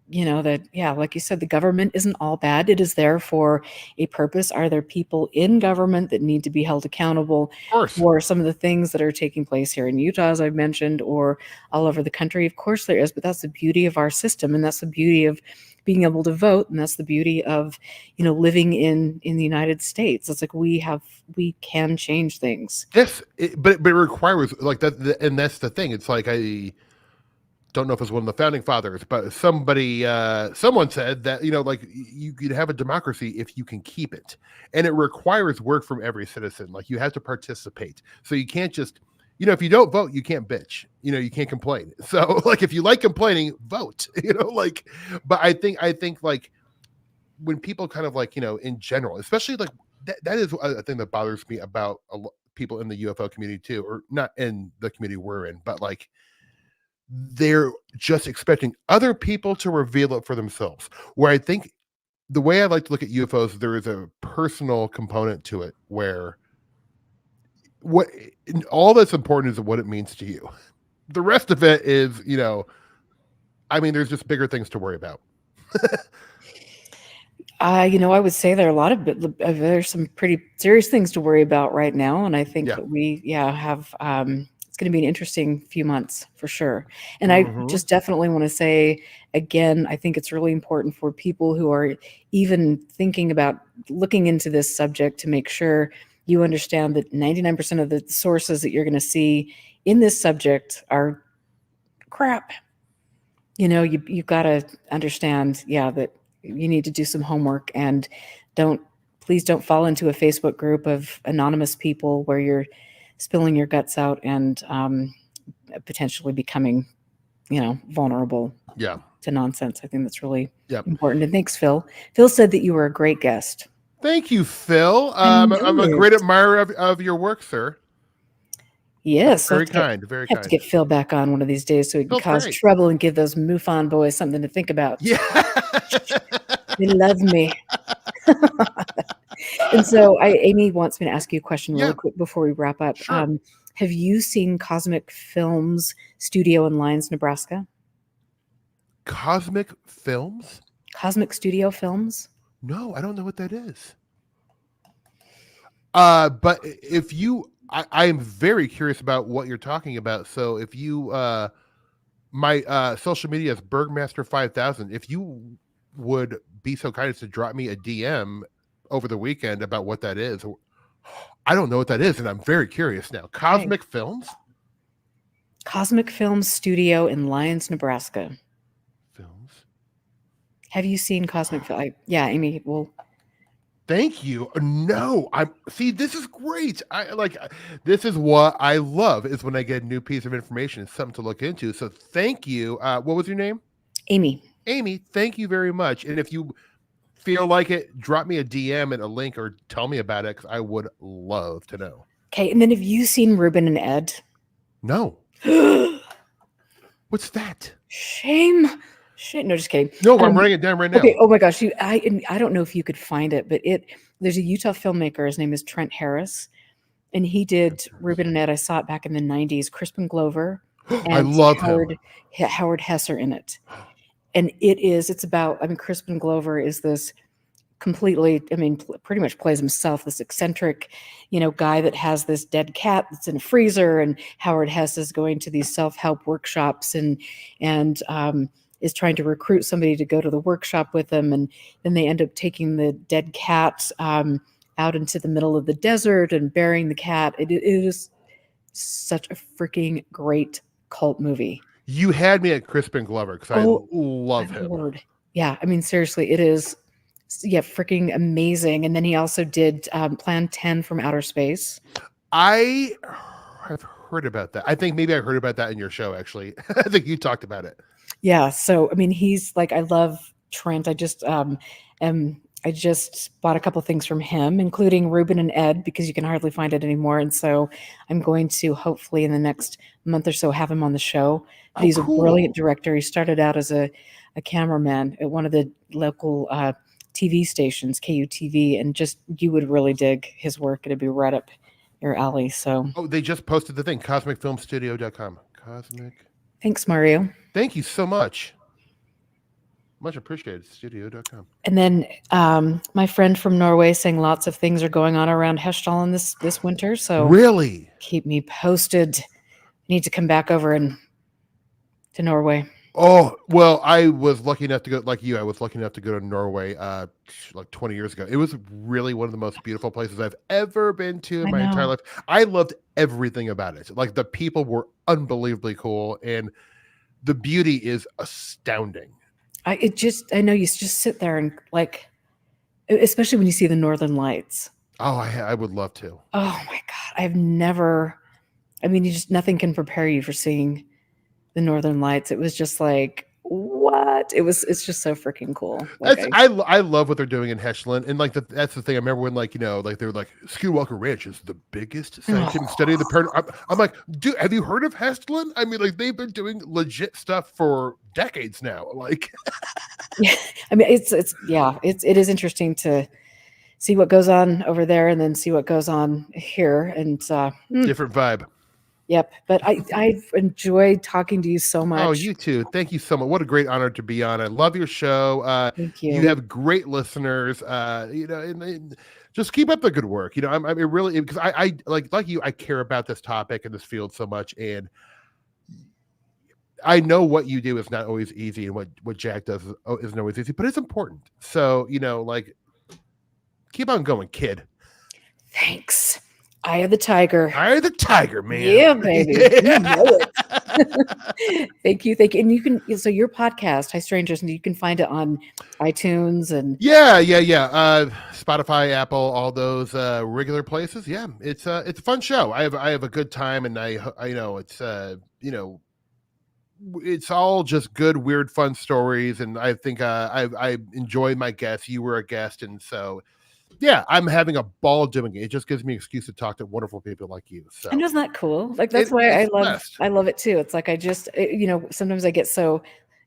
that, yeah, like you said, the government isn't all bad. It is there for a purpose. Are there people in government that need to be held accountable Of course. for some of the things that are taking place here in Utah, as I've mentioned, or all over the country? Of course there is, but that's the beauty of our system, and that's the beauty of being able to vote, and that's the beauty of, living in the United States. It's like we can change things. Yes, but it requires like that, and that's the thing. It's like I don't know if it's one of the founding fathers, but someone said that like you could have a democracy if you can keep it, and it requires work from every citizen. Like you have to participate, so you can't just if you don't vote, you can't bitch. You can't complain. So like if you like complaining, vote. Like, but I think like when people kind of like in general, especially like that is a thing that bothers me about people in the UFO community too, or not in the community we're in, but like they're just expecting other people to reveal it for themselves. Where I think the way I like to look at UFOs, there is a personal component to it where what all that's important is what it means to you. The rest of it is, I mean, there's just bigger things to worry about. I would say there are a lot of there's some pretty serious things to worry about right now, and I think Yeah. that we, yeah, have it's going to be an interesting few months for sure. And I Mhm. just definitely want to say again, I think it's really important for people who are even thinking about looking into this subject to make sure you understand that 99% of the sources that you're going to see in this subject are crap. You know, you've got to understand, yeah, that you need to do some homework and don't please don't fall into a Facebook group of anonymous people where you're spilling your guts out and potentially becoming, vulnerable Yeah. to nonsense. I think that's really Yep. important. And thanks, Phil. Phil said that you were a great guest. Thank you, Phil. I I'm a know great it. admirer of your work, sir. That's Yes, very kind. Very have to kind. get Phil back on one of these days so he can Phil's cause great. trouble and give those MUFON boys something to think about. Yeah. They love me. And so Amy wants me to ask you a question really Yeah. quick before we wrap up. Sure. Have you seen Cosmic Films Studio in Lyons, Nebraska? Cosmic Films? Cosmic Studio Films? No, I don't know what that is. But if you, I am very curious about what you're talking about. So if you, my social media is Bergmaster5000. If you would be so kind as to drop me a DM over the weekend about what that is, I don't know what that is, and I'm very curious now. Cosmic Films? Cosmic Films Studio in Lyons, Nebraska. Films. Have you seen Cosmic Film? Yeah, Amy. Well, Thank you. No, I'm see. This is great. This is what I love is when I get a new piece of information. It's something to look into. So thank you. What was your name? Amy. Amy. Thank you very much. And if you feel like it, drop me a DM and a link or tell me about it because I would love to know. Okay, and then have you seen Ruben and Ed? No. What's that? Shame. No, just kidding. No, I'm writing it down right now. Okay. Oh my gosh. I don't know if you could find it, but there's a Utah filmmaker. His name is Trent Harris, and he did Ruben and Ed. I saw it back in the 90s. Crispin Glover and I love Howard him. Hesser in it. And it's about, Crispin Glover is this completely, pretty much plays himself, this eccentric, guy that has this dead cat that's in a freezer, and Howard Hess is going to these self-help workshops and is trying to recruit somebody to go to the workshop with them, and then they end up taking the dead cat out into the middle of the desert and burying the cat. It is such a freaking great cult movie. You had me at Crispin Glover because I love him. Lord. Yeah, seriously, it is freaking amazing. And then he also did Plan 10 from Outer Space. I have heard about that. I think maybe I heard about that in your show, actually. I think you talked about it. Yeah. So, he's like, I love Trent. I just bought a couple things from him, including Ruben and Ed, because you can hardly find it anymore. And so I'm going to hopefully in the next month or so have him on the show. He's cool. A brilliant director. He started out as a cameraman at one of the local TV stations, KUTV, and just you would really dig his work. It'd be right up your alley. So they just posted the thing, cosmicfilmstudio.com. Cosmic. Thanks, Mario. Thank you so much. Much appreciated. Studio.com. And then my friend from Norway saying lots of things are going on around Heshdalen this winter. So really keep me posted. I need to come back over to Norway. Oh, well, I was lucky enough to go, like you, I was lucky enough to go to Norway like 20 years ago. It was really one of the most beautiful places I've ever been to in my entire life. I loved everything about it. Like the people were unbelievably cool and the beauty is astounding. I know you just sit there and like, especially when you see the Northern Lights. Oh, I would love to. Oh my God. I've never, nothing can prepare you for seeing the Northern Lights. It was just like, what? It's just so freaking cool. Like I love what they're doing in Heshdalen. And like that's the thing. I remember when they were like, Skinwalker Ranch is the biggest scientific study of the paranormal. I'm like, dude, have you heard of Heshdalen? Like they've been doing legit stuff for decades now. Like yeah, it is interesting to see what goes on over there and then see what goes on here. And different vibe. Yep. But I've enjoyed talking to you so much. Oh, you too. Thank you so much. What a great honor to be on. I love your show. Thank you. You have great listeners. And just keep up the good work. I mean, really, because I like you, I care about this topic and this field so much, and I know what you do is not always easy, and what Jack does isn't always easy, but it's important. So, like, keep on going, kid. Thanks. Eye of the tiger. Eye of the tiger, man. Yeah, baby. You Yeah. know it. Thank you. Thank you. And you can, so your podcast, Hi Strangers, and you can find it on iTunes and Yeah. Spotify, Apple, all those regular places. Yeah, it's a fun show. I have a good time, and I it's it's all just good, weird, fun stories, and I think I enjoy my guests. You were a guest, and so yeah, I'm having a ball doing it. It just gives me an excuse to talk to wonderful people like you. and So isn't that cool? Like that's why it's the best. I love it too. It's like I just sometimes I get so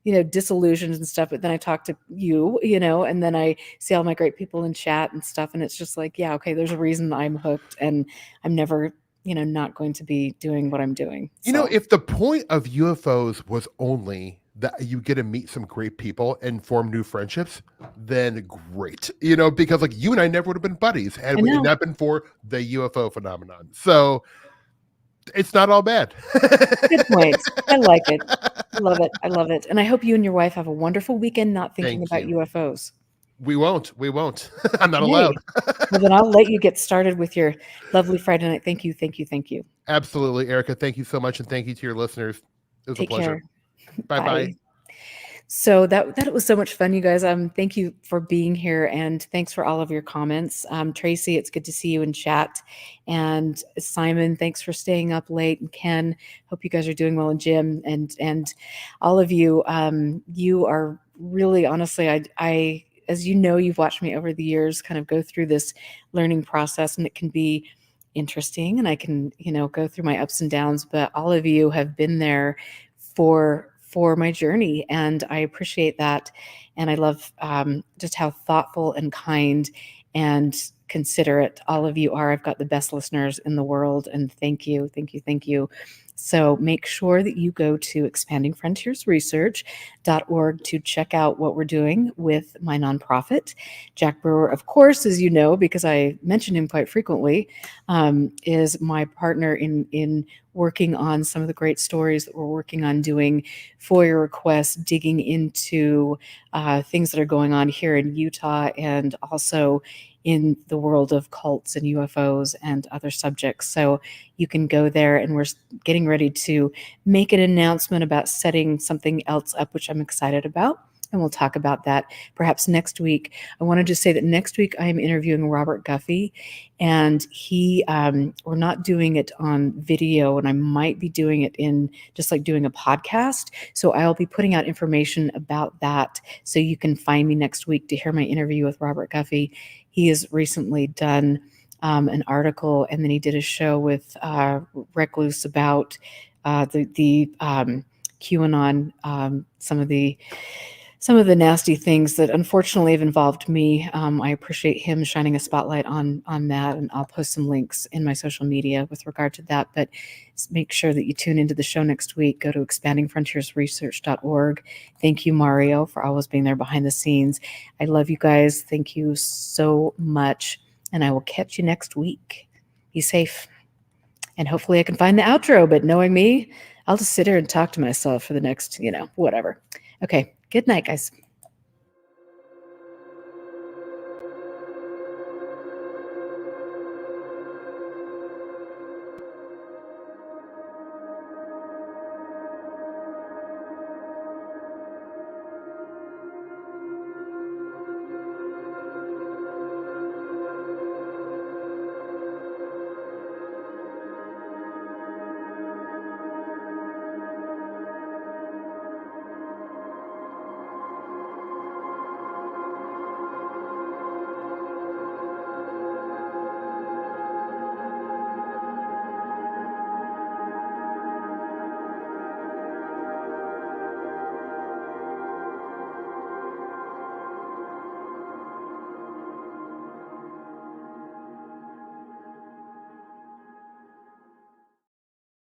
disillusioned and stuff, but then I talk to you, and then I see all my great people in chat and stuff, and it's just like, yeah, okay, there's a reason I'm hooked, and I'm never not going to be doing what I'm doing. So If the point of UFOs was only that you get to meet some great people and form new friendships, then great. Because like you and I never would have been buddies had I it know. not been for the UFO phenomenon. So it's not all bad. Good point. I like it. I love it. I love it. And I hope you and your wife have a wonderful weekend not thinking Thank about you. UFOs. We won't. I'm not allowed. Yay. Well, then I'll let you get started with your lovely Friday night. Thank you. Thank you. Thank you. Absolutely, Erica. Thank you so much, and thank you to your listeners. It was a Take pleasure. care. Bye bye. Bye. So that was so much fun, you guys. Thank you for being here, and thanks for all of your comments. Tracy, it's good to see you in chat, and Simon, thanks for staying up late, and Ken, hope you guys are doing well, and Jim, and all of you. You are really, honestly, I as you know, you've watched me over the years, kind of go through this learning process, and it can be interesting, and I can go through my ups and downs, but all of you have been there for my journey, and I appreciate that. And I love just how thoughtful and kind and considerate all of you are. I've got the best listeners in the world, and thank you, thank you, thank you. So make sure that you go to expandingfrontiersresearch.org to check out what we're doing with my nonprofit. Jack Brewer, of course, as you know, because I mention him quite frequently, is my partner in working on some of the great stories that we're working on doing, FOIA requests, digging into things that are going on here in Utah, and also in the world of cults and UFOs and other subjects. So you can go there, and we're getting ready to make an announcement about setting something else up, which I'm excited about. And we'll talk about that perhaps next week. I wanted to say that next week I'm interviewing Robert Guffey, and we're not doing it on video, and I might be doing it in just like doing a podcast. So I'll be putting out information about that, so you can find me next week to hear my interview with Robert Guffey. He has recently done an article, and then he did a show with Recluse about the QAnon, some of the nasty things that unfortunately have involved me. I appreciate him shining a spotlight on that, and I'll post some links in my social media with regard to that. But make sure that you tune into the show next week. Go to expandingfrontiersresearch.org. Thank you, Mario, for always being there behind the scenes. I love you guys. Thank you so much, and I will catch you next week. Be safe, and hopefully I can find the outro. But knowing me, I'll just sit here and talk to myself for the next, whatever. Okay. Good night, guys.